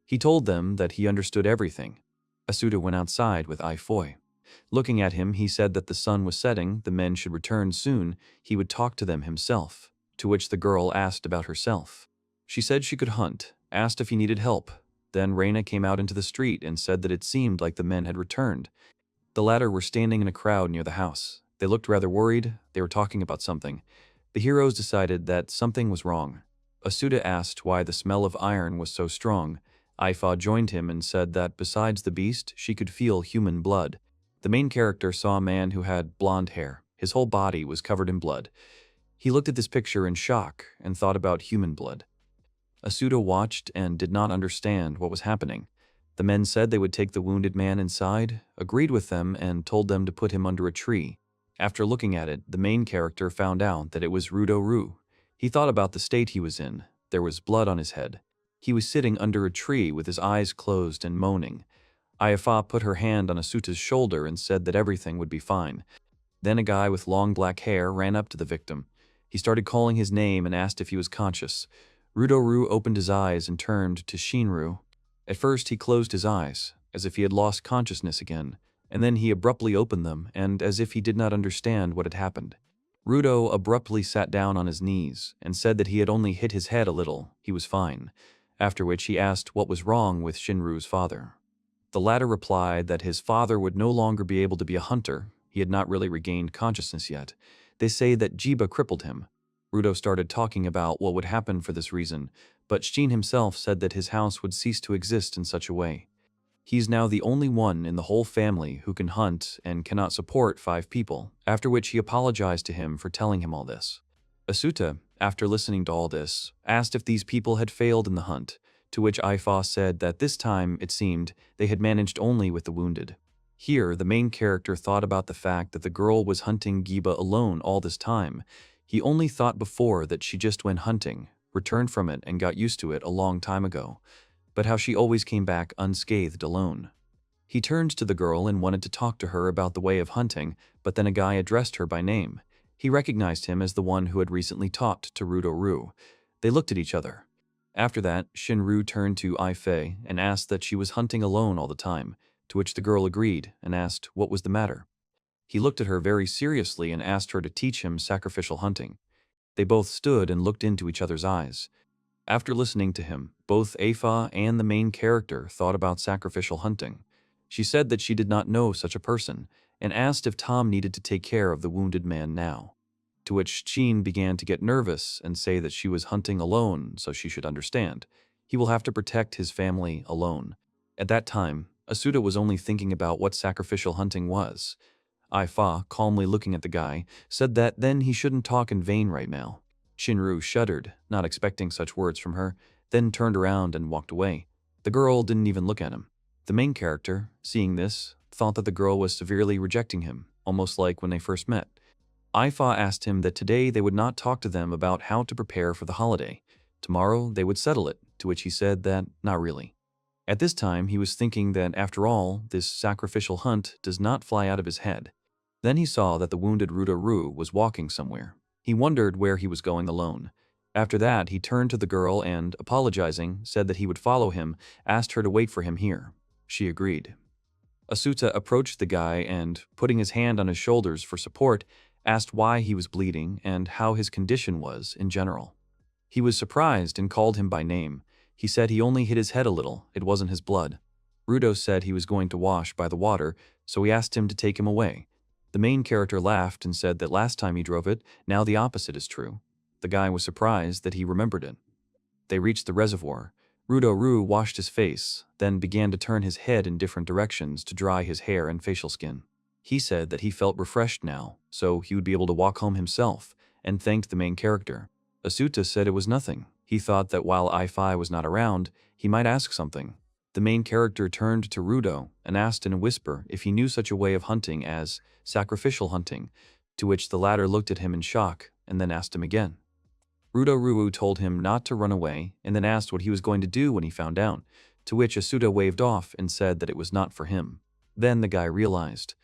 He told them that he understood everything. Asuta went outside with Ifoi. Looking at him, he said that the sun was setting, the men should return soon, he would talk to them himself, to which the girl asked about herself. She said she could hunt, asked if he needed help. Then Reina came out into the street and said that it seemed like the men had returned. The latter were standing in a crowd near the house. They looked rather worried, they were talking about something. The heroes decided that something was wrong. Asuta asked why the smell of iron was so strong. Ifa joined him and said that besides the beast, she could feel human blood. The main character saw a man who had blonde hair. His whole body was covered in blood. He looked at this picture in shock and thought about human blood. Asuta watched and did not understand what was happening. The men said they would take the wounded man inside, agreed with them, and told them to put him under a tree. After looking at it, the main character found out that it was Ryouridou. He thought about the state he was in. There was blood on his head. He was sitting under a tree with his eyes closed and moaning. Ayafa put her hand on Asuta's shoulder and said that everything would be fine. Then a guy with long black hair ran up to the victim. He started calling his name and asked if he was conscious. Ryouridou opened his eyes and turned to Shinru. At first he closed his eyes, as if he had lost consciousness again, and then he abruptly opened them, and as if he did not understand what had happened. Ryouridou abruptly sat down on his knees and said that he had only hit his head a little, he was fine, after which he asked what was wrong with Shinru's father. The latter replied that his father would no longer be able to be a hunter, he had not really regained consciousness yet. They say that Jiba crippled him. Ryouridou started talking about what would happen for this reason, but Shin himself said that his house would cease to exist in such a way. He is now the only one in the whole family who can hunt and cannot support 5 people, after which he apologized to him for telling him all this. Asuta, after listening to all this, asked if these people had failed in the hunt, to which Ifa said that this time, it seemed, they had managed only with the wounded. Here, the main character thought about the fact that the girl was hunting Giba alone all this time. He only thought before that she just went hunting, returned from it and got used to it a long time ago, but how she always came back unscathed alone. He turned to the girl and wanted to talk to her about the way of hunting, but then a guy addressed her by name. He recognized him as the one who had recently talked to Ryouridou. They looked at each other. After that, Shinru turned to Ifei and asked that she was hunting alone all the time, to which the girl agreed and asked what was the matter. He looked at her very seriously and asked her to teach him sacrificial hunting. They both stood and looked into each other's eyes. After listening to him, both Afa and the main character thought about sacrificial hunting. She said that she did not know such a person, and asked if Tom needed to take care of the wounded man now. To which Shin began to get nervous and say that she was hunting alone, so she should understand. He will have to protect his family alone. At that time, Asuta was only thinking about what sacrificial hunting was. Ifa, calmly looking at the guy, said that then he shouldn't talk in vain right now. Shinru shuddered, not expecting such words from her, then turned around and walked away. The girl didn't even look at him. The main character, seeing this, thought that the girl was severely rejecting him, almost like when they first met. Ifa asked him that today they would not talk to them about how to prepare for the holiday. Tomorrow they would settle it, to which he said that not really. At this time he was thinking that after all, this sacrificial hunt does not fly out of his head. Then he saw that the wounded Ryouridou was walking somewhere. He wondered where he was going alone. After that, he turned to the girl and, apologizing, said that he would follow him, asked her to wait for him here. She agreed. Asuta approached the guy and, putting his hand on his shoulders for support, asked why he was bleeding and how his condition was in general. He was surprised and called him by name. He said he only hit his head a little, it wasn't his blood. Ryouridou said he was going to wash by the water, so he asked him to take him away. The main character laughed and said that last time he drove it, now the opposite is true. The guy was surprised that he remembered it. They reached the reservoir. Ryouridou washed his face, then began to turn his head in different directions to dry his hair and facial skin. He said that he felt refreshed now, so he would be able to walk home himself, and thanked the main character. Asuta said it was nothing. He thought that while Ifei was not around, he might ask something. The main character turned to Ryouridou and asked in a whisper if he knew such a way of hunting as sacrificial hunting, to which the latter looked at him in shock and then asked him again. Ryouridou told him not to run away and then asked what he was going to do when he found out, to which Asuta waved off and said that it was not for him. Then the guy realized.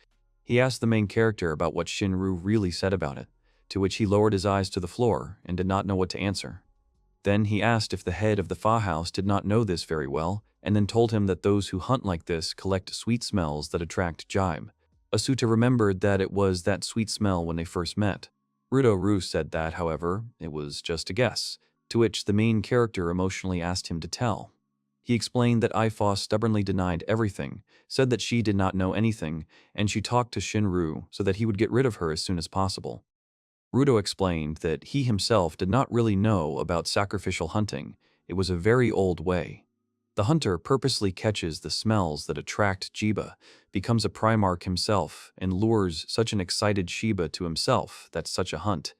He asked the main character about what Shinru really said about it, to which he lowered his eyes to the floor and did not know what to answer. Then he asked if the head of the Fa house did not know this very well, and then told him that those who hunt like this collect sweet smells that attract jibe. Asuta remembered that it was that sweet smell when they first met. Ryouridou said that, however, it was just a guess, to which the main character emotionally asked him to tell. He explained that Ifa stubbornly denied everything, said that she did not know anything, and she talked to Shinru so that he would get rid of her as soon as possible. Ryouridou explained that he himself did not really know about sacrificial hunting. It was a very old way. The hunter purposely catches the smells that attract jiba, becomes a primarch himself, and lures such an excited Shiba to himself that such a hunt.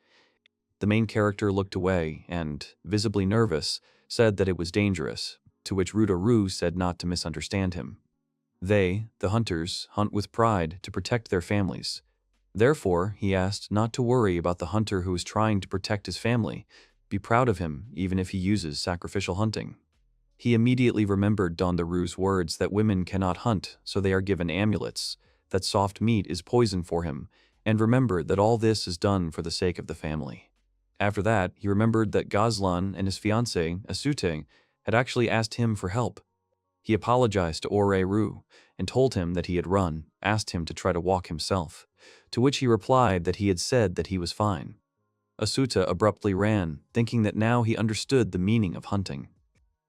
The main character looked away and, visibly nervous, said that it was dangerous, to which Ryouridou said not to misunderstand him. They, the hunters, hunt with pride to protect their families. Therefore, he asked not to worry about the hunter who is trying to protect his family. Be proud of him, even if he uses sacrificial hunting. He immediately remembered Dondaru's words that women cannot hunt, so they are given amulets, that soft meat is poison for him, and remembered that all this is done for the sake of the family. After that, he remembered that Gazlan and his fiancée, Asuta, had actually asked him for help. He apologized to Ore-ru and told him that he had run, asked him to try to walk himself, to which he replied that he had said that he was fine. Asuta abruptly ran, thinking that now he understood the meaning of hunting.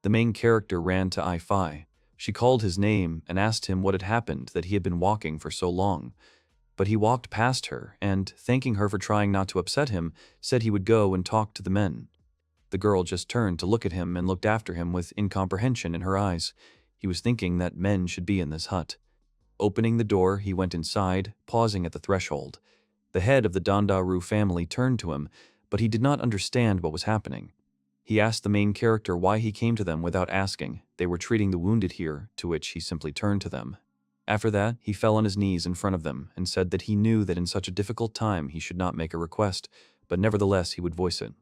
The main character ran to Ifai. She called his name and asked him what had happened that he had been walking for so long. But he walked past her and, thanking her for trying not to upset him, said he would go and talk to the men. The girl just turned to look at him and looked after him with incomprehension in her eyes. He was thinking that men should be in this hut. Opening the door, he went inside, pausing at the threshold. The head of the Dondaru family turned to him, but he did not understand what was happening. He asked the main character why he came to them without asking. They were treating the wounded here, to which he simply turned to them. After that, he fell on his knees in front of them and said that he knew that in such a difficult time he should not make a request, but nevertheless he would voice it.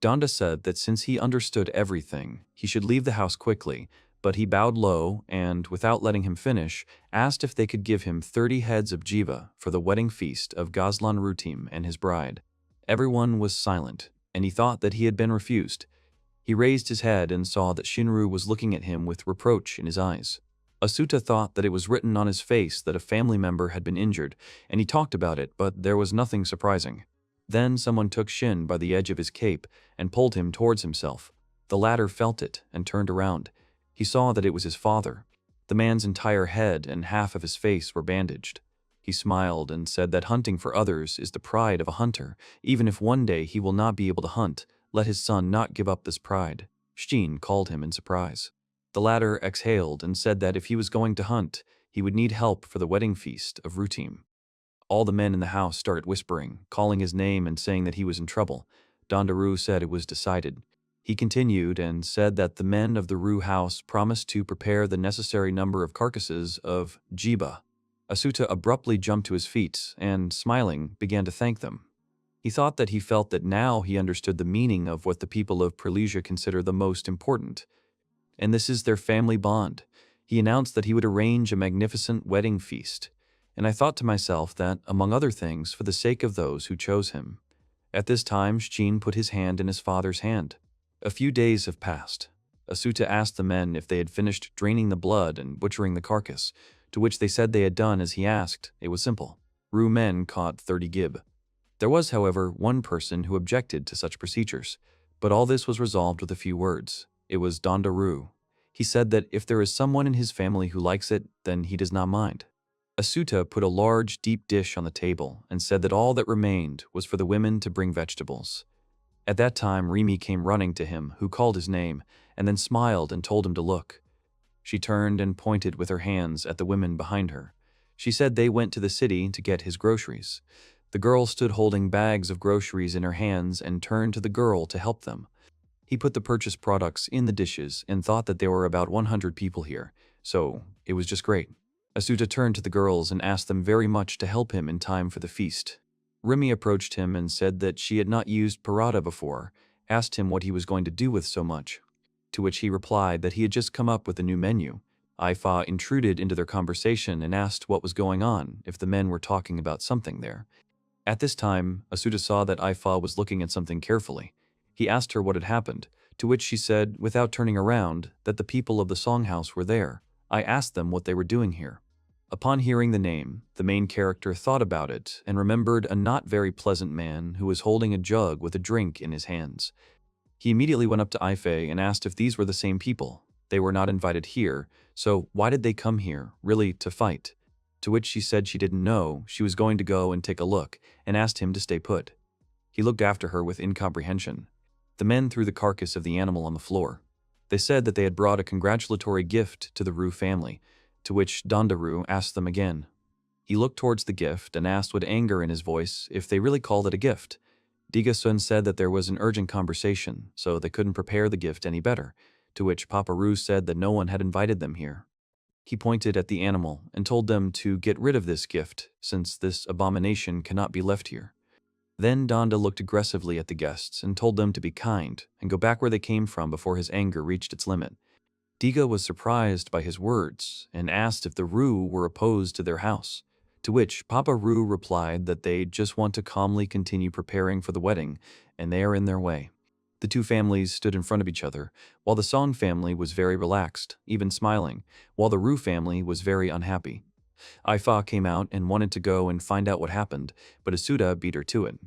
Donda said that since he understood everything, he should leave the house quickly, but he bowed low and, without letting him finish, asked if they could give him 30 heads of jiva for the wedding feast of Gazlan Rutim and his bride. Everyone was silent, and he thought that he had been refused. He raised his head and saw that Shinru was looking at him with reproach in his eyes. Asuta thought that it was written on his face that a family member had been injured, and he talked about it, but there was nothing surprising. Then someone took Shin by the edge of his cape and pulled him towards himself. The latter felt it and turned around. He saw that it was his father. The man's entire head and half of his face were bandaged. He smiled and said that hunting for others is the pride of a hunter. Even if one day he will not be able to hunt, let his son not give up this pride. Shin called him in surprise. The latter exhaled and said that if he was going to hunt, he would need help for the wedding feast of Rutim. All the men in the house started whispering, calling his name and saying that he was in trouble. Dondaru said it was decided. He continued and said that the men of the Ru house promised to prepare the necessary number of carcasses of jiba. Asuta abruptly jumped to his feet and, smiling, began to thank them. He thought that he felt that now he understood the meaning of what the people of Perlesia consider the most important. And this is their family bond. He announced that he would arrange a magnificent wedding feast. And I thought to myself that, among other things, for the sake of those who chose him. At this time, Shin put his hand in his father's hand. A few days have passed. Asuta asked the men if they had finished draining the blood and butchering the carcass, to which they said they had done as he asked. It was simple. Ru men caught 30 gib. There was, however, one person who objected to such procedures, but all this was resolved with a few words. It was Dondaru. He said that if there is someone in his family who likes it, then he does not mind. Asuta put a large, deep dish on the table and said that all that remained was for the women to bring vegetables. At that time, Rimi came running to him, who called his name, and then smiled and told him to look. She turned and pointed with her hands at the women behind her. She said they went to the city to get his groceries. The girl stood holding bags of groceries in her hands and turned to the girl to help them. He put the purchased products in the dishes and thought that there were about 100 people here, so it was just great. Asuta turned to the girls and asked them very much to help him in time for the feast. Rimi approached him and said that she had not used parata before, asked him what he was going to do with so much, to which he replied that he had just come up with a new menu. Ifa intruded into their conversation and asked what was going on, if the men were talking about something there. At this time, Asuta saw that Ifa was looking at something carefully. He asked her what had happened, to which she said, without turning around, that the people of the songhouse were there. I asked them what they were doing here. Upon hearing the name, the main character thought about it and remembered a not very pleasant man who was holding a jug with a drink in his hands. He immediately went up to Ife and asked if these were the same people. They were not invited here, so why did they come here, really, to fight? To which she said she didn't know, she was going to go and take a look, and asked him to stay put. He looked after her with incomprehension. The men threw the carcass of the animal on the floor. They said that they had brought a congratulatory gift to the Ryu family, to which Dondaru asked them again. He looked towards the gift and asked with anger in his voice if they really called it a gift. Diga-sun said that there was an urgent conversation, so they couldn't prepare the gift any better, to which Papa Ryu said that no one had invited them here. He pointed at the animal and told them to get rid of this gift, since this abomination cannot be left here. Then Donda looked aggressively at the guests and told them to be kind and go back where they came from before his anger reached its limit. Diga was surprised by his words and asked if the Ryu were opposed to their house, to which Papa Ryu replied that they just want to calmly continue preparing for the wedding, and they are in their way. The two families stood in front of each other, while the Song family was very relaxed, even smiling, while the Ryu family was very unhappy. Ifa came out and wanted to go and find out what happened, but Asuta beat her to it.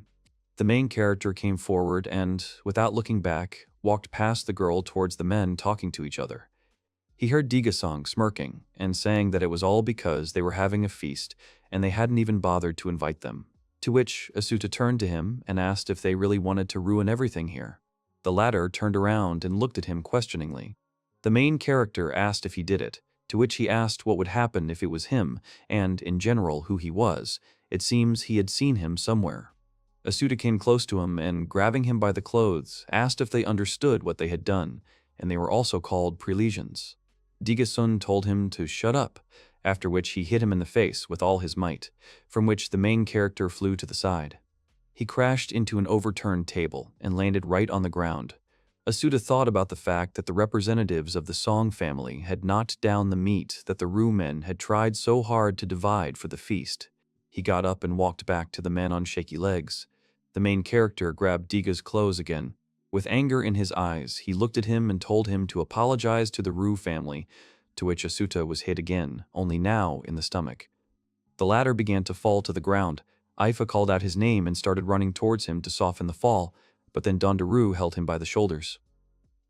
The main character came forward and, without looking back, walked past the girl towards the men talking to each other. He heard Diga-song smirking and saying that it was all because they were having a feast and they hadn't even bothered to invite them, to which Asuta turned to him and asked if they really wanted to ruin everything here. The latter turned around and looked at him questioningly. The main character asked if he did it, to which he asked what would happen if it was him, and, in general, who he was. It seems he had seen him somewhere. Asuta came close to him and, grabbing him by the clothes, asked if they understood what they had done, and they were also called prelegions. Diga-sun told him to shut up, after which he hit him in the face with all his might, from which the main character flew to the side. He crashed into an overturned table and landed right on the ground. Asuta thought about the fact that the representatives of the Song family had knocked down the meat that the Ryu men had tried so hard to divide for the feast. He got up and walked back to the men on shaky legs. The main character grabbed Diga's clothes again. With anger in his eyes, he looked at him and told him to apologize to the Ryu family, to which Asuta was hit again, only now in the stomach. The latter began to fall to the ground. Ifa called out his name and started running towards him to soften the fall, but then Dondaru held him by the shoulders.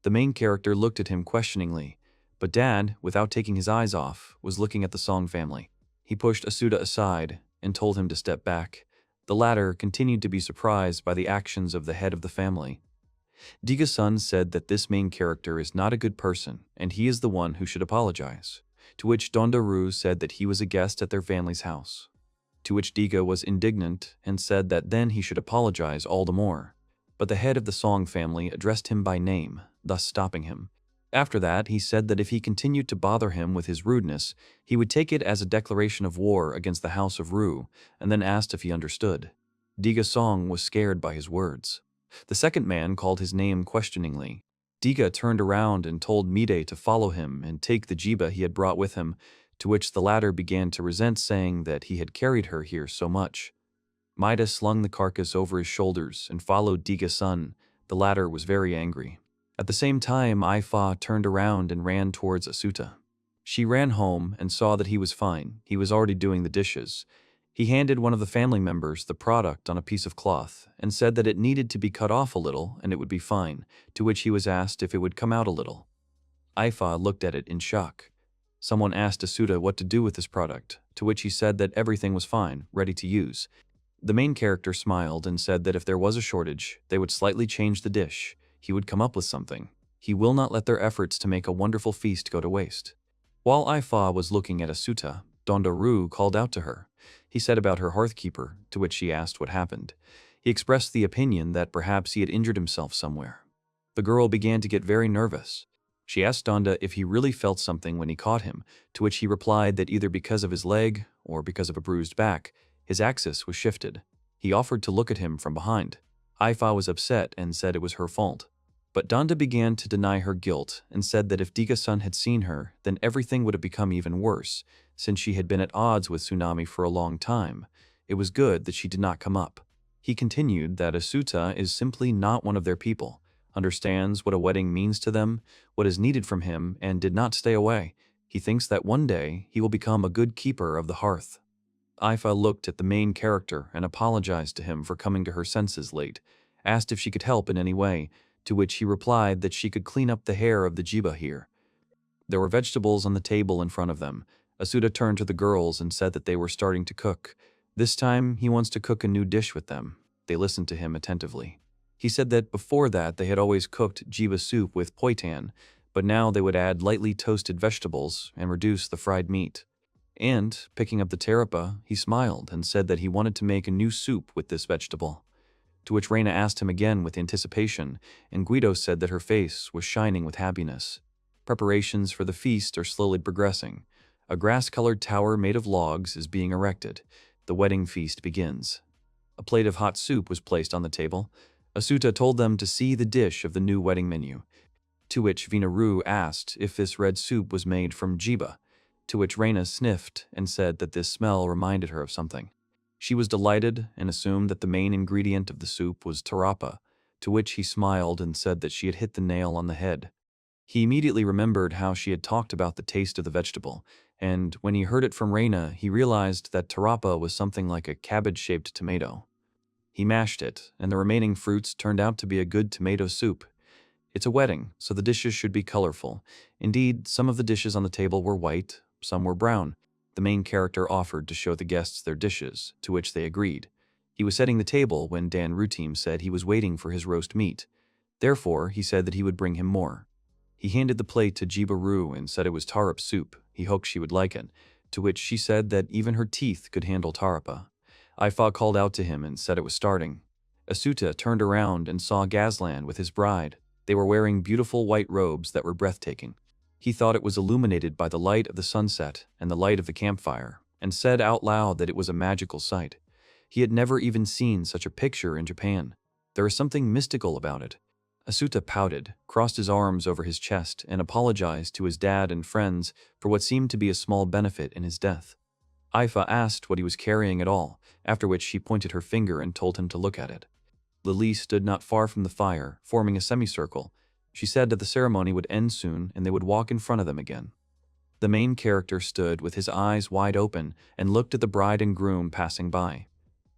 The main character looked at him questioningly, but Dad, without taking his eyes off, was looking at the Song family. He pushed Asuta aside and told him to step back. The latter continued to be surprised by the actions of the head of the family. Diga-sun said that this main character is not a good person and he is the one who should apologize, to which Dondaru said that he was a guest at their family's house. To which Diga was indignant and said that then he should apologize all the more. But the head of the Song family addressed him by name, thus stopping him. After that, he said that if he continued to bother him with his rudeness, he would take it as a declaration of war against the House of Ryu, and then asked if he understood. Diga-song was scared by his words. The second man called his name questioningly. Diga turned around and told Mide to follow him and take the jiba he had brought with him, to which the latter began to resent, saying that he had carried her here so much. Maida slung the carcass over his shoulders and followed Diga-sun. The latter was very angry. At the same time, Ifa turned around and ran towards Asuta. She ran home and saw that he was fine. He was already doing the dishes. He handed one of the family members the product on a piece of cloth and said that it needed to be cut off a little and it would be fine, to which he was asked if it would come out a little. Ifa looked at it in shock. Someone asked Asuta what to do with this product, to which he said that everything was fine, ready to use. The main character smiled and said that if there was a shortage, they would slightly change the dish. He would come up with something. He will not let their efforts to make a wonderful feast go to waste. While Ifa was looking at Asuta, Dondaru called out to her. He said about her hearthkeeper, to which she asked what happened. He expressed the opinion that perhaps he had injured himself somewhere. The girl began to get very nervous. She asked Donda if he really felt something when he caught him, to which he replied that either because of his leg or because of a bruised back, his axis was shifted. He offered to look at him from behind. Ifa was upset and said it was her fault. But Donda began to deny her guilt and said that if Dika-san had seen her, then everything would have become even worse, since she had been at odds with Tsunami for a long time. It was good that she did not come up. He continued that Asuta is simply not one of their people, understands what a wedding means to them, what is needed from him, and did not stay away. He thinks that one day he will become a good keeper of the hearth. Ifa looked at the main character and apologized to him for coming to her senses late, asked if she could help in any way, to which he replied that she could clean up the hair of the jiba here. There were vegetables on the table in front of them. Asuta turned to the girls and said that they were starting to cook. This time, he wants to cook a new dish with them. They listened to him attentively. He said that before that they had always cooked jiba soup with poitan, but now they would add lightly toasted vegetables and reduce the fried meat. And, picking up the tarapa, he smiled and said that he wanted to make a new soup with this vegetable. To which Reina asked him again with anticipation, and Guido said that her face was shining with happiness. Preparations for the feast are slowly progressing. A grass-colored tower made of logs is being erected. The wedding feast begins. A plate of hot soup was placed on the table. Asuta told them to see the dish of the new wedding menu, to which Vinaru asked if this red soup was made from jiba, to which Reina sniffed and said that this smell reminded her of something. She was delighted and assumed that the main ingredient of the soup was tarapa, to which he smiled and said that she had hit the nail on the head. He immediately remembered how she had talked about the taste of the vegetable, and when he heard it from Reina, he realized that tarapa was something like a cabbage-shaped tomato. He mashed it, and the remaining fruits turned out to be a good tomato soup. It's a wedding, so the dishes should be colorful. Indeed, some of the dishes on the table were white, some were brown. The main character offered to show the guests their dishes, to which they agreed. He was setting the table when Dan Rutim said he was waiting for his roast meat. Therefore, he said that he would bring him more. He handed the plate to Jibaru and said it was tarap soup. He hoped she would like it, to which she said that even her teeth could handle tarapa. Ifa called out to him and said it was starting. Asuta turned around and saw Gazlan with his bride. They were wearing beautiful white robes that were breathtaking. He thought it was illuminated by the light of the sunset and the light of the campfire, and said out loud that it was a magical sight. He had never even seen such a picture in Japan. There is something mystical about it. Asuta pouted, crossed his arms over his chest, and apologized to his dad and friends for what seemed to be a small benefit in his death. Ifa asked what he was carrying at all, after which she pointed her finger and told him to look at it. Lily stood not far from the fire, forming a semicircle. She said that the ceremony would end soon and they would walk in front of them again. The main character stood with his eyes wide open and looked at the bride and groom passing by.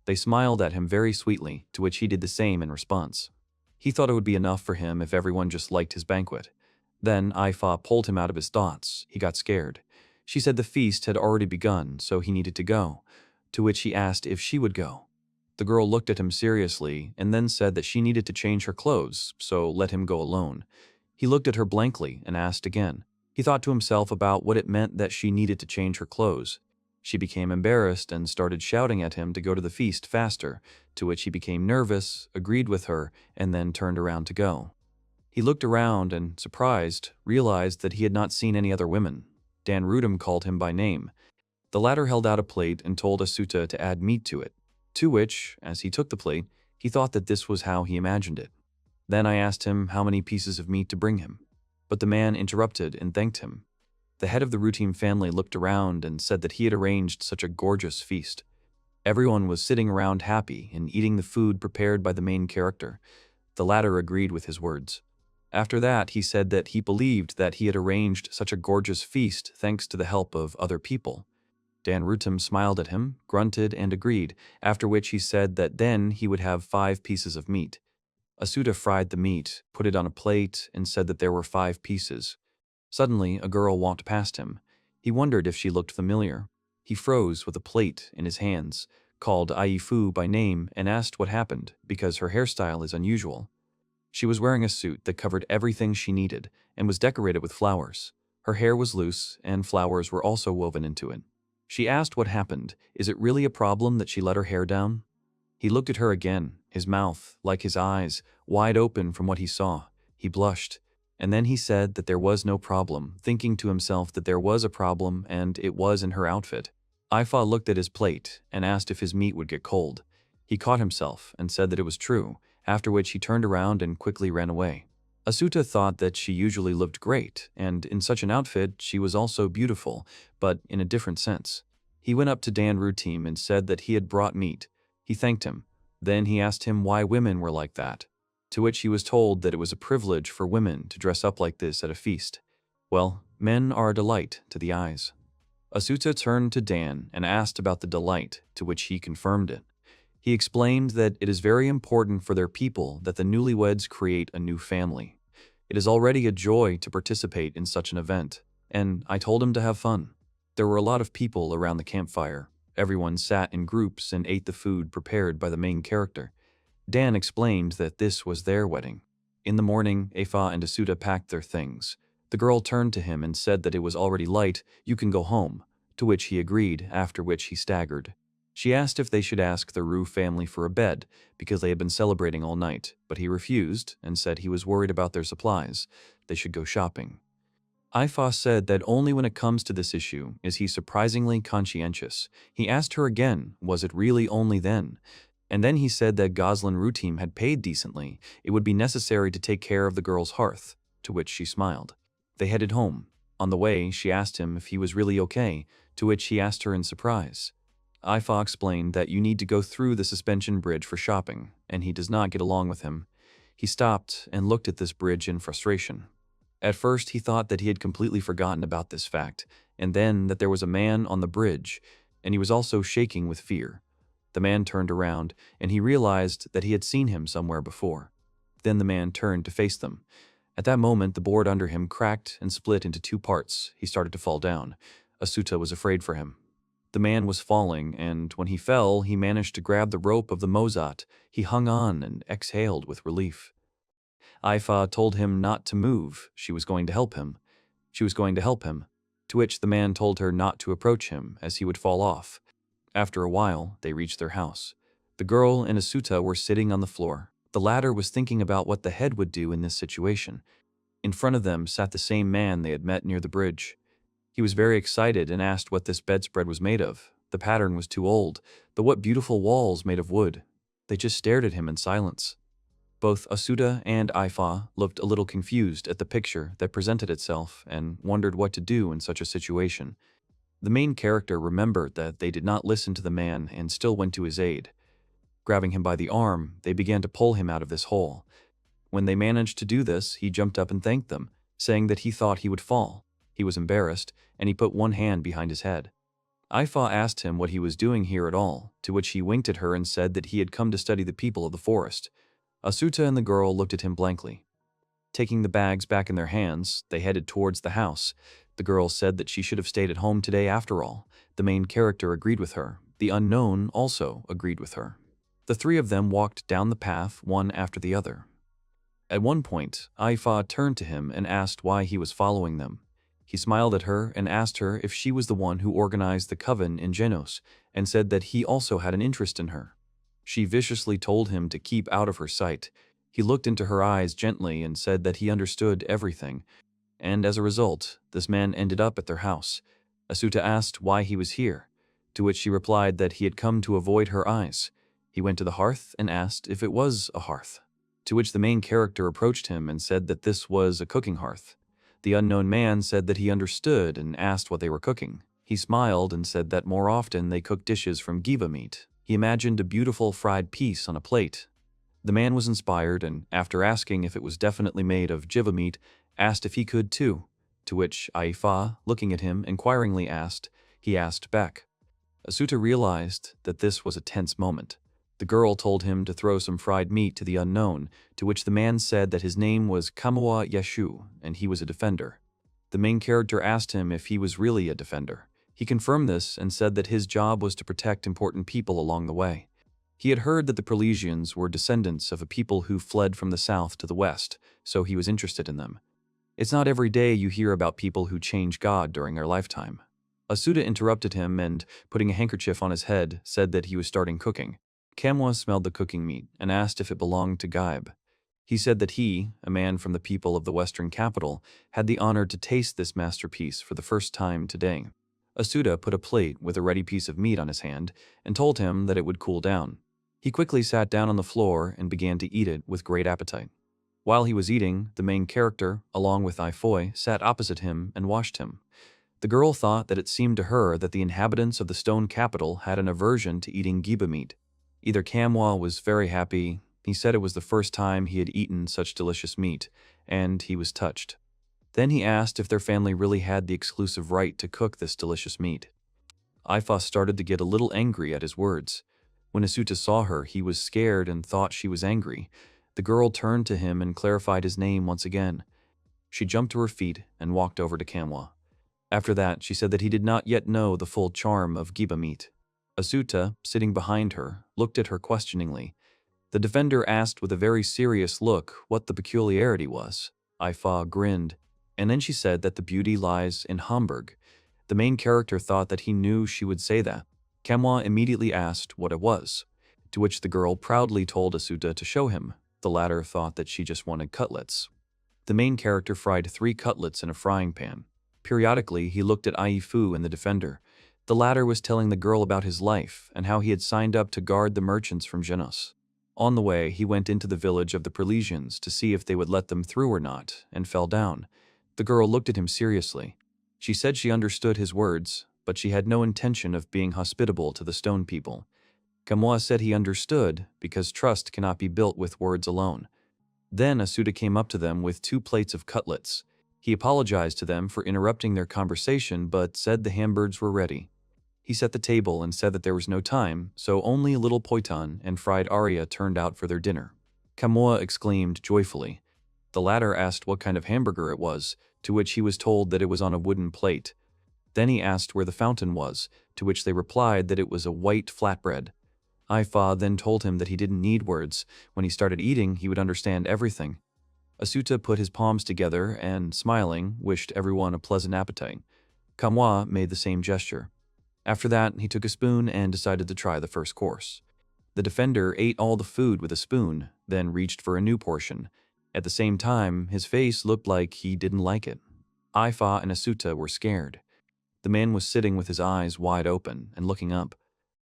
They smiled at him very sweetly, to which he did the same in response. He thought it would be enough for him if everyone just liked his banquet. Then Ifa pulled him out of his thoughts. He got scared. She said the feast had already begun, so he needed to go, to which he asked if she would go. The girl looked at him seriously and then said that she needed to change her clothes, so let him go alone. He looked at her blankly and asked again. He thought to himself about what it meant that she needed to change her clothes. She became embarrassed and started shouting at him to go to the feast faster, to which he became nervous, agreed with her, and then turned around to go. He looked around and, surprised, realized that he had not seen any other women. Dan Rutim called him by name. The latter held out a plate and told Asuta to add meat to it, to which, as he took the plate, he thought that this was how he imagined it. Then I asked him how many pieces of meat to bring him, but the man interrupted and thanked him. The head of the Rutim family looked around and said that he had arranged such a gorgeous feast. Everyone was sitting around happy and eating the food prepared by the main character. The latter agreed with his words. After that, he said that he believed that he had arranged such a gorgeous feast thanks to the help of other people. Dan Rutim smiled at him, grunted, and agreed, after which he said that then he would have 5 pieces of meat. Asuta fried the meat, put it on a plate, and said that there were 5 pieces. Suddenly, a girl walked past him. He wondered if she looked familiar. He froze with a plate in his hands, called Aifu by name, and asked what happened, because her hairstyle is unusual. She was wearing a suit that covered everything she needed and was decorated with flowers. Her hair was loose, and flowers were also woven into it. She asked what happened. Is it really a problem that she let her hair down? He looked at her again, his mouth, like his eyes, wide open from what he saw. He blushed, and then he said that there was no problem, thinking to himself that there was a problem and it was in her outfit. Ifa looked at his plate and asked if his meat would get cold. He caught himself and said that it was true, after which he turned around and quickly ran away. Asuta thought that she usually looked great, and in such an outfit she was also beautiful, but in a different sense. He went up to Dan Ryouridou and said that he had brought meat. He thanked him. Then he asked him why women were like that, to which he was told that it was a privilege for women to dress up like this at a feast. Well, men are a delight to the eyes. Asuta turned to Dan and asked about the delight, to which he confirmed it. He explained that it is very important for their people that the newlyweds create a new family. It is already a joy to participate in such an event, and I told him to have fun. There were a lot of people around the campfire. Everyone sat in groups and ate the food prepared by the main character. Dan explained that this was their wedding. In the morning, Afa and Asuta packed their things. The girl turned to him and said that it was already light, you can go home, to which he agreed, after which he staggered. She asked if they should ask the Ryu family for a bed, because they had been celebrating all night, but he refused and said he was worried about their supplies. They should go shopping. Ifa said that only when it comes to this issue is he surprisingly conscientious. He asked her again, was it really only then? And then he said that Goslin Ryouridou had paid decently. It would be necessary to take care of the girl's hearth, to which she smiled. They headed home. On the way, she asked him if he was really okay, to which he asked her in surprise. Ifa explained that you need to go through the suspension bridge for shopping, and he does not get along with him. He stopped and looked at this bridge in frustration. At first, he thought that he had completely forgotten about this fact, and then that there was a man on the bridge, and he was also shaking with fear. The man turned around, and he realized that he had seen him somewhere before. Then the man turned to face them. At that moment, the board under him cracked and split into two parts. He started to fall down. Asuta was afraid for him. The man was falling, and when he fell, he managed to grab the rope of the mozat. He hung on and exhaled with relief. Ifa told him not to move. She was going to help him. She was going to help him, to which the man told her not to approach him, as he would fall off. After a while, they reached their house. The girl and Asuta were sitting on the floor. The latter was thinking about what the head would do in this situation. In front of them sat the same man they had met near the bridge. He was very excited and asked what this bedspread was made of. The pattern was too old, but what beautiful walls made of wood. They just stared at him in silence. Both Asuta and Ifa looked a little confused at the picture that presented itself and wondered what to do in such a situation. The main character remembered that they did not listen to the man and still went to his aid. Grabbing him by the arm, they began to pull him out of this hole. When they managed to do this, he jumped up and thanked them, saying that he thought he would fall. He was embarrassed, and he put one hand behind his head. Ifa asked him what he was doing here at all, to which he winked at her and said that he had come to study the people of the forest. Asuta and the girl looked at him blankly. Taking the bags back in their hands, they headed towards the house. The girl said that she should have stayed at home today after all. The main character agreed with her. The unknown also agreed with her. The three of them walked down the path, one after the other. At one point, Ifa turned to him and asked why he was following them. He smiled at her and asked her if she was the one who organized the coven in Genos, and said that he also had an interest in her. She viciously told him to keep out of her sight. He looked into her eyes gently and said that he understood everything. And as a result, this man ended up at their house. Asuta asked why he was here, to which she replied that he had come to avoid her eyes. He went to the hearth and asked if it was a hearth, to which the main character approached him and said that this was a cooking hearth. The unknown man said that he understood and asked what they were cooking. He smiled and said that more often they cook dishes from giva meat. He imagined a beautiful fried piece on a plate. The man was inspired and, after asking if it was definitely made of jiva meat, asked if he could too, to which Ifa, looking at him, inquiringly asked, he asked back. Asuta realized that this was a tense moment. The girl told him to throw some fried meat to the unknown, to which the man said that his name was Kamuwa Yashu, and he was a defender. The main character asked him if he was really a defender. He confirmed this and said that his job was to protect important people along the way. He had heard that the Perlesians were descendants of a people who fled from the south to the west, so he was interested in them. It's not every day you hear about people who change God during their lifetime. Asuta interrupted him and, putting a handkerchief on his head, said that he was starting cooking. Kamwa smelled the cooking meat and asked if it belonged to Gaib. He said that he, a man from the people of the western capital, had the honor to taste this masterpiece for the first time today. Asuta put a plate with a ready piece of meat on his hand and told him that it would cool down. He quickly sat down on the floor and began to eat it with great appetite. While he was eating, the main character, along with Ifoi, sat opposite him and watched him. The girl thought that it seemed to her that the inhabitants of the stone capital had an aversion to eating giba meat. Either Kamwa was very happy, he said it was the first time he had eaten such delicious meat, and he was touched. Then he asked if their family really had the exclusive right to cook this delicious meat. Ifa started to get a little angry at his words. When Asuta saw her, he was scared and thought she was angry. The girl turned to him and clarified his name once again. She jumped to her feet and walked over to Kamwa. After that, she said that he did not yet know the full charm of giba meat. Asuta, sitting behind her, looked at her questioningly. The defender asked with a very serious look what the peculiarity was. Ifa grinned, and then she said that the beauty lies in Hamburg. The main character thought that he knew she would say that. Kamwa immediately asked what it was, to which the girl proudly told Asuta to show him. The latter thought that she just wanted cutlets. The main character fried 3 cutlets in a frying pan. Periodically, he looked at Aifu and the defender. The latter was telling the girl about his life and how he had signed up to guard the merchants from Genos. On the way, he went into the village of the Parisians to see if they would let them through or not, and fell down. The girl looked at him seriously. She said she understood his words, but she had no intention of being hospitable to the stone people. Kamwa said he understood, because trust cannot be built with words alone. Then Asuta came up to them with 2 plates of cutlets. He apologized to them for interrupting their conversation, but said the hamburgers were ready. He set the table and said that there was no time, so only a little poiton and fried aria turned out for their dinner. Kamwa exclaimed joyfully. The latter asked what kind of hamburger it was, to which he was told that it was on a wooden plate. Then he asked where the fountain was, to which they replied that it was a white flatbread. Ifa then told him that he didn't need words. When he started eating, he would understand everything. Asuta put his palms together and, smiling, wished everyone a pleasant appetite. Kamwa made the same gesture. After that, he took a spoon and decided to try the first course. The defender ate all the food with a spoon, then reached for a new portion. At the same time, his face looked like he didn't like it. Ifa and Asuta were scared. The man was sitting with his eyes wide open and looking up.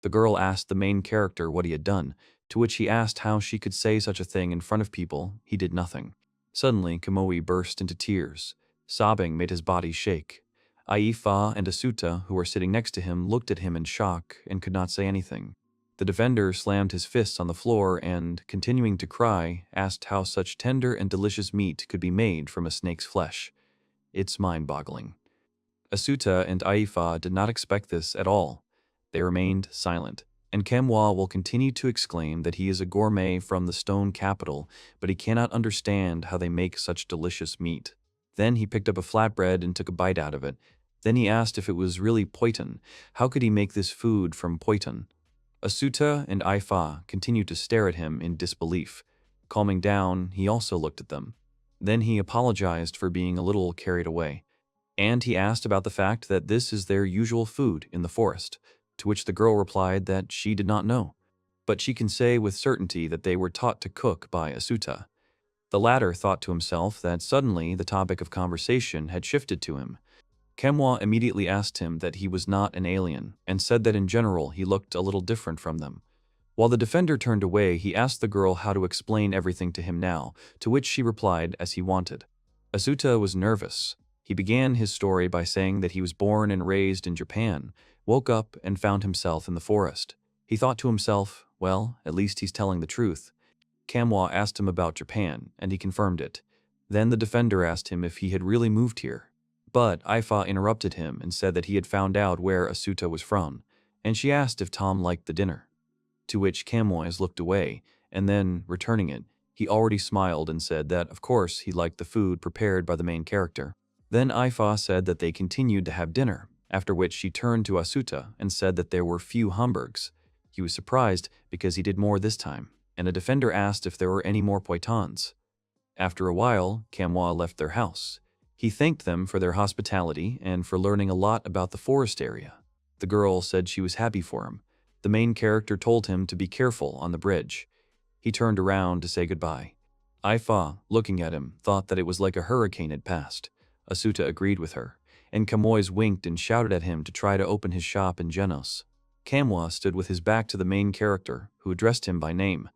The girl asked the main character what he had done, to which he asked how she could say such a thing in front of people. He did nothing. Suddenly, Kamui burst into tears. Sobbing made his body shake. Aifa and Asuta, who were sitting next to him, looked at him in shock and could not say anything. The defender slammed his fists on the floor and, continuing to cry, asked how such tender and delicious meat could be made from a snake's flesh. It's mind-boggling. Asuta and Aifa did not expect this at all. They remained silent, and Kamwa will continue to exclaim that he is a gourmet from the stone capital, but he cannot understand how they make such delicious meat. Then he picked up a flatbread and took a bite out of it. Then he asked if it was really poiton. How could he make this food from poiton? Asuta and Aifa continued to stare at him in disbelief. Calming down, he also looked at them. Then he apologized for being a little carried away. And he asked about the fact that this is their usual food in the forest, to which the girl replied that she did not know. But she can say with certainty that they were taught to cook by Asuta. The latter thought to himself that suddenly the topic of conversation had shifted to him. Kamwa immediately asked him that he was not an alien, and said that in general he looked a little different from them. While the defender turned away, he asked the girl how to explain everything to him now, to which she replied as he wanted. Asuta was nervous. He began his story by saying that he was born and raised in Japan, woke up and found himself in the forest. He thought to himself, well, at least he's telling the truth. Kamwa asked him about Japan, and he confirmed it. Then the defender asked him if he had really moved here. But Aifa interrupted him and said that he had found out where Asuta was from, and she asked if Tom liked the dinner. To which Kamwa looked away, and then, returning it, he already smiled and said that, of course, he liked the food prepared by the main character. Then Aifa said that they continued to have dinner, after which she turned to Asuta and said that there were few hamburgs. He was surprised because he did more this time, and a defender asked if there were any more poitons. After a while, Kamwa left their house. He thanked them for their hospitality and for learning a lot about the forest area. The girl said she was happy for him. The main character told him to be careful on the bridge. He turned around to say goodbye. Aifa, looking at him, thought that it was like a hurricane had passed. Asuta agreed with her, and Kamwa winked and shouted at him to try to open his shop in Genos. Kamwa stood with his back to the main character, who addressed him by name.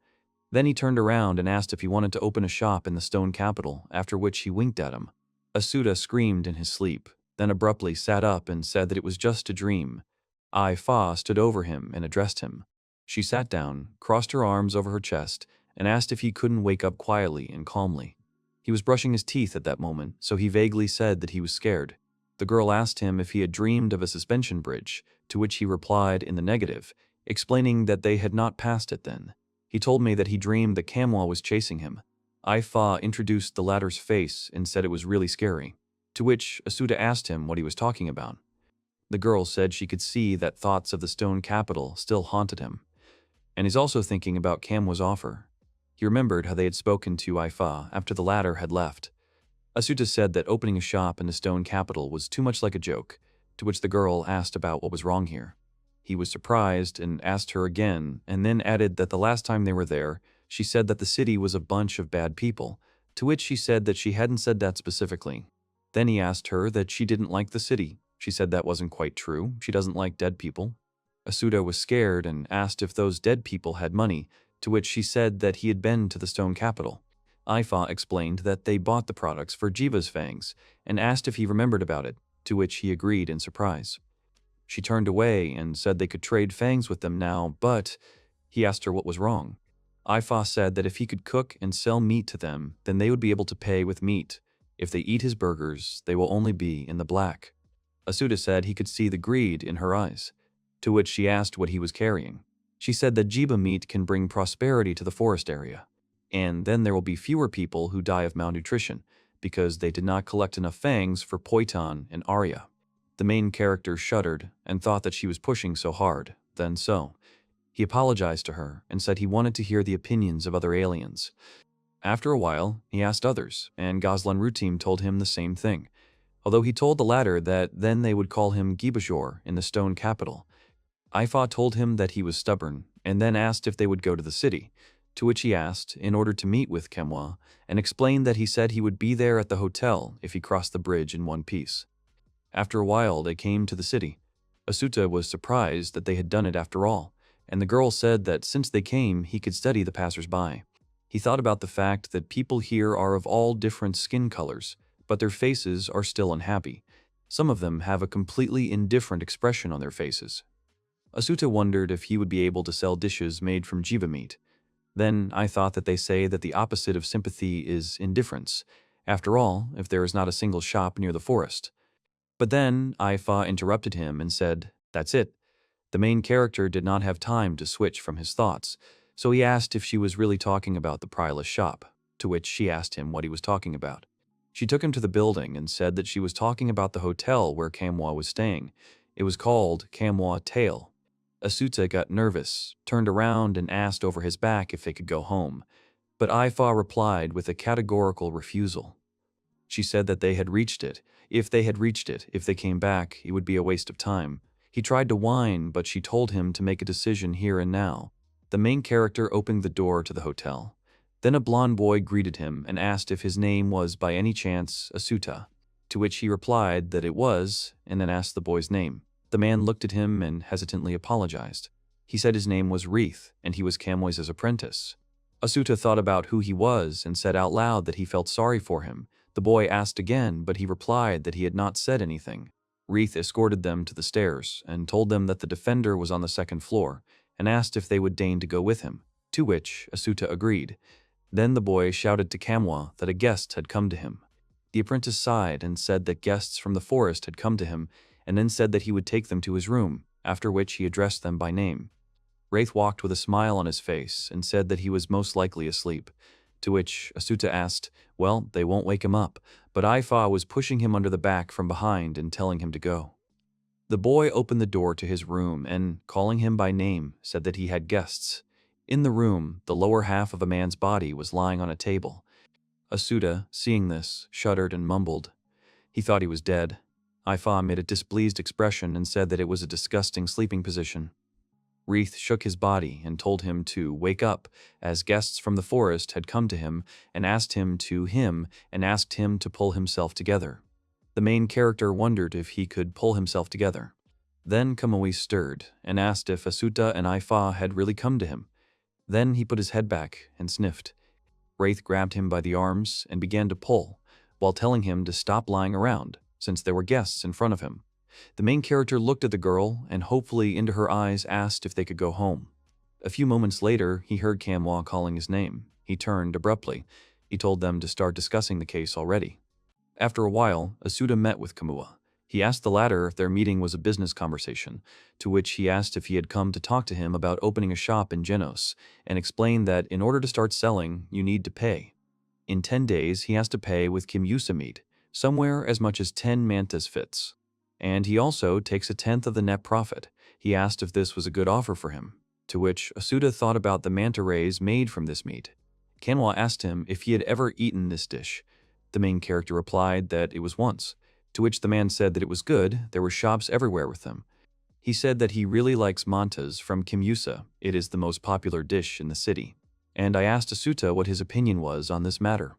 Then he turned around and asked if he wanted to open a shop in the stone capital, after which he winked at him. Asuta screamed in his sleep, then abruptly sat up and said that it was just a dream. Fa stood over him and addressed him. She sat down, crossed her arms over her chest, and asked if he couldn't wake up quietly and calmly. He was brushing his teeth at that moment, so he vaguely said that he was scared. The girl asked him if he had dreamed of a suspension bridge, to which he replied in the negative, explaining that they had not passed it then. He told me that he dreamed that Kamwa was chasing him. Fa introduced the latter's face and said it was really scary, to which Asuta asked him what he was talking about. The girl said she could see that thoughts of the stone capital still haunted him, and he's also thinking about Kamwa's offer. He remembered how they had spoken to Fa after the latter had left. Asuta said that opening a shop in the stone capital was too much like a joke, to which the girl asked about what was wrong here. He was surprised and asked her again, and then added that the last time they were there, she said that the city was a bunch of bad people, to which she said that she hadn't said that specifically. Then he asked her that she didn't like the city. She said that wasn't quite true. She doesn't like dead people. Asuta was scared and asked if those dead people had money, to which she said that he had been to the stone capital. Fa explained that they bought the products for Jiva's fangs and asked if he remembered about it, to which he agreed in surprise. She turned away and said they could trade fangs with them now, but he asked her what was wrong. Fa said that if he could cook and sell meat to them, then they would be able to pay with meat. If they eat his burgers, they will only be in the black. Asuta said he could see the greed in her eyes, to which she asked what he was carrying. She said that Jiba meat can bring prosperity to the forest area, and then there will be fewer people who die of malnutrition, because they did not collect enough fangs for Poiton and Arya. The main character shuddered and thought that she was pushing so hard. He apologized to her and said he wanted to hear the opinions of other aliens. After a while, he asked others, and Goslan Rutim told him the same thing, although he told the latter that then they would call him Gibajor in the stone capital. Ifa told him that he was stubborn, and then asked if they would go to the city, to which he asked in order to meet with Kamwa, and explained that he said he would be there at the hotel if he crossed the bridge in one piece. After a while, they came to the city. Asuta was surprised that they had done it after all, and the girl said that since they came, he could study the passers-by. He thought about the fact that people here are of all different skin colors, but their faces are still unhappy. Some of them have a completely indifferent expression on their faces. Asuta wondered if he would be able to sell dishes made from jiva meat. Then I thought that they say that the opposite of sympathy is indifference. After all, if there is not a single shop near the forest. But then Ifa interrupted him and said, "That's it." The main character did not have time to switch from his thoughts, so he asked if she was really talking about the prieless shop, to which she asked him what he was talking about. She took him to the building and said that she was talking about the hotel where Kamwa was staying. It was called Kamwa Tale. Asuta got nervous, turned around and asked over his back if they could go home, but Ifa replied with a categorical refusal. She said that they had reached it. If they came back, it would be a waste of time. He tried to whine, but she told him to make a decision here and now. The main character opened the door to the hotel. Then a blonde boy greeted him and asked if his name was by any chance Asuta, to which he replied that it was, and then asked the boy's name. The man looked at him and hesitantly apologized. He said his name was Wreath, and he was Kamwa's apprentice. Asuta thought about who he was and said out loud that he felt sorry for him. The boy asked again, but he replied that he had not said anything. Wreath escorted them to the stairs and told them that the defender was on the second floor, and asked if they would deign to go with him, to which Asuta agreed. Then the boy shouted to Kamwa that a guest had come to him. The apprentice sighed and said that guests from the forest had come to him, and then said that he would take them to his room, after which he addressed them by name. Wraith walked with a smile on his face and said that he was most likely asleep, to which Asuta asked, "Well, they won't wake him up," but Ifa was pushing him under the back from behind and telling him to go. The boy opened the door to his room and, calling him by name, said that he had guests. In the room, the lower half of a man's body was lying on a table. Asuta, seeing this, shuddered and mumbled. He thought he was dead. Ifa made a displeased expression and said that it was a disgusting sleeping position. Wreath shook his body and told him to wake up, as guests from the forest had come to him and asked him to pull himself together. The main character wondered if he could pull himself together. Then Kamui stirred and asked if Asuta and Ifa had really come to him. Then he put his head back and sniffed. Wraith grabbed him by the arms and began to pull, while telling him to stop lying around, since there were guests in front of him. The main character looked at the girl and hopefully into her eyes asked if they could go home. A few moments later, he heard Kamui calling his name. He turned abruptly. He told them to start discussing the case already. After a while, Asuta met with Kamui. He asked the latter if their meeting was a business conversation, to which he asked if he had come to talk to him about opening a shop in Genos, and explained that in order to start selling, you need to pay. In 10 days, he has to pay with Kimyusa meat, somewhere as much as 10 mantas fits. And he also takes a tenth of the net profit. He asked if this was a good offer for him, to which Asuta thought about the manta rays made from this meat. Kanwa asked him if he had ever eaten this dish. The main character replied that it was once, to which the man said that it was good, there were shops everywhere with them. He said that he really likes mantas from Kimyusa, it is the most popular dish in the city. And I asked Asuta what his opinion was on this matter.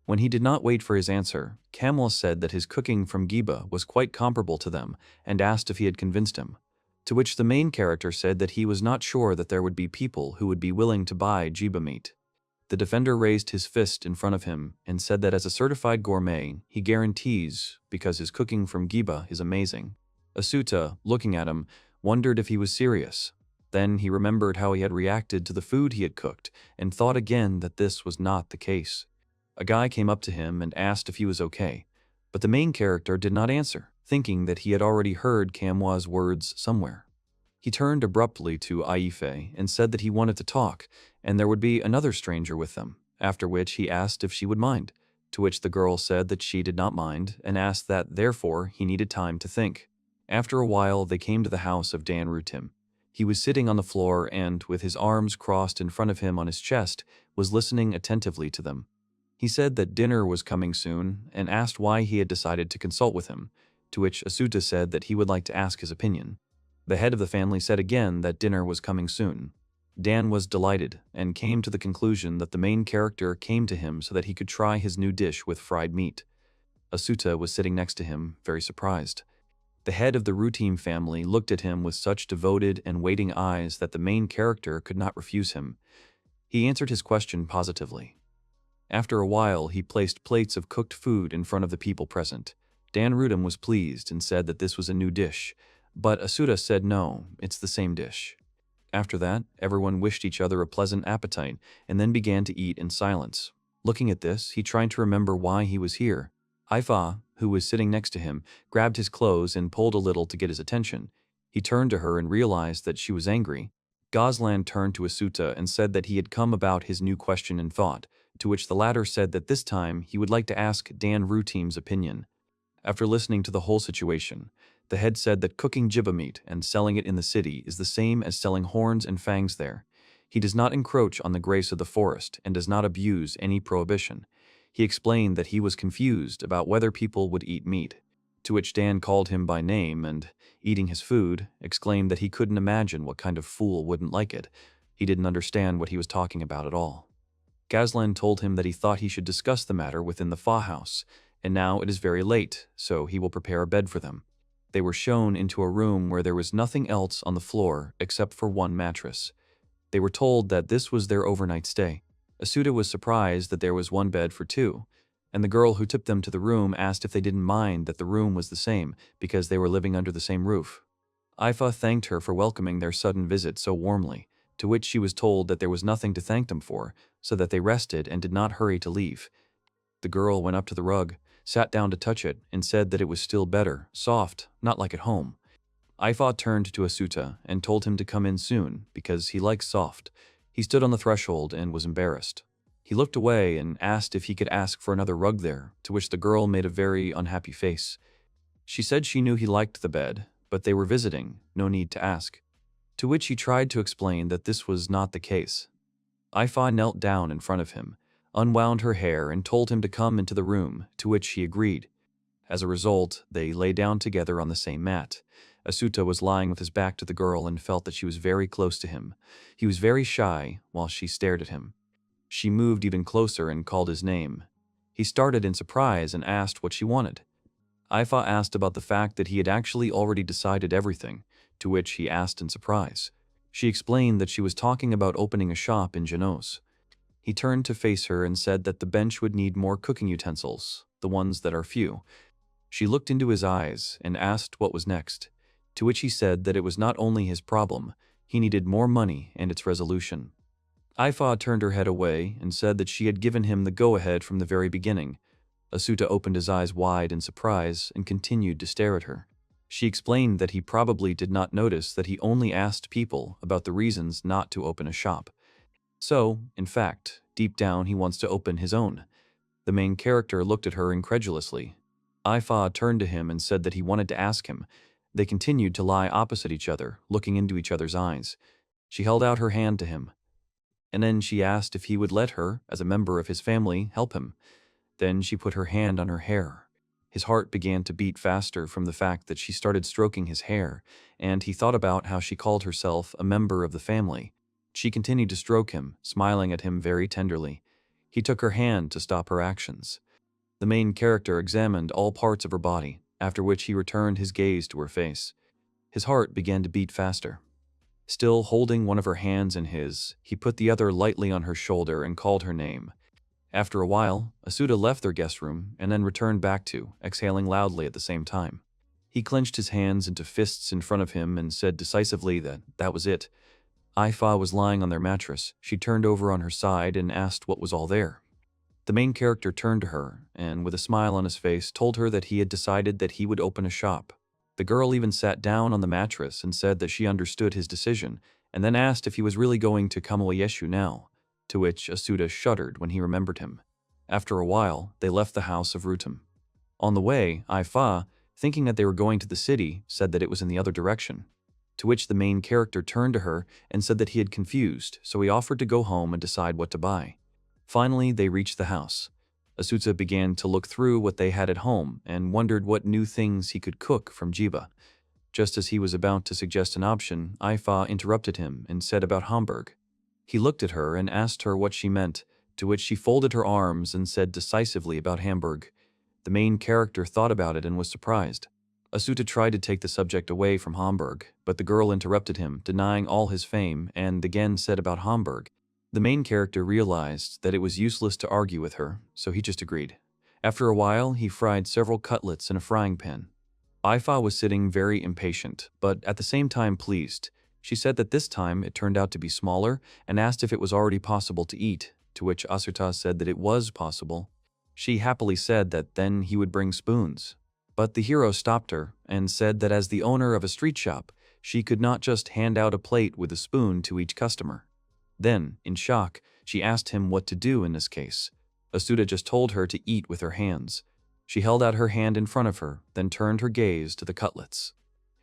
When he did not wait for his answer, Kamwa said that his cooking from Giba was quite comparable to them and asked if he had convinced him. To which the main character said that he was not sure that there would be people who would be willing to buy Giba meat. The defender raised his fist in front of him and said that as a certified gourmet, he guarantees because his cooking from Giba is amazing. Asuta, looking at him, wondered if he was serious. Then he remembered how he had reacted to the food he had cooked and thought again that this was not the case. A guy came up to him and asked if he was okay, but the main character did not answer, thinking that he had already heard Kamwa's words somewhere. He turned abruptly to Aife and said that he wanted to talk, and there would be another stranger with them, after which he asked if she would mind, to which the girl said that she did not mind and asked that, therefore, he needed time to think. After a while, they came to the house of Dan Rutim. He was sitting on the floor and, with his arms crossed in front of him on his chest, was listening attentively to them. He said that dinner was coming soon and asked why he had decided to consult with him, to which Asuta said that he would like to ask his opinion. The head of the family said again that dinner was coming soon. Dan was delighted and came to the conclusion that the main character came to him so that he could try his new dish with fried meat. Asuta was sitting next to him, very surprised. The head of the Rutim family looked at him with such devoted and waiting eyes that the main character could not refuse him. He answered his question positively. After a while, he placed plates of cooked food in front of the people present. Dan Rutim was pleased and said that this was a new dish, but Asuta said no, it's the same dish. After that, everyone wished each other a pleasant appetite and then began to eat in silence. Looking at this, he tried to remember why he was here. Ifa, who was sitting next to him, grabbed his clothes and pulled a little to get his attention. He turned to her and realized that she was angry. Goslan turned to Asuta and said that he had come about his new question in thought, to which the latter said that this time he would like to ask Dan Rutim's opinion. After listening to the whole situation, the head said that cooking jiba meat and selling it in the city is the same as selling horns and fangs there. He does not encroach on the grace of the forest and does not abuse any prohibition. He explained that he was confused about whether people would eat meat, to which Dan called him by name and, eating his food, exclaimed that he couldn't imagine what kind of fool wouldn't like it. He didn't understand what he was talking about at all. Gazlan told him that he thought he should discuss the matter within the Fa house, and now it is very late, so he will prepare a bed for them. They were shown into a room where there was nothing else on the floor except for one mattress. They were told that this was their overnight stay. Asuta was surprised that there was one bed for two, and the girl who took them to the room asked if they didn't mind that the room was the same because they were living under the same roof. Ifa thanked her for welcoming their sudden visit so warmly, to which she was told that there was nothing to thank them for, so that they rested and did not hurry to leave. The girl went up to the rug, sat down to touch it, and said that it was still better, soft, not like at home. Ifa turned to Asuta and told him to come in soon, because he likes soft. He stood on the threshold and was embarrassed. He looked away and asked if he could ask for another rug there, to which the girl made a very unhappy face. She said she knew he liked the bed, but they were visiting, no need to ask. To which he tried to explain that this was not the case. Ifa knelt down in front of him, unwound her hair and told him to come into the room, to which he agreed. As a result, they lay down together on the same mat. Asuta was lying with his back to the girl and felt that she was very close to him. He was very shy while she stared at him. She moved even closer and called his name. He started in surprise and asked what she wanted. Ifa asked about the fact that he had actually already decided everything, to which he asked in surprise. She explained that she was talking about opening a shop in Genos. He turned to face her and said that the bench would need more cooking utensils, the ones that are few. She looked into his eyes and asked what was next, to which he said that it was not only his problem, he needed more money and its resolution. Ifa turned her head away and said that she had given him the go-ahead from the very beginning. Asuta opened his eyes wide in surprise and continued to stare at her. She explained that he probably did not notice that he only asked people about the reasons not to open a shop. So, in fact, deep down he wants to open his own. The main character looked at her incredulously. Ifa turned to him and said that he wanted to ask him. They continued to lie opposite each other, looking into each other's eyes. She held out her hand to him. And then she asked if he would let her, as a member of his family, help him. Then she put her hand on her hair. His heart began to beat faster from the fact that she started stroking his hair, and he thought about how she called herself a member of the family. She continued to stroke him, smiling at him very tenderly. He took her hand to stop her actions. The main character examined all parts of her body, after which he returned his gaze to her face. His heart began to beat faster. Still holding one of her hands in his, he put the other lightly on her shoulder and called her name. After a while, Asuta left their guest room and then returned back to, exhaling loudly at the same time. He clenched his hands into fists in front of him and said decisively that was it. Ifa was lying on their mattress. She turned over on her side and asked what was all there. The main character turned to her and, with a smile on his face, told her that he had decided that he would open a shop. The girl even sat down on the mattress and said that she understood his decision, and then asked if he was really going to Kamuoyeshu now, to which Asuta shuddered when he remembered him. After a while, they left the house of Rutum. On the way, Ifa, thinking that they were going to the city, said that it was in the other direction, to which the main character turned to her and said that he had confused, so he offered to go home and decide what to buy. Finally, they reached the house. Asuta began to look through what they had at home and wondered what new things he could cook from Jiba. Just as he was about to suggest an option, Ifa interrupted him and said about Hamburg. He looked at her and asked her what she meant, to which she folded her arms and said decisively about Hamburg. The main character thought about it and was surprised. Asuta tried to take the subject away from Hamburg, but the girl interrupted him, denying all his fame, and again said about Hamburg. The main character realized that it was useless to argue with her, so he just agreed. After a while, he fried several cutlets in a frying pan. Ifa was sitting very impatient, but at the same time pleased. She said that this time it turned out to be smaller and asked if it was already possible to eat, to which Asuta said that it was possible. She happily said that then he would bring spoons. But the hero stopped her and said that as the owner of a street shop, she could not just hand out a plate with a spoon to each customer. Then, in shock, she asked him what to do in this case. Asuta just told her to eat with her hands. She held out her hand in front of her, then turned her gaze to the cutlets.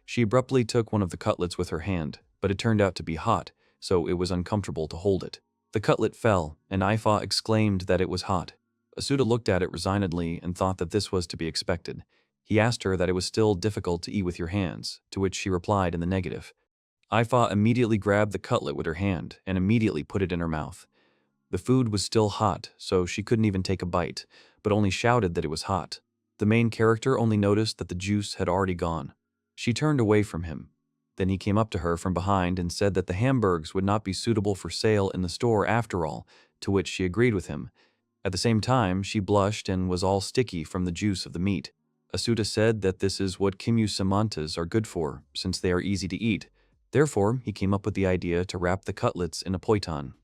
She abruptly took one of the cutlets with her hand, but it turned out to be hot, so it was uncomfortable to hold it. The cutlet fell, and Ifa exclaimed that it was hot. Asuta looked at it resignedly and thought that this was to be expected. He asked her that it was still difficult to eat with your hands, to which she replied in the negative. Ifa immediately grabbed the cutlet with her hand and immediately put it in her mouth. The food was still hot, so she couldn't even take a bite, but only shouted that it was hot. The main character only noticed that the juice had already gone. She turned away from him. Then he came up to her from behind and said that the hamburgers would not be suitable for sale in the store after all, to which she agreed with him. At the same time, she blushed and was all sticky from the juice of the meat. Asuta said that this is what kimyu samantas are good for, since they are easy to eat. Therefore, he came up with the idea to wrap the cutlets in a poiton.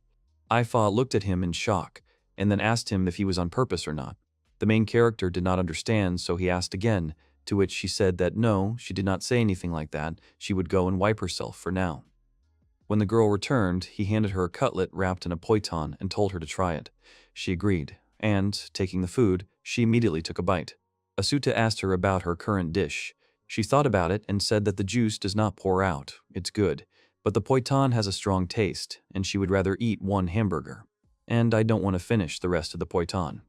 Ifa looked at him in shock, and then asked him if he was on purpose or not. The main character did not understand, so he asked again, to which she said that no, she did not say anything like that, she would go and wipe herself for now. When the girl returned, he handed her a cutlet wrapped in a poiton and told her to try it. She agreed, and, taking the food, she immediately took a bite. Asuta asked her about her current dish. She thought about it and said that the juice does not pour out, it's good, but the poiton has a strong taste, and she would rather eat one hamburger. And I don't want to finish the rest of the poiton.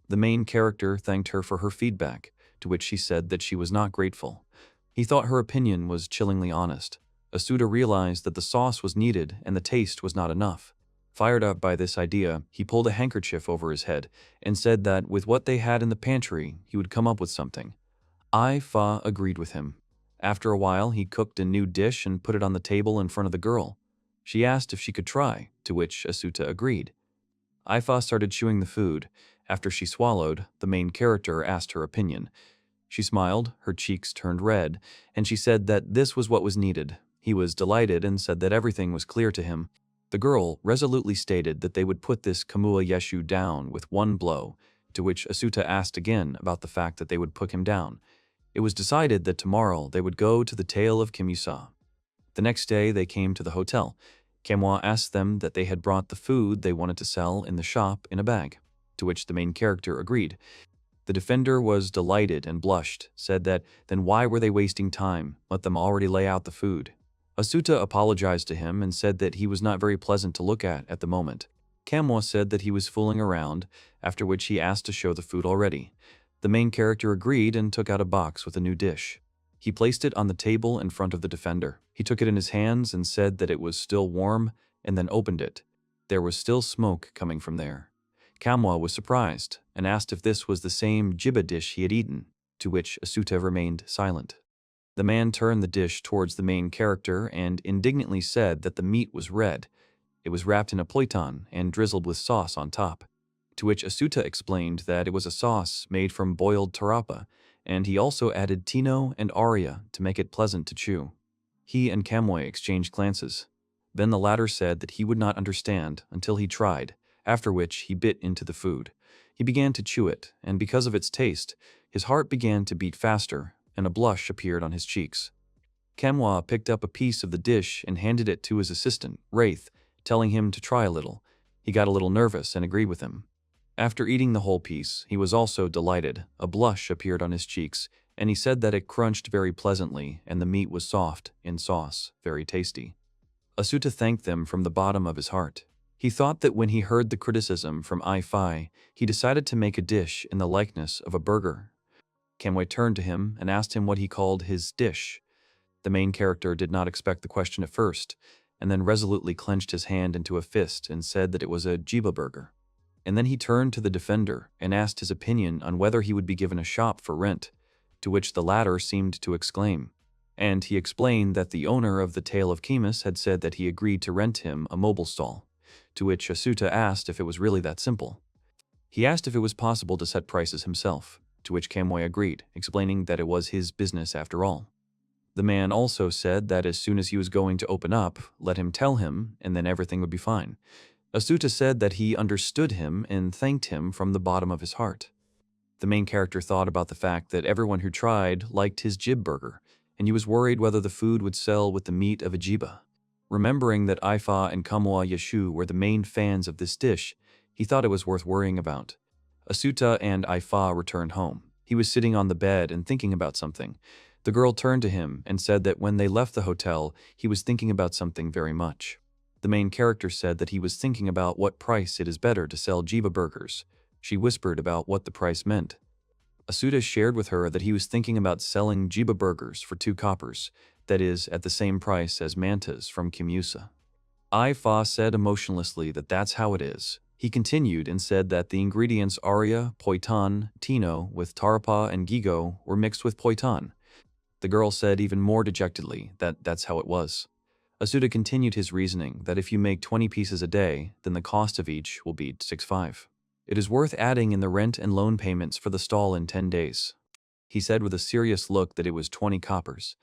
The main character thanked her for her feedback, to which she said that she was not grateful. He thought her opinion was chillingly honest. Asuta realized that the sauce was needed and the taste was not enough. Fired up by this idea, he pulled a handkerchief over his head and said that with what they had in the pantry, he would come up with something. Ifa agreed with him. After a while, he cooked a new dish and put it on the table in front of the girl. She asked if she could try, to which Asuta agreed. Ifa started chewing the food. After she swallowed, the main character asked her opinion. She smiled, her cheeks turned red, and she said that this was what was needed. He was delighted and said that everything was clear to him. The girl resolutely stated that they would put this Kamua Yeshu down with one blow, to which Asuta asked again about the fact that they would put him down. It was decided that tomorrow they would go to the Tale of Kimusa. The next day they came to the hotel. Kamua asked them that they had brought the food they wanted to sell in the shop in a bag, to which the main character agreed. The defender was delighted and blushed, said that then why were they wasting time, let them already lay out the food. Asuta apologized to him and said that he was not very pleasant to look at the moment. Kamua said that he was fooling around, after which he asked to show the food already. The main character agreed and took out a box with a new dish. He placed it on the table in front of the defender. He took it in his hands and said that it was still warm, and then opened it. There was still smoke coming from there. Kamua was surprised and asked if this was the same jiba dish he had eaten, to which Asuta remained silent. The man turned the dish towards the main character and indignantly said that the meat was red. It was wrapped in a poiton and drizzled with sauce on top, to which Asuta explained that it was a sauce made from boiled tarapa, and he also added tino and aria to make it pleasant to chew. He and Kamui exchanged glances. Then the latter said that he would not understand until he tried, after which he bit into the food. He began to chew it, and because of its taste, his heart began to beat faster, and a blush appeared on his cheeks. Kamui picked up a piece of the dish and handed it to his assistant, Wraith, telling him to try a little. He got a little nervous and agreed with him. After eating the whole piece, he was also delighted. A blush appeared on his cheeks, and he said that it crunched very pleasantly and the meat was soft, in sauce, very tasty. Asuta thanked them from the bottom of his heart. He thought that when he heard the criticism from I-Fi, he decided to make a dish in the likeness of a burger. Kamui turned to him and asked him what he called his dish. The main character did not expect the question at first, and then resolutely clenched his hand into a fist and said that it was a jiba burger. And then he turned to the defender and asked his opinion on whether he would be given a shop for rent, to which the latter seemed to exclaim. And he explained that the owner of the Tale of Kimus had said that he agreed to rent him a mobile stall, to which Asuta asked if it was really that simple. He asked if it was possible to set prices himself, to which Kamui agreed, explaining that it was his business after all. The man also said that as soon as he was going to open up, let him tell him, and then everything would be fine. Asuta said that he understood him and thanked him from the bottom of his heart. The main character thought about the fact that everyone who tried liked his jib burger, and he was worried whether the food would sell with the meat of a jiba. Remembering that Ifa and Kamua Yeshu were the main fans of this dish, he thought it was worth worrying about. Asuta and Ifa returned home. He was sitting on the bed and thinking about something. The girl turned to him and said that when they left the hotel, he was thinking about something very much. The main character said that he was thinking about what price it is better to sell jiba burgers. She whispered about what the price meant. Asuta shared with her that he was thinking about selling jiba burgers for 2 coppers, that is, at the same price as mantas from Kimusa. Ifa said emotionlessly that that's how it is. He continued and said that the ingredients aria, poiton, tino with tarapa and gigo were mixed with poiton. The girl said even more dejectedly that that's how it was. Asuta continued his reasoning that if you make 20 pieces a day, then the cost of each will be 6.5. It is worth adding in the rent and loan payments for the stall in 10 days. He said with a serious look that it was 20 coppers.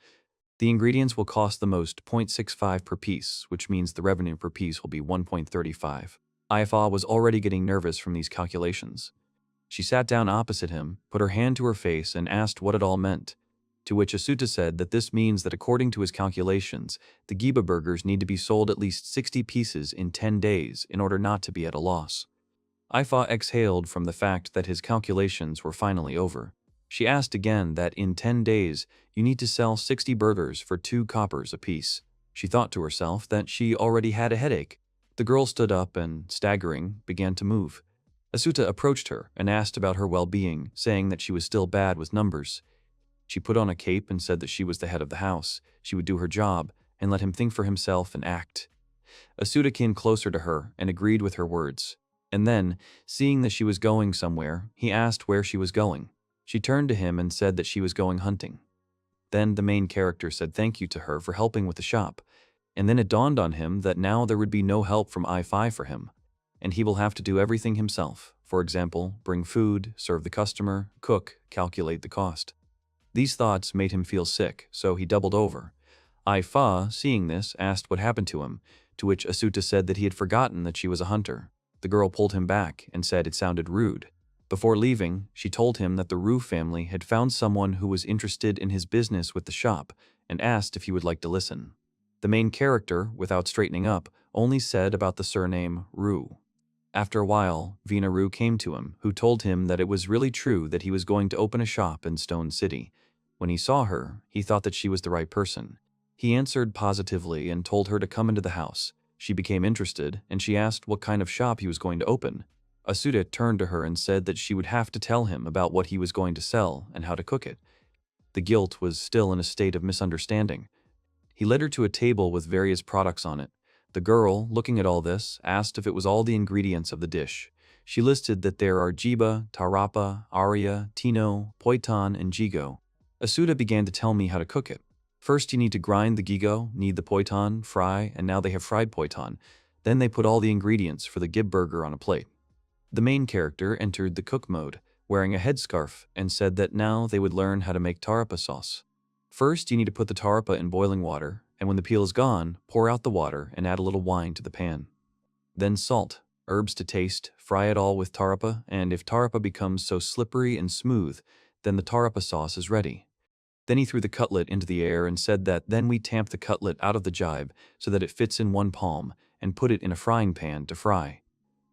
The ingredients will cost the most 0.65 per piece, which means the revenue per piece will be 1.35. Ifa was already getting nervous from these calculations. She sat down opposite him, put her hand to her face, and asked what it all meant. To which Asuta said that this means that according to his calculations, the Giba burgers need to be sold at least 60 pieces in 10 days in order not to be at a loss. Ifa exhaled from the fact that his calculations were finally over. She asked again that in 10 days, you need to sell 60 burgers for 2 coppers apiece. She thought to herself that she already had a headache. The girl stood up and, staggering, began to move. Asuta approached her and asked about her well-being, saying that she was still bad with numbers. She put on a cape and said that she was the head of the house. She would do her job and let him think for himself and act. Asuta came closer to her and agreed with her words. And then, seeing that she was going somewhere, he asked where she was going. She turned to him and said that she was going hunting. Then the main character said thank you to her for helping with the shop, and then it dawned on him that now there would be no help from I-Fi for him, and he will have to do everything himself. For example, bring food, serve the customer, cook, calculate the cost. These thoughts made him feel sick, so he doubled over. I-Fa, seeing this, asked what happened to him, to which Asuta said that he had forgotten that she was a hunter. The girl pulled him back and said it sounded rude. Before leaving, she told him that the Ryu family had found someone who was interested in his business with the shop and asked if he would like to listen. The main character, without straightening up, only said about the surname Ryu. After a while, Vina Ryu came to him, who told him that it was really true that he was going to open a shop in Stone City. When he saw her, he thought that she was the right person. He answered positively and told her to come into the house. She became interested, and she asked what kind of shop he was going to open. Asuta turned to her and said that she would have to tell him about what he was going to sell and how to cook it. The guilt was still in a state of misunderstanding. He led her to a table with various products on it. The girl, looking at all this, asked if it was all the ingredients of the dish. She listed that there are jiba, tarapa, aria, tino, poiton, and jigo. Asuta began to tell me how to cook it. First you need to grind the gigo, knead the poiton, fry, and now they have fried poiton. Then they put all the ingredients for the gib burger on a plate. The main character entered the cook mode, wearing a headscarf, and said that now they would learn how to make tarapa sauce. First, you need to put the tarapa in boiling water, and when the peel is gone, pour out the water and add a little wine to the pan. Then salt, herbs to taste, fry it all with tarapa, and if tarapa becomes so slippery and smooth, then the tarapa sauce is ready. Then he threw the cutlet into the air and said that then we tamp the cutlet out of the jibe so that it fits in one palm and put it in a frying pan to fry.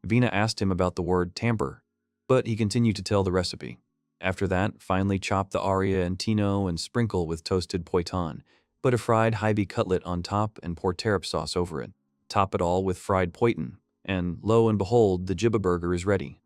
Vina asked him about the word tamper, but he continued to tell the recipe. After that, finally chop the aria and tino and sprinkle with toasted poiton. Put a fried hibe cutlet on top and pour tarap sauce over it. Top it all with fried poiton, and lo and behold, the jiba burger is ready.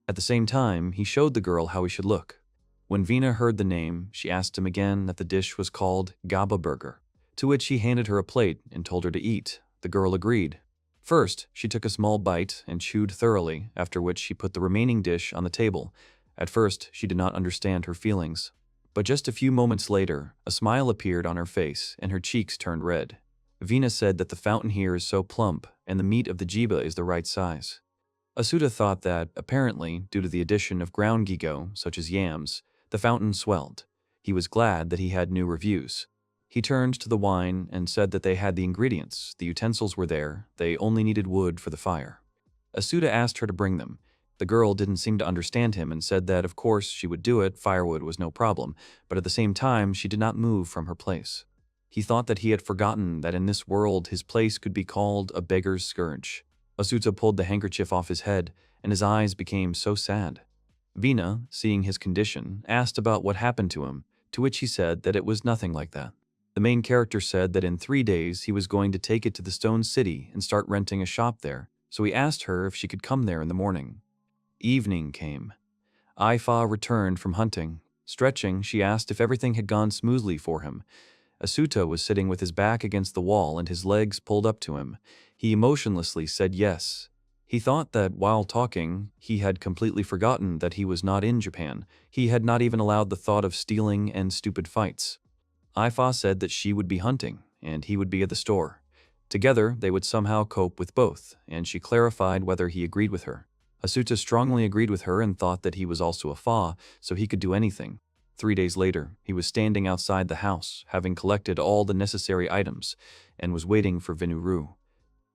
At the same time, he showed the girl how he should look. When Vina heard the name, she asked him again that the dish was called Gaba burger, to which he handed her a plate and told her to eat. The girl agreed. First, she took a small bite and chewed thoroughly, after which she put the remaining dish on the table. At first, she did not understand her feelings. But just a few moments later, a smile appeared on her face and her cheeks turned red. Vina said that the fountain here is so plump and the meat of the jiba is the right size. Asuta thought that, apparently, due to the addition of ground gigo, such as yams, the fountain swelled. He was glad that he had new reviews. He turned to the wine and said that they had the ingredients, the utensils were there, they only needed wood for the fire. Asuta asked her to bring them. The girl didn't seem to understand him and said that of course she would do it, firewood was no problem, but at the same time she did not move from her place. He thought that he had forgotten that in this world his place could be called a beggar's scourge. Asuta pulled the handkerchief off his head and his eyes became so sad. Vina, seeing his condition, asked about what happened to him, to which he said that it was nothing like that. The main character said that in 3 days he was going to take it to the Stone City and start renting a shop there, so he asked her if she could come there in the morning. Evening came. I-Fa returned from hunting. Stretching, she asked if everything had gone smoothly for him. Asuta was sitting with his back against the wall and his legs pulled up to him. He emotionlessly said yes. He thought that while talking, he had completely forgotten that he was not in Japan. He had not even allowed the thought of stealing and stupid fights. I-Fa said that she would be hunting, and he would be at the store. Together, they would somehow cope with both, and she clarified whether he agreed with her. Asuta strongly agreed with her and thought that he was also a Fa, so he could do anything. 3 days later, he was standing outside the house, having collected all the necessary items, and was waiting for Venuru.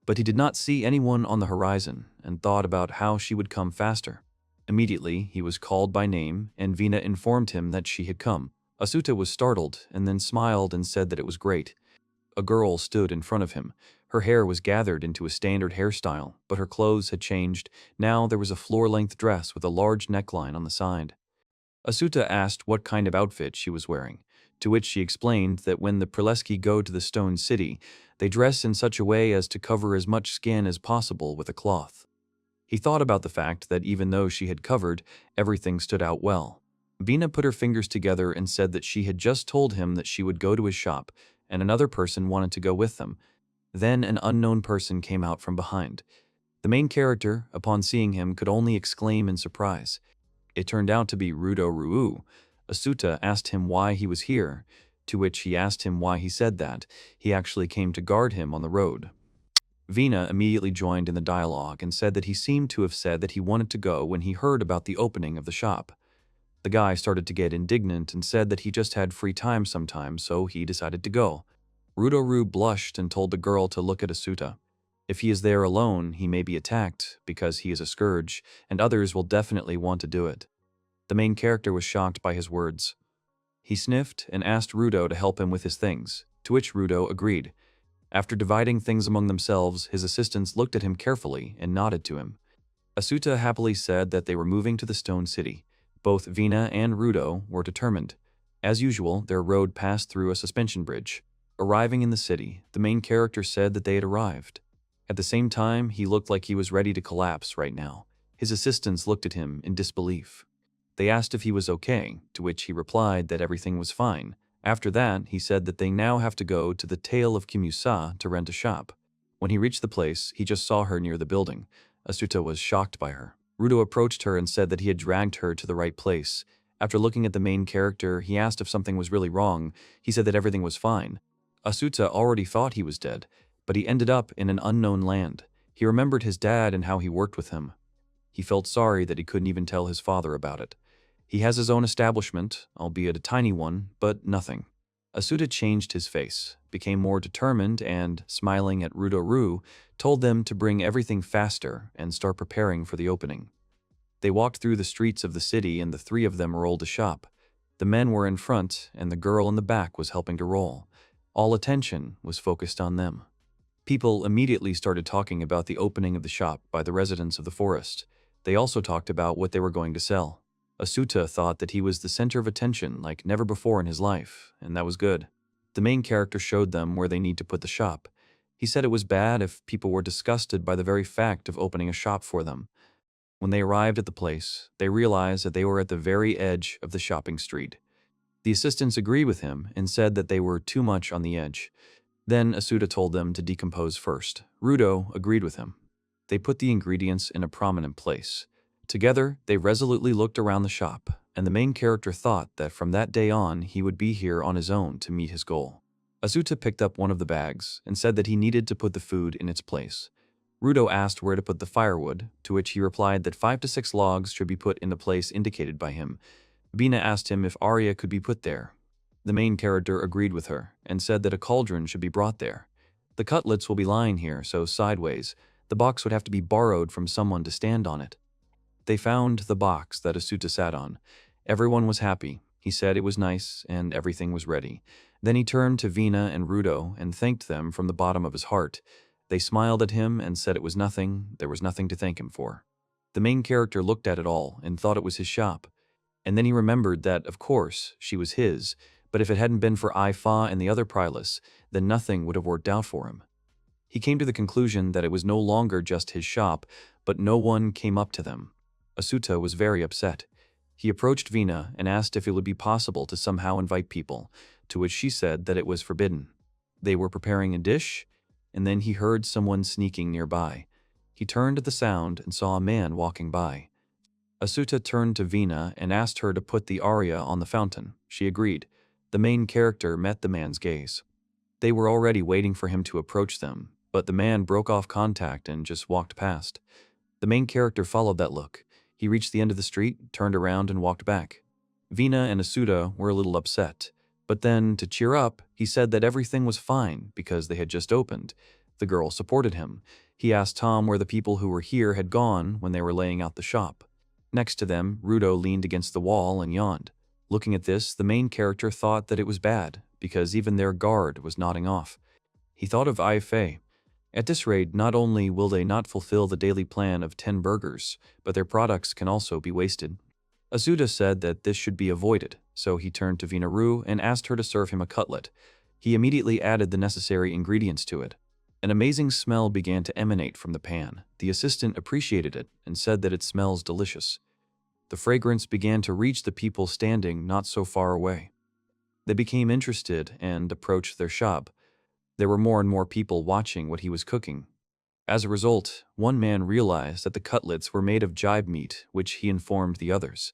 But he did not see anyone on the horizon, and thought about how she would come faster. Immediately, he was called by name, and Vina informed him that she had come. Asuta was startled, and then smiled and said that it was great. A girl stood in front of him. Her hair was gathered into a standard hairstyle, but her clothes had changed. Now there was a floor-length dress with a large neckline on the side. Asuta asked what kind of outfit she was wearing, to which she explained that when the Preleski go to the Stone City, they dress in such a way as to cover as much skin as possible with a cloth. He thought about the fact that even though she had covered, everything stood out well. Vina put her fingers together and said that she had just told him that she would go to his shop, and another person wanted to go with them. Then an unknown person came out from behind. The main character, upon seeing him, could only exclaim in surprise. It turned out to be Ryouridou. Asuta asked him why he was here, to which he asked him why he said that. He actually came to guard him on the road. Vina immediately joined in the dialogue and said that he seemed to have said that he wanted to go when he heard about the opening of the shop. The guy started to get indignant and said that he just had free time sometimes, so he decided to go. Ryouridou blushed and told the girl to look at Asuta. If he is there alone, he may be attacked because he is a scourge, and others will definitely want to do it. The main character was shocked by his words. He sniffed and asked Ryouridou to help him with his things, to which Ryouridou agreed. After dividing things among themselves, his assistants looked at him carefully and nodded to him. Asuta happily said that they were moving to the Stone City. Both Vina and Ryouridou were determined. As usual, their road passed through a suspension bridge. Arriving in the city, the main character said that they had arrived. At the same time, he looked like he was ready to collapse right now. His assistants looked at him in disbelief. They asked if he was okay, to which he replied that everything was fine. After that, he said that they now have to go to the Tale of Kimusa to rent a shop. When he reached the place, he just saw her near the building. Asuta was shocked by her. Ryouridou approached her and said that he had dragged her to the right place. After looking at the main character, he asked if something was really wrong. He said that everything was fine. Asuta already thought he was dead, but he ended up in an unknown land. He remembered his dad and how he worked with him. He felt sorry that he couldn't even tell his father about it. He has his own establishment, albeit a tiny one, but nothing. Asuta changed his face, became more determined, and, smiling at Ryouridou, told them to bring everything faster and start preparing for the opening. They walked through the streets of the city and the three of them rolled a shop. The men were in front and the girl in the back was helping to roll. All attention was focused on them. People immediately started talking about the opening of the shop by the residents of the forest. They also talked about what they were going to sell. Asuta thought that he was the center of attention like never before in his life, and that was good. The main character showed them where they need to put the shop. He said it was bad if people were disgusted by the very fact of opening a shop for them. When they arrived at the place, they realized that they were at the very edge of the shopping street. The assistants agreed with him and said that they were too much on the edge. Then Asuta told them to decompose first. Ryouridou agreed with him. They put the ingredients in a prominent place. Together, they resolutely looked around the shop, and the main character thought that from that day on he would be here on his own to meet his goal. Asuta picked up one of the bags and said that he needed to put the food in its place. Ryouridou asked where to put the firewood, to which he replied that 5 to 6 logs should be put in the place indicated by him. Vina asked him if Arya could be put there. The main character agreed with her and said that a cauldron should be brought there. The cutlets will be lying here, so sideways. The box would have to be borrowed from someone to stand on it. They found the box that Asuta sat on. Everyone was happy. He said it was nice and everything was ready. Then he turned to Vina and Ryouridou and thanked them from the bottom of his heart. They smiled at him and said it was nothing, there was nothing to thank him for. The main character looked at it all and thought it was his shop. And then he remembered that, of course, she was his, but if it hadn't been for Ifa and the other Prilus, then nothing would have worked out for him. He came to the conclusion that it was no longer just his shop, but no one came up to them. Asuta was very upset. He approached Vina and asked if it would be possible to somehow invite people, to which she said that it was forbidden. They were preparing a dish, and then he heard someone sneaking nearby. He turned at the sound and saw a man walking by. Asuta turned to Vina and asked her to put the Arya on the fountain. She agreed. The main character met the man's gaze. They were already waiting for him to approach them, but the man broke off contact and just walked past. The main character followed that look. He reached the end of the street, turned around, and walked back. Vina and Asuta were a little upset, but then, to cheer up, he said that everything was fine because they had just opened. The girl supported him. He asked Tom where the people who were here had gone when they were laying out the shop. Next to them, Ryouridou leaned against the wall and yawned. Looking at this, the main character thought that it was bad, because even their guard was nodding off. He thought of Ai Fei. At this rate, not only will they not fulfill the daily plan of 10 burgers, but their products can also be wasted. Asuta said that this should be avoided, so he turned to Vinaru and asked her to serve him a cutlet. He immediately added the necessary ingredients to it. An amazing smell began to emanate from the pan. The assistant appreciated it and said that it smells delicious. The fragrance began to reach the people standing not so far away. They became interested and approached their shop. There were more and more people watching what he was cooking. As a result, one man realized that the cutlets were made of jibe meat, which he informed the others.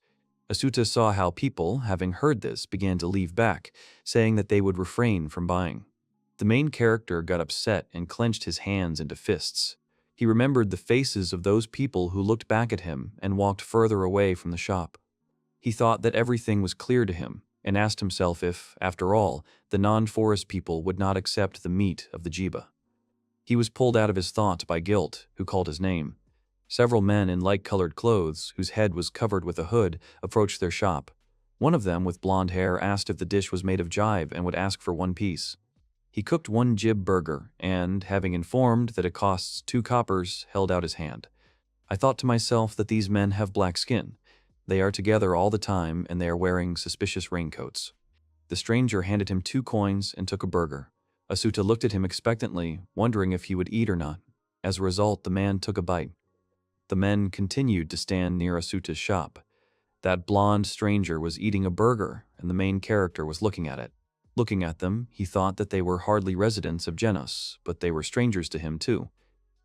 Asuta saw how people, having heard this, began to leave back, saying that they would refrain from buying. The main character got upset and clenched his hands into fists. He remembered the faces of those people who looked back at him and walked further away from the shop. He thought that everything was clear to him and asked himself if, after all, the non-forest people would not accept the meat of the jiba. He was pulled out of his thought by Guilt, who called his name. Several men in light-colored clothes, whose head was covered with a hood, approached their shop. One of them, with blonde hair, asked if the dish was made of jive and would ask for 1 piece. He cooked 1 jib burger and, having informed that it costs 2 coppers, held out his hand. I thought to myself that these men have black skin. They are together all the time and they are wearing suspicious raincoats. The stranger handed him 2 coins and took a burger. Asuta looked at him expectantly, wondering if he would eat or not. As a result, the man took a bite. The men continued to stand near Asuta's shop. That blonde stranger was eating a burger, and the main character was looking at it. Looking at them, he thought that they were hardly residents of Genos, but they were strangers to him too.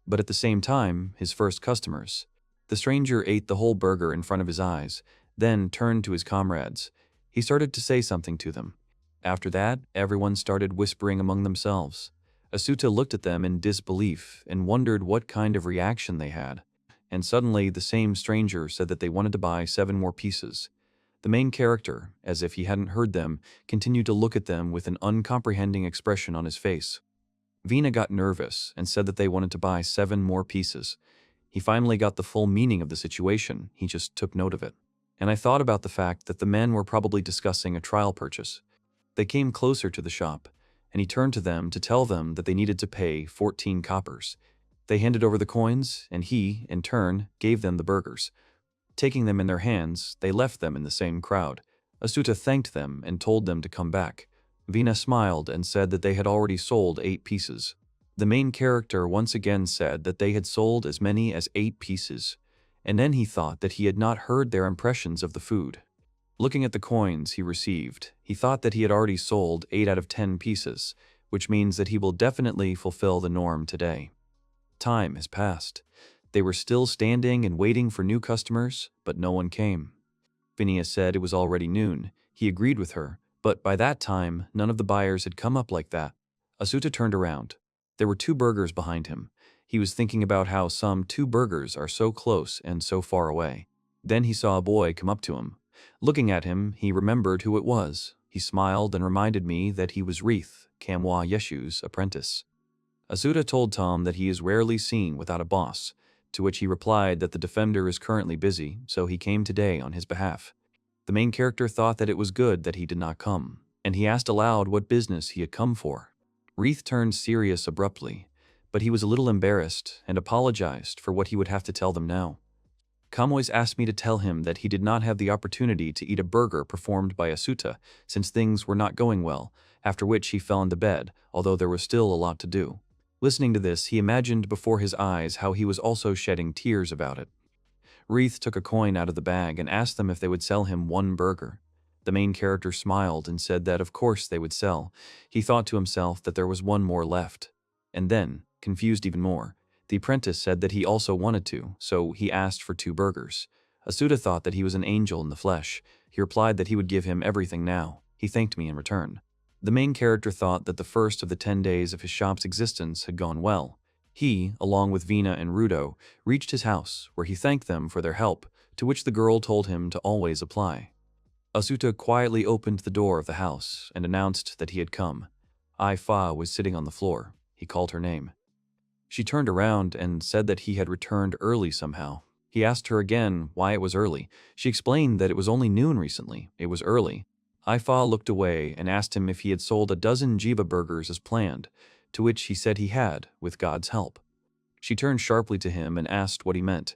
But at the same time, his first customers. The stranger ate the whole burger in front of his eyes, then turned to his comrades. He started to say something to them. After that, everyone started whispering among themselves. Asuta looked at them in disbelief and wondered what kind of reaction they had. And suddenly, the same stranger said that they wanted to buy 7 more pieces. The main character, as if he hadn't heard them, continued to look at them with an uncomprehending expression on his face. Vina got nervous and said that they wanted to buy 7 more pieces. He finally got the full meaning of the situation, he just took note of it. And I thought about the fact that the men were probably discussing a trial purchase. They came closer to the shop, and he turned to them to tell them that they needed to pay 14 coppers. They handed over the coins, and he, in turn, gave them the burgers. Taking them in their hands, they left them in the same crowd. Asuta thanked them and told them to come back. Vina smiled and said that they had already sold 8 pieces. The main character once again said that they had sold as many as 8 pieces, and then he thought that he had not heard their impressions of the food. Looking at the coins he received, he thought that he had already sold 8 out of 10 pieces, which means that he will definitely fulfill the norm today. Time has passed. They were still standing and waiting for new customers, but no one came. Phineas said it was already noon. He agreed with her, but by that time, none of the buyers had come up like that. Asuta turned around. There were 2 burgers behind him. He was thinking about how some 2 burgers are so close and so far away. Then he saw a boy come up to him. Looking at him, he remembered who it was. He smiled and reminded me that he was Wreath, Kamwa Yeshu's apprentice. Asuta told Tom that he is rarely seen without a boss, to which he replied that the defender is currently busy, so he came today on his behalf. The main character thought that it was good that he did not come, and he asked aloud what business he had come for. Wreath turned serious abruptly, but he was a little embarrassed and apologized for what he would have to tell them now. Kamois asked me to tell him that he did not have the opportunity to eat a burger performed by Asuta, since things were not going well, after which he fell into bed, although there was still a lot to do. Listening to this, he imagined before his eyes how he was also shedding tears about it. Wreath took a coin out of the bag and asked them if they would sell him 1 burger. The main character smiled and said that of course they would sell. He thought to himself that there was 1 more left. And then, confused even more, the apprentice said that he also wanted to, so he asked for 2 burgers. Asuta thought that he was an angel in the flesh. He replied that he would give him everything now. He thanked me in return. The main character thought that the first of the 10 days of his shop's existence had gone well. He, along with Vina and Ryouridou, reached his house, where he thanked them for their help, to which the girl told him to always apply. Asuta quietly opened the door of the house and announced that he had come. Ai-Fa was sitting on the floor. He called her name. She turned around and said that he had returned early somehow. He asked her again why it was early. She explained that it was only noon recently. It was early. Ai-Fa looked away and asked him if he had sold 12 jiba burgers as planned, to which he said he had, with God's help. She turned sharply to him and asked what he meant.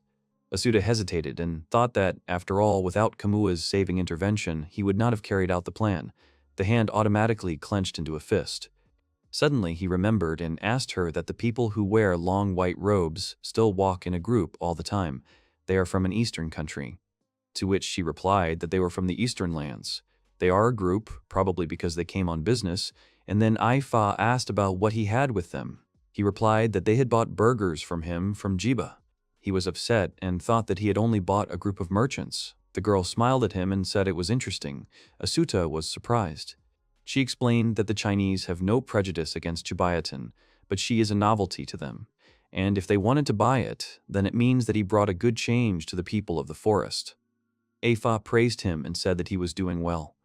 Asuta hesitated and thought that, after all, without Kamua's saving intervention, he would not have carried out the plan. The hand automatically clenched into a fist. Suddenly he remembered and asked her that the people who wear long white robes still walk in a group all the time. They are from an eastern country. To which she replied that they were from the eastern lands. They are a group, probably because they came on business, and then Ai-Fa asked about what he had with them. He replied that they had bought burgers from him from Jiba. He was upset and thought that he had only bought a group of merchants, The girl smiled at him and said it was interesting. Asuta was surprised. She explained that the Chinese have no prejudice against Chibayatin, but she is a novelty to them. And if they wanted to buy it, then it means that he brought a good change to the people of the forest. Afa praised him and said that he was doing well.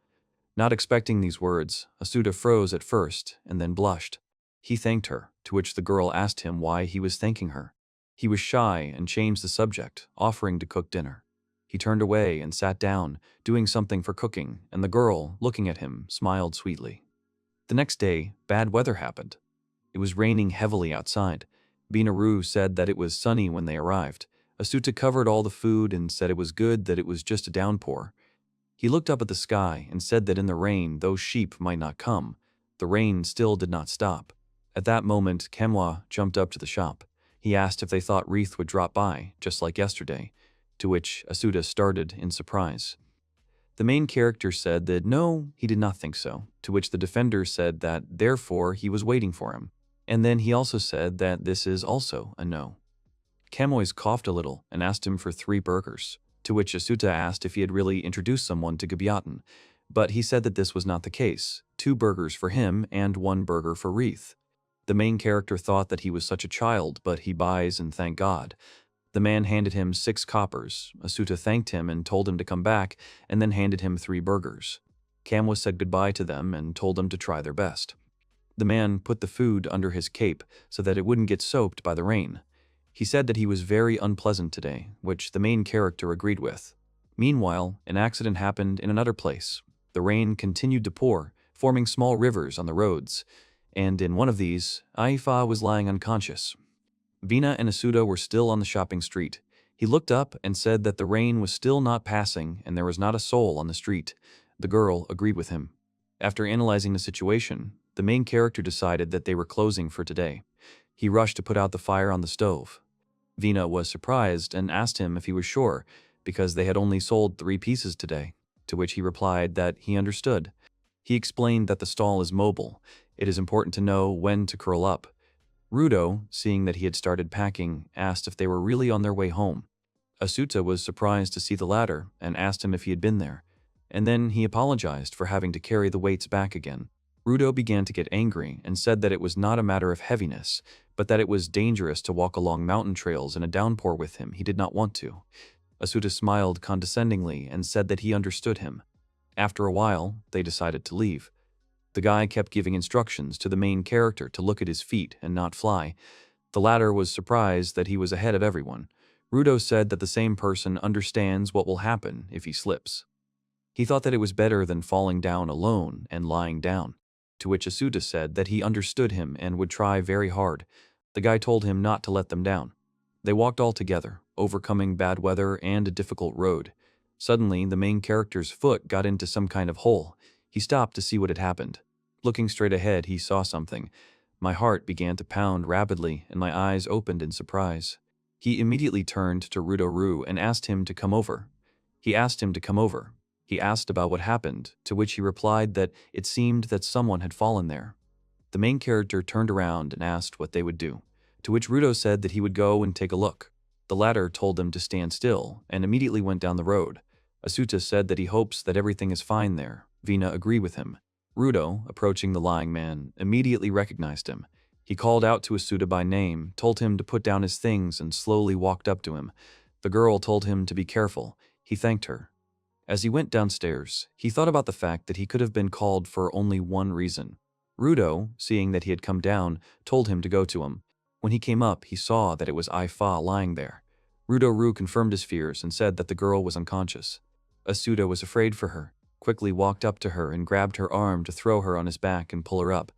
Not expecting these words, Asuta froze at first and then blushed. He thanked her, to which the girl asked him why he was thanking her. He was shy and changed the subject, offering to cook dinner. He turned away and sat down, doing something for cooking, and the girl, looking at him, smiled sweetly. The next day, bad weather happened. It was raining heavily outside. Binaru said that it was sunny when they arrived. Asuta covered all the food and said it was good that it was just a downpour. He looked up at the sky and said that in the rain those sheep might not come. The rain still did not stop. At that moment, Manhua jumped up to the shop. He asked if they thought Wreath would drop by, just like yesterday, to which Asuta started in surprise. The main character said that no, he did not think so, to which the defender said that therefore he was waiting for him. And then he also said that this is also a no. Camoys coughed a little and asked him for 3 burgers, to which Asuta asked if he had really introduced someone to Gabiatin, but he said that this was not the case, 2 burgers for him and 1 burger for Wreath. The main character thought that he was such a child, but he buys and thank God. The man handed him 6 coppers. Asuta thanked him and told him to come back, and then handed him 3 burgers. Kamwa said goodbye to them and told them to try their best. The man put the food under his cape so that it wouldn't get soaked by the rain. He said that he was very unpleasant today, which the main character agreed with. Meanwhile, an accident happened in another place. The rain continued to pour, forming small rivers on the roads, and in one of these, Aifa was lying unconscious. Vina and Asuta were still on the shopping street. He looked up and said that the rain was still not passing and there was not a soul on the street. The girl agreed with him. After analyzing the situation, the main character decided that they were closing for today. He rushed to put out the fire on the stove. Vina was surprised and asked him if he was sure, because they had only sold 3 pieces today, to which he replied that he understood. He explained that the stall is mobile. It is important to know when to curl up. Ryouridou, seeing that he had started packing, asked if they were really on their way home. Asuta was surprised to see the latter and asked him if he had been there, and then he apologized for having to carry the weights back again. Ryouridou began to get angry and said that it was not a matter of heaviness, but that it was dangerous to walk along mountain trails in a downpour with him. He did not want to. Asuta smiled condescendingly and said that he understood him. After a while, they decided to leave. The guy kept giving instructions to the main character to look at his feet and not fly. The latter was surprised that he was ahead of everyone. Ryouridou said that the same person understands what will happen if he slips. He thought that it was better than falling down alone and lying down, to which Asuta said that he understood him and would try very hard. The guy told him not to let them down. They walked all together, overcoming bad weather and a difficult road. Suddenly, the main character's foot got into some kind of hole. He stopped to see what had happened. Looking straight ahead, he saw something. My heart began to pound rapidly, and my eyes opened in surprise. He immediately turned to Ryouridou and asked him to come over. He asked him to come over. He asked about what happened, to which he replied that it seemed that someone had fallen there. The main character turned around and asked what they would do, to which Ryouridou said that he would go and take a look. The latter told them to stand still and immediately went down the road. Asuta said that he hopes that everything is fine there. Vina agreed with him. Ryouridou, approaching the lying man, immediately recognized him. He called out to Asuta by name, told him to put down his things, and slowly walked up to him. The girl told him to be careful. He thanked her. As he went downstairs, he thought about the fact that he could have been called for only one reason. Ryouridou, seeing that he had come down, told him to go to him. When he came up, he saw that it was Aifa lying there. Ryouridou confirmed his fears and said that the girl was unconscious. Asuta was afraid for her, quickly walked up to her and grabbed her arm to throw her on his back and pull her up.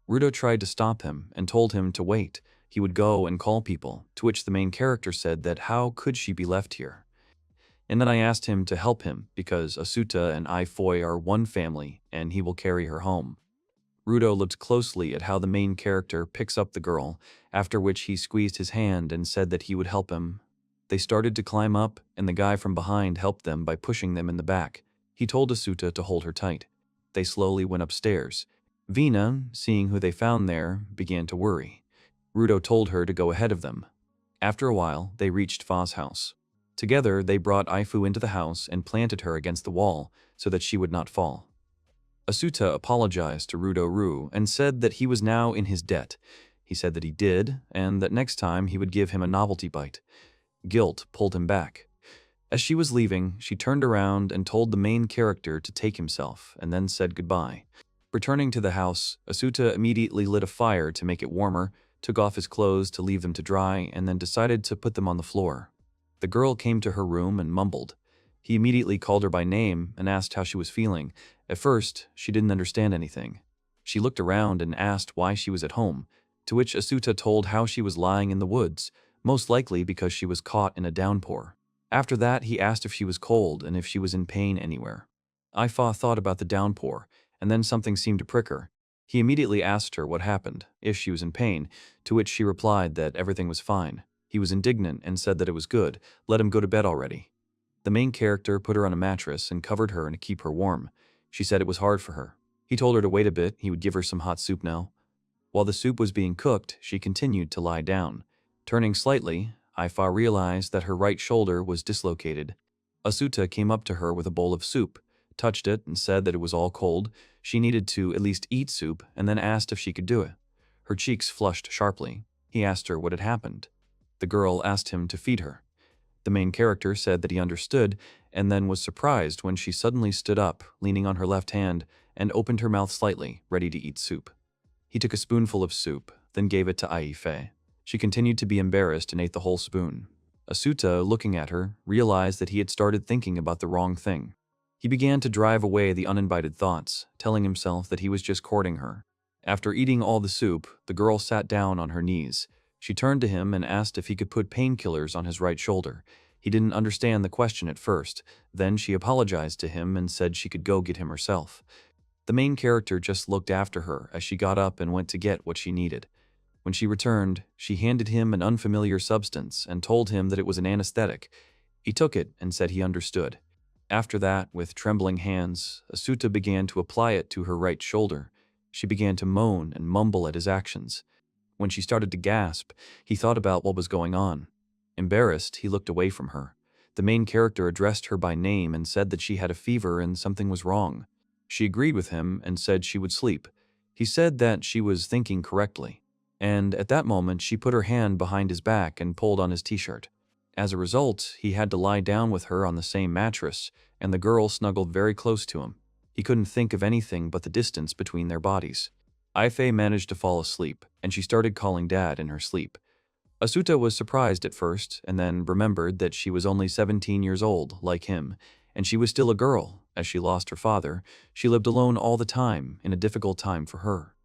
Ryouridou tried to stop him and told him to wait. He would go and call people, to which the main character said that how could she be left here? And then I asked him to help him because Asuta and Ifoi are one family and he will carry her home. Ryouridou looked closely at how the main character picks up the girl, after which he squeezed his hand and said that he would help him. They started to climb up and the guy from behind helped them by pushing them in the back. He told Asuta to hold her tight. They slowly went upstairs. Vina, seeing who they found there, began to worry. Ryouridou told her to go ahead of them. After a while, they reached Fa's house. Together, they brought Ifu into the house and planted her against the wall so that she would not fall. Asuta apologized to Ryouridou and said that he was now in his debt. He said that he did, and that next time he would give him a novelty bite. Guilt pulled him back. As she was leaving, she turned around and told the main character to take himself, and then said goodbye. Returning to the house, Asuta immediately lit a fire to make it warmer, took off his clothes to leave them to dry, and then decided to put them on the floor. The girl came to her room and mumbled. He immediately called her by name and asked how she was feeling. At first, she didn't understand anything. She looked around and asked why she was at home, to which Asuta told how she was lying in the woods, most likely because she was caught in a downpour. After that, he asked if she was cold and if she was in pain anywhere. Ifa thought about the downpour, and then something seemed to prick her. He immediately asked her what happened, if she was in pain, to which she replied that everything was fine. He was indignant and said that it was good, let him go to bed already. The main character put her on a mattress and covered her to keep her warm. She said it was hard for her. He told her to wait a bit, he would give her some hot soup now. While the soup was being cooked, she continued to lie down. Turning slightly, Ifa realized that her right shoulder was dislocated. Asuta came up to her with a bowl of soup, touched it and said that it was all cold. She needed to at least eat soup and then asked if she could do it. Her cheeks flushed sharply. He asked her what had happened. The girl asked him to feed her. The main character said that he understood and then was surprised when she suddenly stood up, leaning on her left hand, and opened her mouth slightly, ready to eat soup. He took a spoonful of soup, then gave it to Ife. She continued to be embarrassed and ate the whole spoon. Asuta, looking at her, realized that he had started thinking about the wrong thing. He began to drive away the uninvited thoughts, telling himself that he was just courting her. After eating all the soup, the girl sat down on her knees. She turned to him and asked if he could put painkillers on his right shoulder. He didn't understand the question at first. Then she apologized to him and said she could go get him herself. The main character just looked after her as she got up and went to get what she needed. When she returned, she handed him an unfamiliar substance and told him that it was an anesthetic. He took it and said he understood. After that, with trembling hands, Asuta began to apply it to her right shoulder. She began to moan and mumble at his actions. When she started to gasp, he thought about what was going on. Embarrassed, he looked away from her. The main character addressed her by name and said that she had a fever and something was wrong. She agreed with him and said she would sleep. He said that she was thinking correctly. And at that moment, she put her hand behind his back and pulled on his t-shirt. As a result, he had to lie down with her on the same mattress, and the girl snuggled very close to him. He couldn't think of anything but the distance between their bodies. Ife managed to fall asleep, and she started calling Dad in her sleep. Asuta was surprised at first, and then remembered that she was only 17 years old, like him, and she was still a girl. As she lost her father, she lived alone all the time, in a difficult time for her.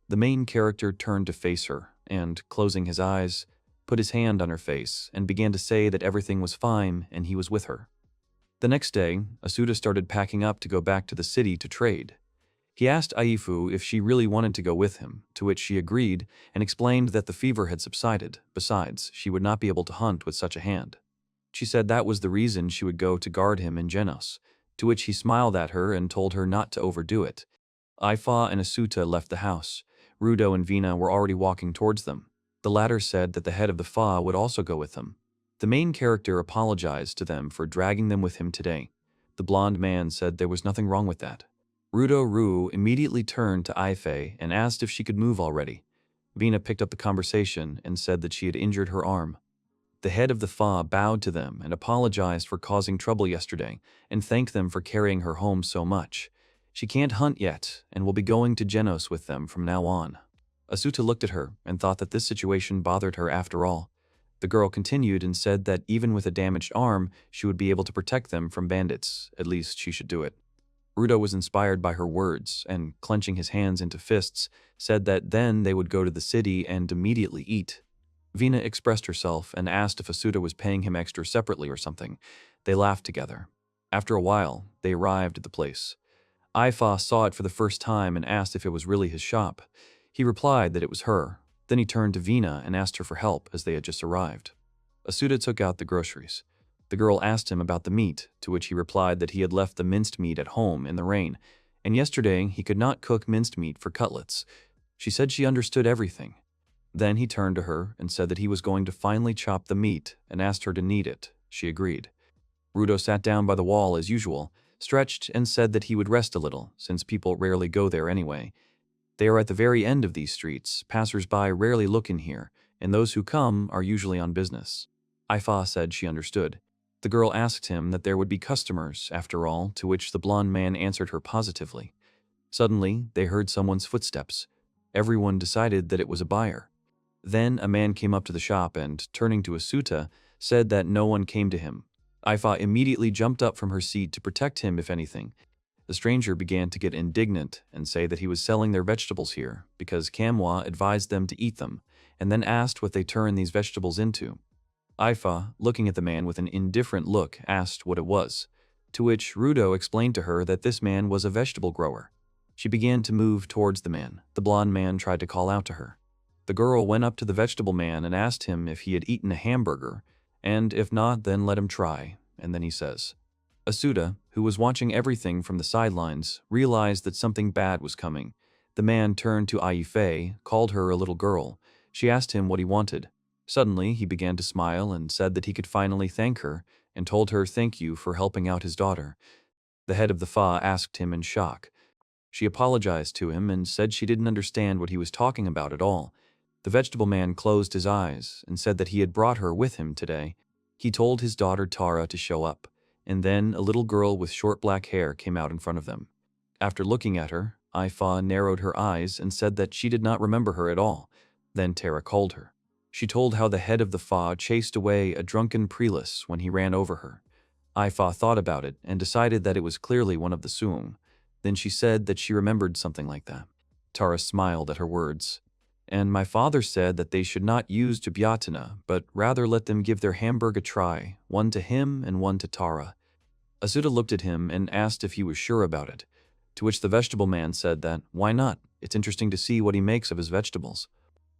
The main character turned to face her, and, closing his eyes, put his hand on her face, and began to say that everything was fine and he was with her. The next day, Asuta started packing up to go back to the city to trade. He asked Ifu if she really wanted to go with him, to which she agreed and explained that the fever had subsided. Besides, she would not be able to hunt with such a hand. She said that was the reason she would go to guard him in Genos, to which he smiled at her and told her not to overdo it. Ifa and Asuta left the house. Ryouridou and Vina were already walking towards them. The latter said that the head of the Fa would also go with them. The main character apologized to them for dragging them with him today. The blonde man said there was nothing wrong with that. Ryouridou immediately turned to Ife and asked if she could move already. Vina picked up the conversation and said that she had injured her arm. The head of the Fa bowed to them and apologized for causing trouble yesterday and thanked them for carrying her home so much. She can't hunt yet and will be going to Genos with them from now on. Asuta looked at her and thought that this situation bothered her after all. The girl continued and said that even with a damaged arm, she would be able to protect them from bandits. At least she should do it. Ryouridou was inspired by her words and, clenching his hands into fists, said that then they would go to the city and immediately eat. Vina expressed herself and asked if Asuta was paying him extra separately or something. They laughed together. After a while, they arrived at the place. Ifa saw it for the first time and asked if it was really his shop. He replied that it was her. Then he turned to Vina and asked her for help as they had just arrived. Asuta took out the groceries. The girl asked him about the meat, to which he replied that he had left the minced meat at home in the rain, and yesterday he could not cook minced meat for cutlets. She said she understood everything. Then he turned to her and said that he was going to finally chop the meat and asked her to knead it. she agreed. Ryouridou sat down by the wall as usual, stretched, and said that he would rest a little, since people rarely go there anyway. They are at the very end of these streets, passers-by rarely look in here, and those who come are usually on business. Ifa said she understood. The girl asked him that there would be customers, after all, to which the blonde man answered her positively. Suddenly, they heard someone's footsteps. Everyone decided that it was a buyer. Then a man came up to the shop and, turning to Asuta, said that no one came to him. Ifa immediately jumped up from her seat to protect him if anything. The stranger began to get indignant and say that he was selling their vegetables here because Manhua advised them to eat them, and then asked what they turn these vegetables into. Ifa, looking at the man with an indifferent look, asked what it was, to which Ryouridou explained to her that this man was a vegetable grower. She began to move towards the man. The blonde man tried to call out to her. The girl went up to the vegetable man and asked him if he had eaten a hamburger, and if not, then let him try, and then he says. Asuta, who was watching everything from the sidelines, realized that something bad was coming. The man turned to Ife, called her a little girl. She asked him what he wanted. Suddenly, he began to smile and said that he could finally thank her, and told her thank you for helping out his daughter. The head of the Fa asked him in shock. She apologized to him and said she didn't understand what he was talking about at all. The vegetable man closed his eyes and said that he had brought her with him today. He told his daughter Tara to show up, and then a little girl with short black hair came out in front of them. After looking at her, Ifa narrowed her eyes and said that she did not remember her at all. Then Tara called her. She told how the head of the Fa chased away a drunken preless when he ran over her. Ifa thought about it and decided that it was clearly one of the Suum. Then she said that she remembered something like that. Tara smiled at her words. And my father said that they should not use Jabyatina, but rather let them give their hamburg a try, one to him and one to Tara. Asuta looked at him and asked if he was sure about it, to which the vegetable man said that, why not? It's interesting to see what he makes of his vegetables.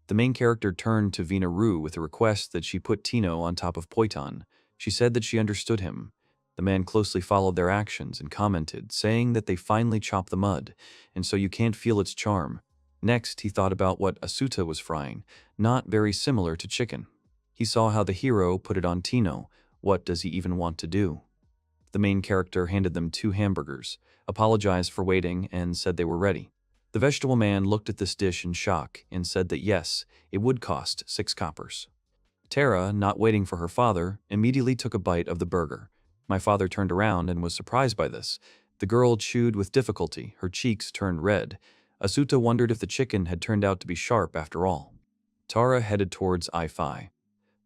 The main character turned to Vinaru with a request that she put Tino on top of Poiton. She said that she understood him. The man closely followed their actions and commented, saying that they finally chop the mud, and so you can't feel its charm. Next, he thought about what Asuta was frying, not very similar to chicken. He saw how the hero put it on Tino. What does he even want to do? The main character handed them 2 hamburgers, apologized for waiting, and said they were ready. The vegetable man looked at this dish in shock and said that yes, it would cost 6 coppers. Tara, not waiting for her father, immediately took a bite of the burger. My father turned around and was surprised by this. The girl chewed with difficulty, her cheeks turned red. Asuta wondered if the chicken had turned out to be sharp after all. Tara headed towards Ifi.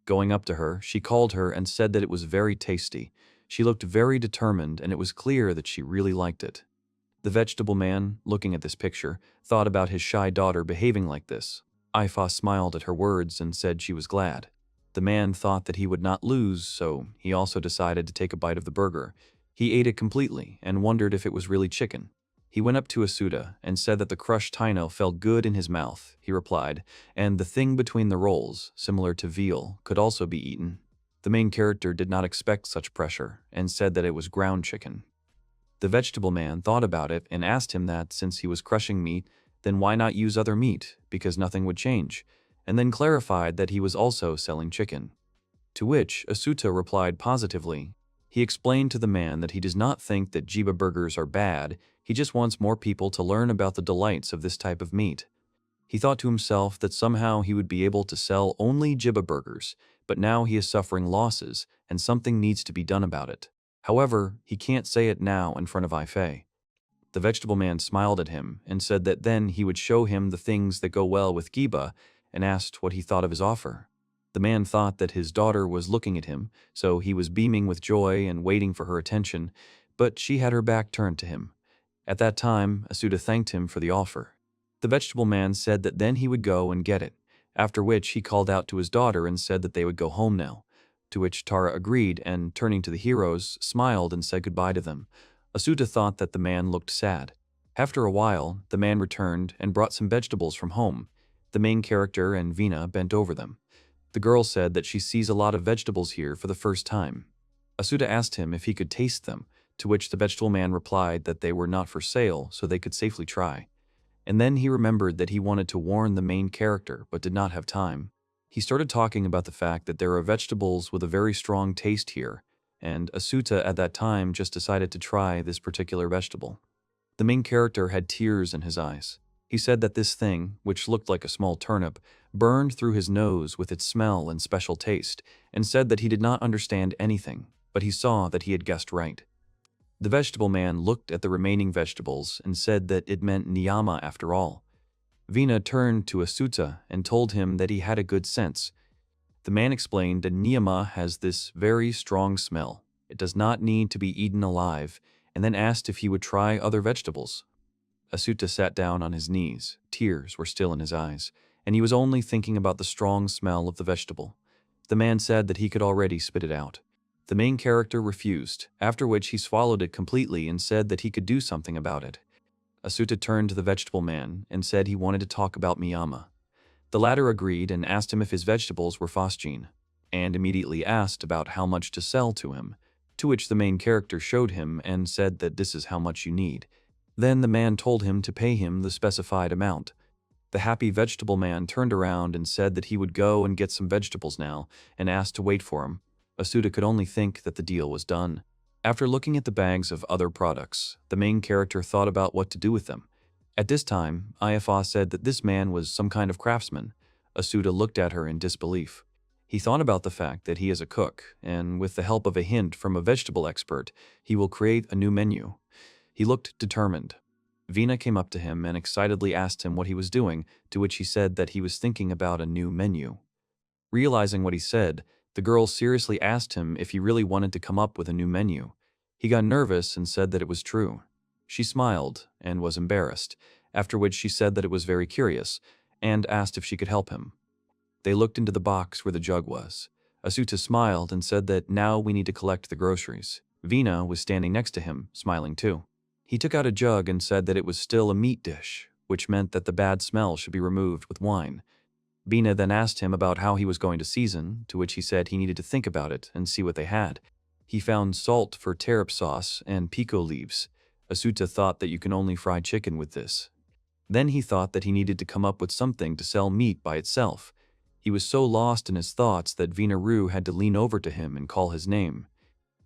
Going up to her, she called her and said that it was very tasty. She looked very determined, and it was clear that she really liked it. The vegetable man, looking at this picture, thought about his shy daughter behaving like this. Ifa smiled at her words and said she was glad. The man thought that he would not lose, so he also decided to take a bite of the burger. He ate it completely and wondered if it was really chicken. He went up to Asuta and said that the crushed tino felt good in his mouth, he replied, and the thing between the rolls, similar to veal, could also be eaten. The main character did not expect such pressure and said that it was ground chicken. The vegetable man thought about it and asked him that since he was crushing meat, then why not use other meat, because nothing would change, and then clarified that he was also selling chicken. To which Asuta replied positively. He explained to the man that he does not think that jiba burgers are bad, he just wants more people to learn about the delights of this type of meat. He thought to himself that somehow he would be able to sell only jiba burgers, but now he is suffering losses and something needs to be done about it. However, he can't say it now in front of Ife. The vegetable man smiled at him and said that then he would show him the things that go well with Giba and asked what he thought of his offer. The man thought that his daughter was looking at him, so he was beaming with joy and waiting for her attention, but she had her back turned to him. At that time, Asuta thanked him for the offer. The vegetable man said that then he would go and get it, after which he called out to his daughter and said that they would go home now, to which Tara agreed and, turning to the heroes, smiled and said goodbye to them. Asuta thought that the man looked sad. After a while, the man returned and brought some vegetables from home. The main character and Vina bent over them. The girl said that she sees a lot of vegetables here for the first time. Asuta asked him if he could taste them, to which the vegetable man replied that they were not for sale, so they could safely try. And then he remembered that he wanted to warn the main character, but did not have time. He started talking about the fact that there are vegetables with a very strong taste here, and Asuta at that time just decided to try this particular vegetable. The main character had tears in his eyes. He said that this thing, which looked like a small turnip, burned through his nose with its smell and special taste, and said that he did not understand anything, but he saw that he had guessed right. The vegetable man looked at the remaining vegetables and said that it meant niyama after all. Vina turned to Asuta and told him that he had a good sense. The man explained that niyama has this very strong smell. It does not need to be eaten alive, and then asked if he would try other vegetables. Asuta sat down on his knees. Tears were still in his eyes, and he was only thinking about the strong smell of the vegetable. The man said that he could already spit it out. The main character refused, after which he swallowed it completely and said that he could do something about it. Asuta turned to the vegetable man and said he wanted to talk about Miyama. The latter agreed and asked him if his vegetables were phosgene, and immediately asked about how much to sell to him, to which the main character showed him and said that this is how much you need. Then the man told him to pay him the specified amount. The happy vegetable man turned around and said that he would go and get some vegetables now, and asked to wait for him. Asuta could only think that the deal was done. After looking at the bags of other products, the main character thought about what to do with them. At this time, Ifa said that this man was some kind of craftsman. Asuta looked at her in disbelief. He thought about the fact that he is a cook, and with the help of a hint from a vegetable expert, he will create a new menu. He looked determined. Vina came up to him and excitedly asked him what he was doing, to which he said that he was thinking about a new menu. Realizing what he said, the girl seriously asked him if he really wanted to come up with a new menu. He got nervous and said that it was true. She smiled and was embarrassed, after which she said that it was very curious, and asked if she could help him. They looked into the box where the jug was. Asuta smiled and said that now we need to collect the groceries. Vina was standing next to him, smiling too. He took out a jug and said that it was still a meat dish, which meant that the bad smell should be removed with wine. Vina then asked him about how he was going to season, to which he said he needed to think about it and see what they had. He found salt for tarip sauce and pico leaves. Asuta thought that you can only fry chicken with this. Then he thought that he needed to come up with something to sell meat by itself. He was so lost in his thoughts that Vina had to lean over to him and call his name.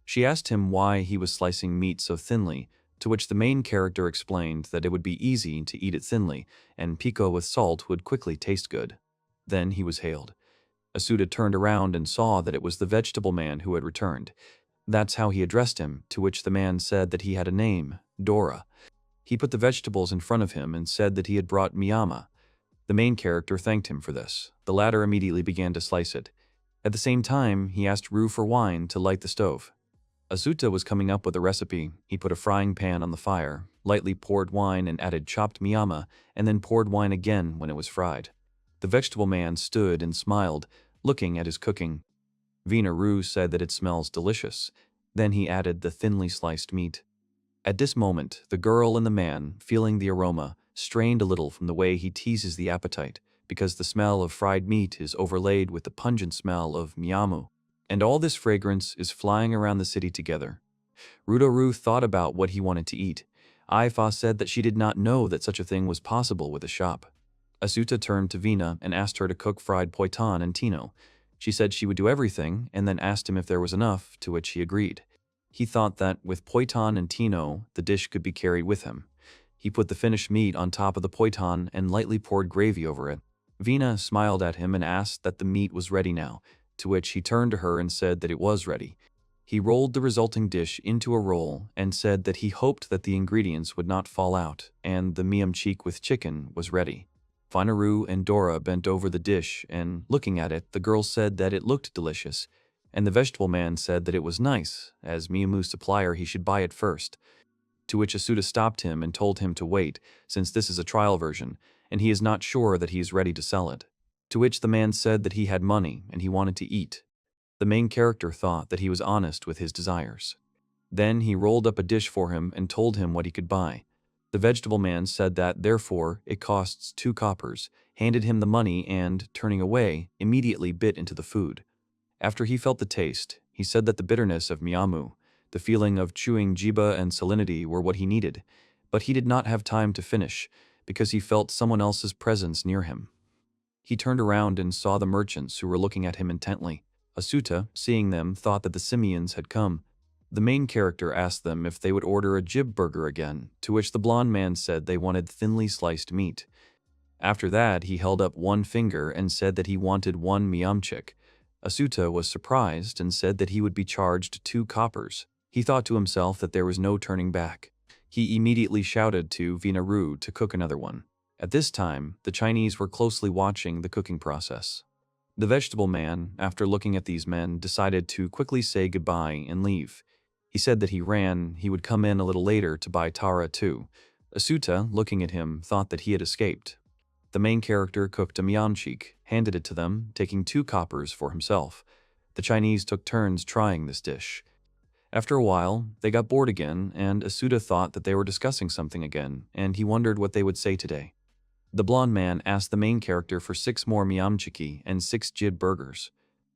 She asked him why he was slicing meat so thinly, to which the main character explained that it would be easy to eat it thinly, and pico with salt would quickly taste good. Then he was hailed. Asuta turned around and saw that it was the vegetable man who had returned. That's how he addressed him, to which the man said that he had a name, Dora. He put the vegetables in front of him and said that he had brought Miyama. The main character thanked him for this. The latter immediately began to slice it. At the same time, he asked Rue for wine to light the stove. Asuta was coming up with a recipe. He put a frying pan on the fire, lightly poured wine and added chopped Miyama, and then poured wine again when it was fried. The vegetable man stood and smiled, looking at his cooking. Vina said that it smells delicious. Then he added the thinly sliced meat. At this moment, the girl and the man, feeling the aroma, strained a little from the way he teases the appetite, because the smell of fried meat is overlaid with the pungent smell of miyamu, and all this fragrance is flying around the city together. Ryu thought about what he wanted to eat. Ifa said that she did not know that such a thing was possible with a shop. Asuta turned to Vina and asked her to cook fried poiton and tino. She said she would do everything, and then asked him if there was enough, to which he agreed. He thought that with poiton and tino, the dish could be carried with him. He put the finished meat on top of the poiton and lightly poured gravy over it. Vina smiled at him and asked that the meat was ready now, to which he turned to her and said that it was ready. He rolled the resulting dish into a roll and said that he hoped that the ingredients would not fall out, and the miam cheek with chicken was ready. Vinaru and Dora bent over the dish, and looking at it, the girl said that it looked delicious, and the vegetable man said that it was nice. As Miyamu's supplier, he should buy it first. To which Asuta stopped him and told him to wait, since this is a trial version, and he is not sure that he is ready to sell it. To which the man said that he had money and he wanted to eat. The main character thought that he was honest with his desires. Then he rolled up a dish for him and told him what he could buy. The vegetable man said that, therefore, it costs 2 coppers, handed him the money and, turning away, immediately bit into the food. After he felt the taste, he said that the bitterness of miyamu, the feeling of chewing jiba and salinity were what he needed, but he did not have time to finish, because he felt someone else's presence near him. He turned around and saw the merchants who were looking at him intently. Asuta, seeing them, thought that the simians had come. The main character asked them if they would order a jib burger again, to which the blonde man said they wanted thinly sliced meat. After that, he held up one finger and said that he wanted one miamchik. Asuta was surprised and said that he would be charged 2 coppers. He thought to himself that there was no turning back. He immediately shouted to Veritable to cook another one. At this time, the Chinese were closely watching the cooking process. The vegetable man, after looking at these men, decided to quickly say goodbye and leave. He said that he would come in a little later to buy Tara too. Asuta, looking at him, thought that he had escaped. The main character cooked a miamchik, handed it to them, taking 2 coppers for himself. The Chinese took turns trying this dish. After a while, they got bored again, and Asuta thought that they were discussing something again, and he wondered what they would say today. The blonde man asked the main character for 6 more miamchiki and 6 jib burgers.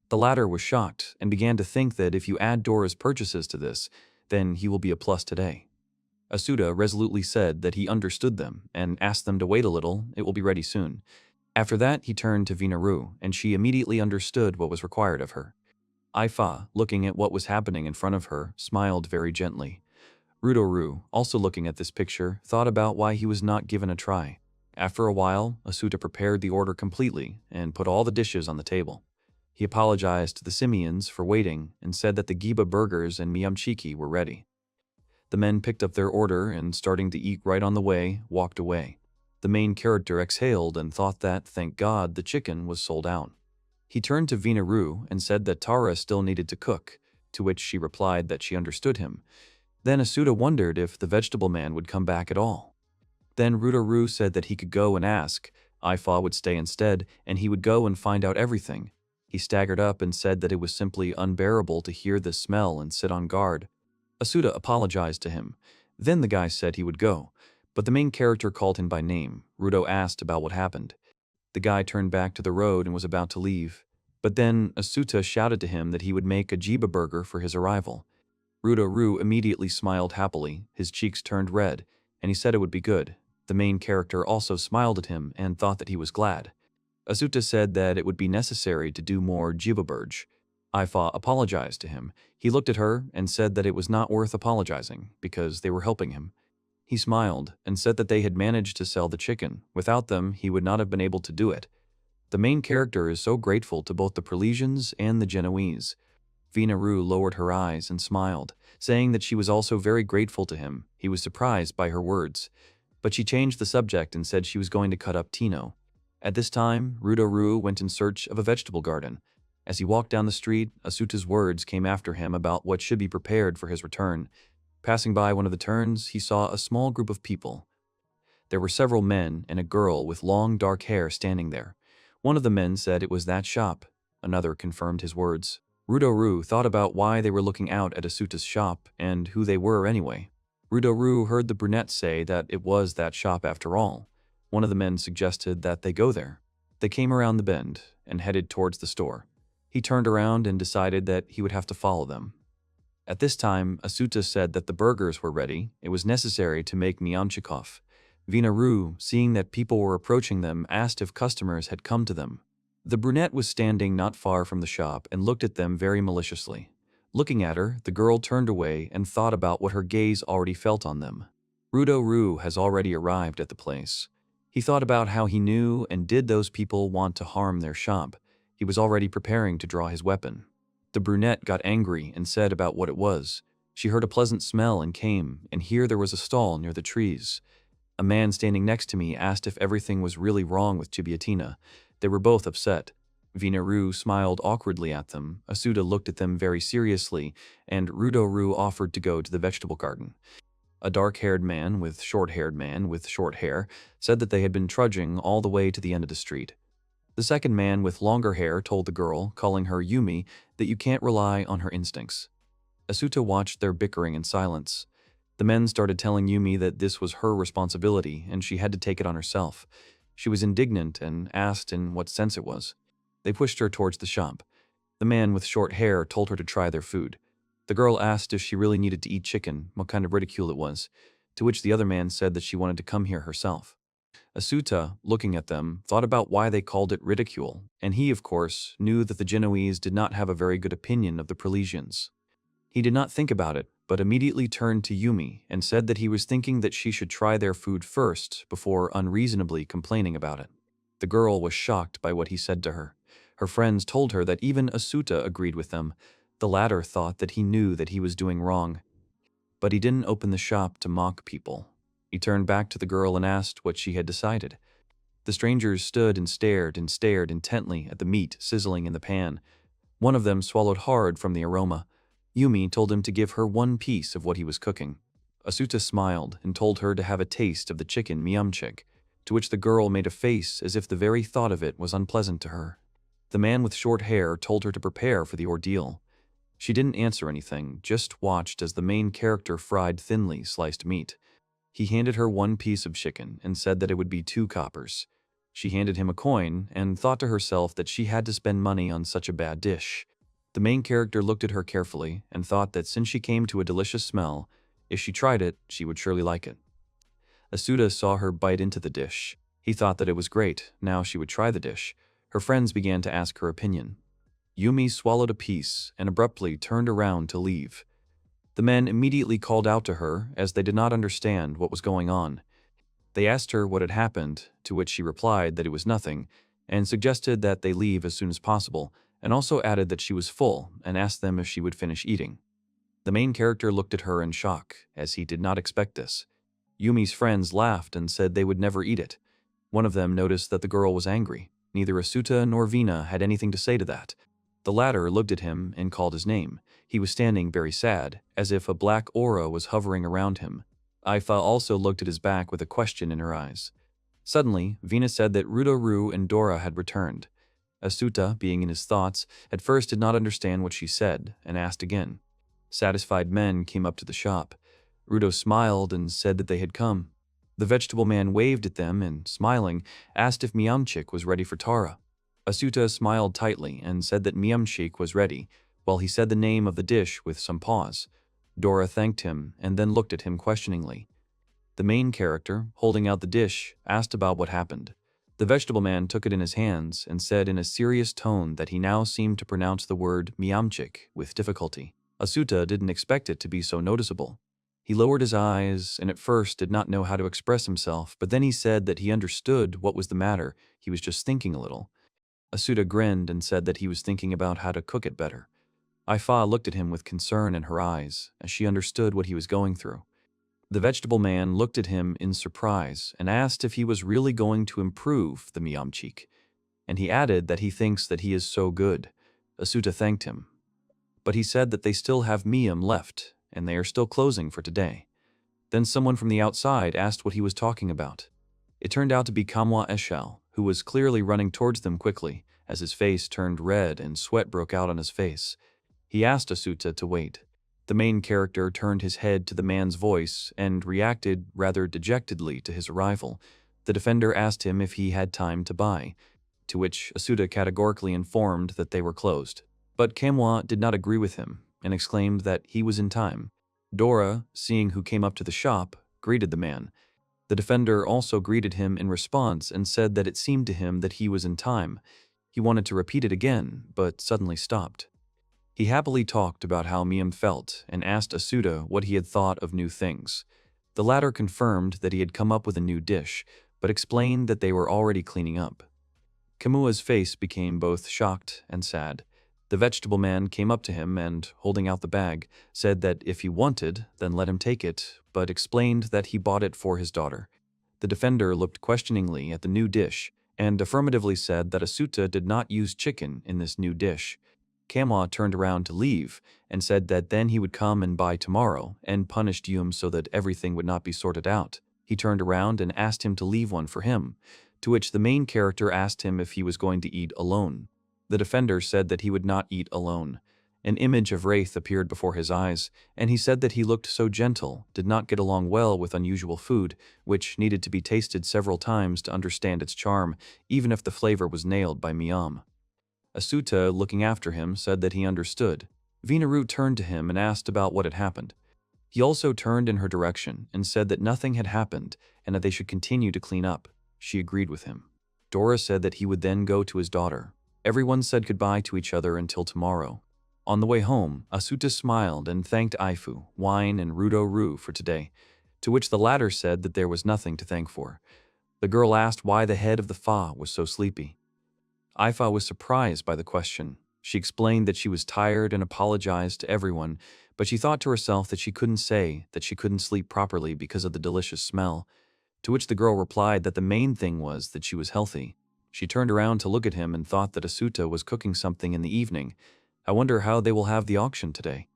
The latter was shocked and began to think that if you add Dora's purchases to this, then he will be a plus today. Asuta resolutely said that he understood them and asked them to wait a little, it will be ready soon. After that, he turned to Veritable, and she immediately understood what was required of her. Ifa, looking at what was happening in front of her, smiled very gently. Ryouridou, also looking at this picture, thought about why he was not given a try. After a while, Asuta prepared the order completely and put all the dishes on the table. He apologized to the simians for waiting and said that the giba burgers and miamchiki were ready. The men picked up their order and, starting to eat right on the way, walked away. The main character exhaled and thought that, thank God, the chicken was sold out. He turned to Veritable and said that Tara still needed to cook, to which she replied that she understood him. Then Asuta wondered if the vegetable man would come back at all. Then Ryouridou said that he could go and ask. Ifa would stay instead, and he would go and find out everything. He staggered up and said that it was simply unbearable to hear this smell and sit on guard. Asuta apologized to him. Then the guy said he would go, but the main character called him by name. Ryouridou asked about what happened. The guy turned back to the road and was about to leave. But then Asuta shouted to him that he would make a jiba burger for his arrival. Ryouridou immediately smiled happily, his cheeks turned red, and he said it would be good. The main character also smiled at him and thought that he was glad. Asuta said that it would be necessary to do more jiba burge. Ifa apologized to him. He looked at her and said that it was not worth apologizing because they were helping him. He smiled and said that they had managed to sell the chicken. Without them, he would not have been able to do it. The main character is so grateful to both the Parisians and the Genoese. Veritable lowered her eyes and smiled, saying that she was also very grateful to him. He was surprised by her words. But she changed the subject and said she was going to cut up Tino. At this time, Ryouridou went in search of a vegetable garden. As he walked down the street, Asuta's words came after him about what should be prepared for his return. Passing by one of the turns, he saw a small group of people. There were several men and a girl with long dark hair standing there. One of the men said it was that shop. Another confirmed his words. Ryouridou thought about why they were looking out at Asuta's shop and who they were anyway. Ryouridou heard the brunette say that it was that shop after all. One of the men suggested that they go there. They came around the bend and headed towards the store. He turned around and decided that he would have to follow them. At this time, Asuta said that the burgers were ready. It was necessary to make miamchikov. Veritable, seeing that people were approaching them, asked if customers had come to them. The brunette was standing not far from the shop and looked at them very maliciously. Looking at her, the girl turned away and thought about what her gaze already felt on them. Ryouridou has already arrived at the place. He thought about how he knew and did those people want to harm their shop. He was already preparing to draw his weapon. The brunette got angry and said about what it was. She heard a pleasant smell and came, and here there was a stall near the trees. A man standing next to me asked if everything was really wrong with Chibiatina. They were both upset. Veritable smiled awkwardly at them. Asuta looked at them very seriously, and Ryouridou offered to go to the vegetable garden. A dark-haired man with short hair said that they had been trudging all the way to the end of the street. The second man with longer hair told the girl, calling her Yumi, that you can't rely on her instincts. Asuta watched their bickering in silence. The men started telling Yumi that this was her responsibility and she had to take it on herself. She was indignant and asked in what sense it was. They pushed her towards the shop. The man with short hair told her to try their food. The girl asked if she really needed to eat chicken, what kind of ridicule it was, to which the other man said that she wanted to come here herself. Asuta, looking at them, thought about why they called it ridicule, and he, of course, knew that the Genoese did not have a very good opinion of the Parisians. He did not think about it, but immediately turned to Yumi and said that he was thinking that she should try their food first before unreasonably complaining about it. The girl was shocked by what he said to her. Her friends told her that even Asuta agreed with them. The latter thought that he knew that he was doing wrong. But he didn't open the shop to mock people. He turned back to the girl and asked what she had decided. The strangers stood and stared intently at the meat sizzling in the pan. One of them swallowed hard from the aroma. Yumi told him to give her one piece of what he was cooking. Asuta smiled and told her to have a taste of the chicken miamchik, to which the girl made a face as if the very thought of it was unpleasant to her. The man with short hair told her to prepare for the ordeal. She didn't answer anything, just watched as the main character fried thinly sliced meat. He handed her one piece of chicken and said that it would be 2 coppers. She handed him a coin and thought to herself that she had to spend money on such a bad dish. The main character looked at her carefully and thought that since she came to a delicious smell, if she tried it, she would surely like it. Asuta saw her bite into the dish. He thought that it was great, now she would try the dish. Her friends began to ask her opinion. Yumi swallowed a piece and abruptly turned around to leave. The men immediately called out to her as they did not understand what was going on. They asked her what had happened, to which she replied that it was nothing, and suggested that they leave as soon as possible, and also added that she was full and asked them if she would finish eating. The main character looked at her in shock, as he did not expect this. Yumi's friends laughed and said they would never eat it. One of them noticed that the girl was angry. Neither Asuta nor Vina had anything to say to that. The latter looked at him and called his name. He was standing very sad, as if a black aura was hovering around him. Aifa also looked at his back with a question in her eyes. Suddenly, Vina said that Ryouridou and Dora had returned. Asuta, being in his thoughts, at first did not understand what she said, and asked again. Satisfied men came up to the shop. Ryouridou smiled and said that they had come. The vegetable man waved at them and, smiling, asked if Miamchik was ready for Tara. Asuta smiled tightly and said that Miamchik was ready, while he said the name of the dish with some pause. Dora thanked him and then looked at him questioningly. The main character, holding out the dish, asked about what happened. The vegetable man took it in his hands and said in a serious tone that he now seemed to pronounce the word Miamchik with difficulty. Asuta didn't expect it to be so noticeable. He lowered his eyes and at first did not know how to express himself, but then he said that he understood what was the matter, he was just thinking a little. Asuta grinned and said that he was thinking about how to cook it better. Aifa looked at him with concern in her eyes, as she understood what he was going through. The vegetable man looked at him in surprise and asked if he was really going to improve the miamchik, and he added that he thinks that he is so good. Asuta thanked him. But he said that they still have miam left, and they are still closing for today. Then someone from the outside asked what he was talking about. It turned out to be Manhua Eshal, who was clearly running towards them quickly, as his face turned red and sweat broke out on his face. He asked Asuta to wait. The main character turned his head to the man's voice and reacted rather dejectedly to his arrival. The defender asked him if he had time to buy, to which Asuta categorically informed that they were closed. But Manhua did not agree with him and exclaimed that he was in time. Dora, seeing who came up to the shop, greeted the man. The defender also greeted him in response and said that it seemed to him that he was in time. He wanted to repeat it again, but suddenly stopped. He happily talked about how Miam felt and asked Asuta what he had thought of new things. The latter confirmed that he had come up with a new dish, but explained that they were already cleaning up. Kamua's face became both shocked and sad. The vegetable man came up to him and, holding out the bag, said that if he wanted, then let him take it, but explained that he bought it for his daughter. The defender looked questioningly at the new dish and affirmatively said that Asuta did not use chicken in this new dish. Manhua turned around to leave and said that then he would come and buy tomorrow and punished Yum so that everything would not be sorted out. He turned around and asked him to leave one for him, to which the main character asked him if he was going to eat alone. The defender said that he would not eat alone. An image of Wraith appeared before his eyes, and he said that he looked so gentle, did not get along well with unusual food, which needed to be tasted several times to understand its charm, even if the flavor was nailed by Miam. Asuta, looking after him, said that he understood. Venaru turned to him and asked about what had happened. He also turned in her direction and said that nothing had happened and that they should continue to clean up. she agreed with him. Dora said that he would then go to his daughter. Everyone said goodbye to each other until tomorrow. On the way home, Asuta smiled and thanked Ifu, Wine, and Ryouridou for today, to which the latter said that there was nothing to thank for. The girl asked why the head of the Fa was so sleepy. Ifa was surprised by the question. She explained that she was tired and apologized to everyone, but she thought to herself that she couldn't say that she couldn't sleep properly because of the delicious smell, to which the girl replied that the main thing was that she was healthy. She turned around to look at him and thought that Asuta was cooking something in the evening. I wonder how they will have the auction today.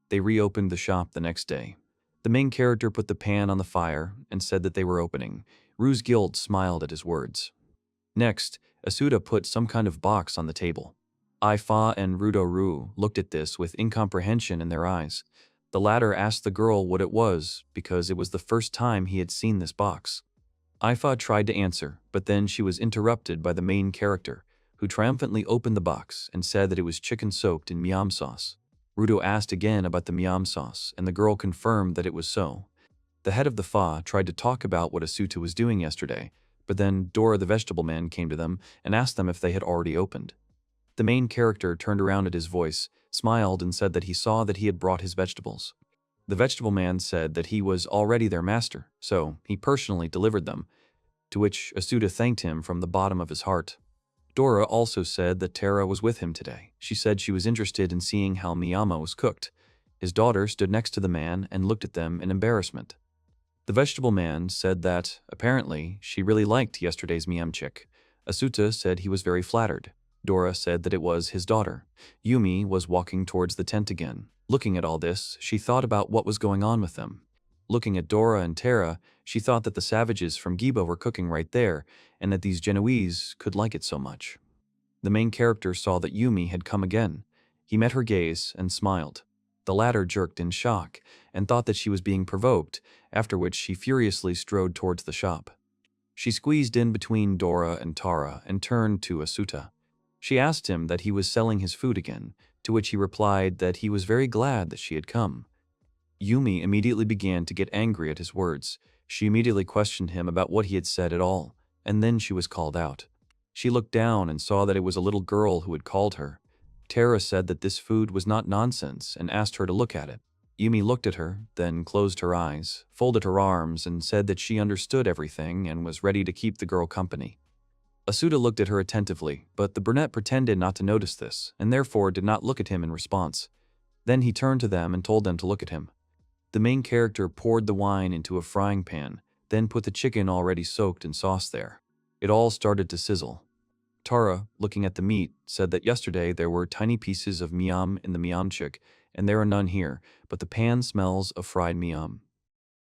They reopened the shop the next day. The main character put the pan on the fire and said that they were opening. Rue's guild smiled at his words. Next, Asuta put some kind of box on the table. Ifa and Ryouridou looked at this with incomprehension in their eyes. The latter asked the girl what it was because it was the first time he had seen this box. Ifa tried to answer, but then she was interrupted by the main character, who triumphantly opened the box and said that it was chicken soaked in miam sauce. Ryouridou asked again about the miam sauce, and the girl confirmed that it was so. The head of the Fa tried to talk about what Asuta was doing yesterday, but then Dora the vegetable man came to them and asked them if they had already opened. The main character turned around at his voice, smiled, and said that he saw that he had brought his vegetables. The vegetable man said that he was already their master, so he personally delivered them, to which Asuta thanked him from the bottom of his heart. Dora also said that Tara was with him today. She said she was interested in seeing how Miyama was cooked. His daughter stood next to the man and looked at them in embarrassment. The vegetable man said that, apparently, she really liked yesterday's miamchik. Asuta said he was very flattered. Dora said that it was his daughter. Yumi was walking towards the tent again. Looking at all this, she thought about what was going on with them. Looking at Dora and Tara, she thought that the savages from Giba were cooking right there, and that these Genoese could like it so much. The main character saw that Yumi had come again. He met her gaze and smiled. The latter jerked in shock and thought that she was being provoked, after which she furiously strode towards the shop. She squeezed in between Dora and Tara and turned to Asuta. She asked him that he was selling his food again, to which he replied that he was very glad that she had come. Yumi immediately began to get angry at his words. She immediately questioned him about what he had said at all, and then she was called out. She looked down and saw that it was a little girl who had called her. Tara said that this food was not nonsense and asked her to look at it. Yumi looked at her, then closed her eyes, folded her arms, and said that she understood everything and was ready to keep the girl company. Asuta looked at her attentively, but the brunette pretended not to notice this, and therefore did not look at him in response. Then he turned to them and told them to look at him. The main character poured the wine into a frying pan, then put the chicken already soaked in sauce there. It all started to sizzle. Tara, looking at the meat, said that yesterday there were tiny pieces of miam in the miamchik, and there are none here, but the pan smells of fried miam.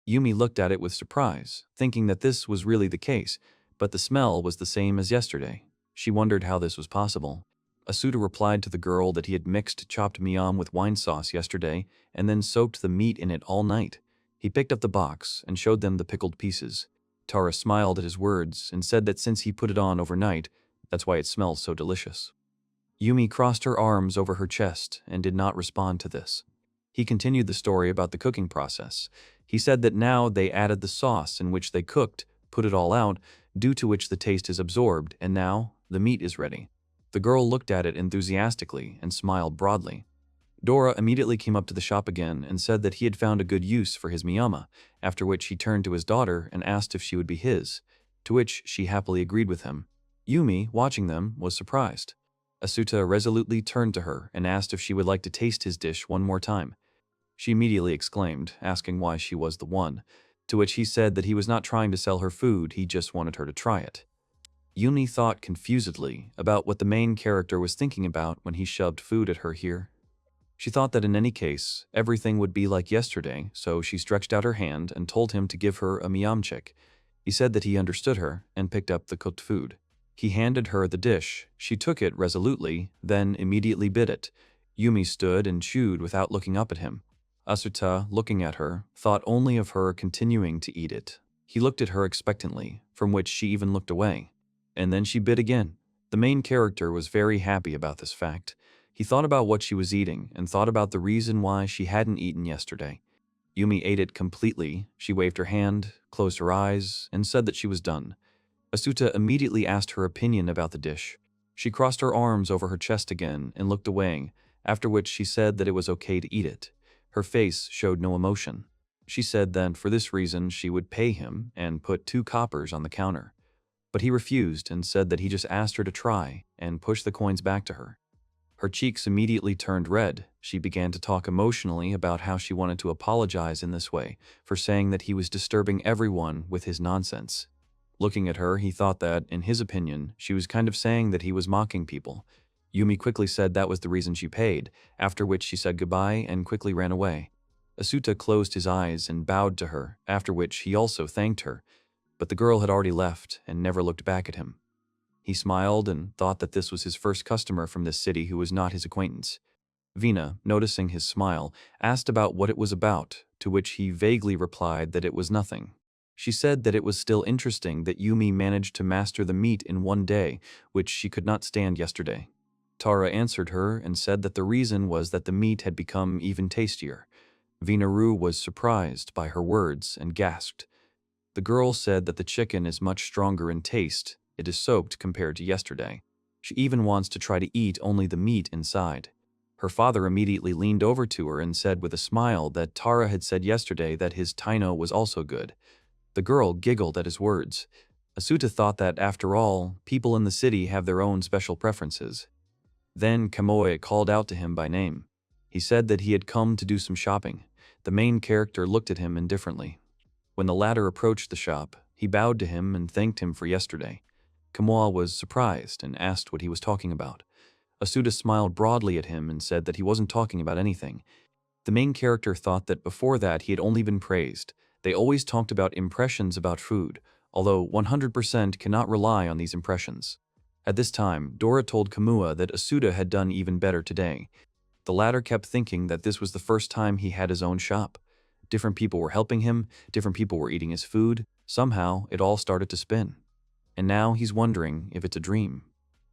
Yumi looked at it with surprise, thinking that this was really the case, but the smell was the same as yesterday. She wondered how this was possible. Asuta replied to the girl that he had mixed chopped miam with wine sauce yesterday and then soaked the meat in it all night. He picked up the box and showed them the pickled pieces. Tara smiled at his words and said that since he put it on overnight, that's why it smells so delicious. Yumi crossed her arms over her chest and did not respond to this. He continued the story about the cooking process. He said that now they added the sauce in which they cooked, put it all out, due to which the taste is absorbed, and now the meat is ready. The girl looked at it enthusiastically and smiled broadly. Dora immediately came up to the shop again and said that he had found a good use for his miyama, after which he turned to his daughter and asked if she would be his, to which she happily agreed with him. Yumi, watching them, was surprised. Asuta resolutely turned to her and asked if she would like to taste his dish one more time. She immediately exclaimed, asking why she was the one, to which he said that he was not trying to sell her food, he just wanted her to try it. Yumi thought confusedly about what the main character was thinking about when he shoved food at her here. She thought that in any case, everything would be like yesterday, so she stretched out her hand and told him to give her a miamchik. He said that he understood her and picked up the cooked food. He handed her the dish. She took it resolutely, then immediately bit it. Yumi stood and chewed without looking up at him. Asuta, looking at her, thought only of her continuing to eat it. He looked at her expectantly, from which she even looked away. And then she bit again. The main character was very happy about this fact. He thought about what she was eating and thought about the reason why she hadn't eaten yesterday. Yumi ate it completely. She waved her hand, closed her eyes, and said that she was done. Asuta immediately asked her opinion about the dish. She crossed her arms over her chest again and looked away, after which she said that it was okay to eat it. Her face showed no emotion. She said that for this reason she would pay him and put 2 coppers on the counter. But he refused and said that he just asked her to try and pushed the coins back to her. Her cheeks immediately turned red. She began to talk emotionally about how she wanted to apologize in this way for saying that he was disturbing everyone with his nonsense. Looking at her, he thought that, in his opinion, she was kind of saying that he was mocking people. Yumi quickly said that was the reason she paid, after which she said goodbye and quickly ran away. Asuta closed his eyes and bowed to her, after which he also thanked her, but the girl had already left and never looked back at him. He smiled and thought that this was his first customer from this city who was not his acquaintance. Vina, noticing his smile, asked about what it was about, to which he vaguely replied that it was nothing. She said that it was still interesting that Yumi managed to master the meat in one day, which she could not stand yesterday. Tara answered her and said that the reason was that the meat had become even tastier. Vinaru was surprised by her words and gasped. The girl said that the chicken is much stronger in taste. It is soaked compared to yesterday. She even wants to try to eat only the meat inside. Her father immediately leaned over to her and said with a smile that Tara had said yesterday that his taino was also good. The girl giggled at his words. Asuta thought that, after all, people in the city have their own special preferences. Then Kamoe called out to him by name. He said that he had come to do some shopping. The main character looked at him indifferently. When the latter approached the shop, he bowed to him and thanked him for yesterday. Kamoa was surprised and asked what he was talking about. Asuta smiled broadly at him and said that he wasn't talking about anything. The main character thought that before that he had only been praised. They always talked about impressions about food, although 100% cannot rely on these impressions. At this time, Dora told Kamua that Asuta had done even better today. The latter kept thinking that this was the first time he had his own shop. Different people were helping him, different people were eating his food. Somehow, it all started to spin. And now he's wondering if it's a dream.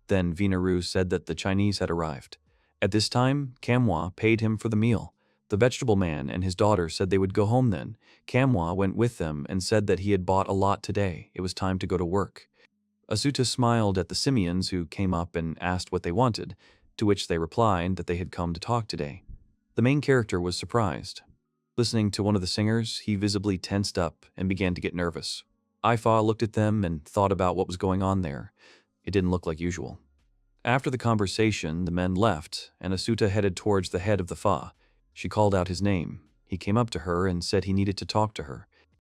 Then Vinaru said that the Chinese had arrived. At this time, Kamwa paid him for the meal. The vegetable man and his daughter said they would go home then. Kamwa went with them and said that he had bought a lot today. It was time to go to work. Asuta smiled at the simians who came up and asked what they wanted, to which they replied that they had come to talk today. The main character was surprised. Listening to one of the singers, he visibly tensed up and began to get nervous. Ifa looked at them and thought about what was going on there. It didn't look like usual. After the conversation, the men left, and Asuta headed towards the head of the Fa. She called out his name. He came up to her and said he needed to talk to her.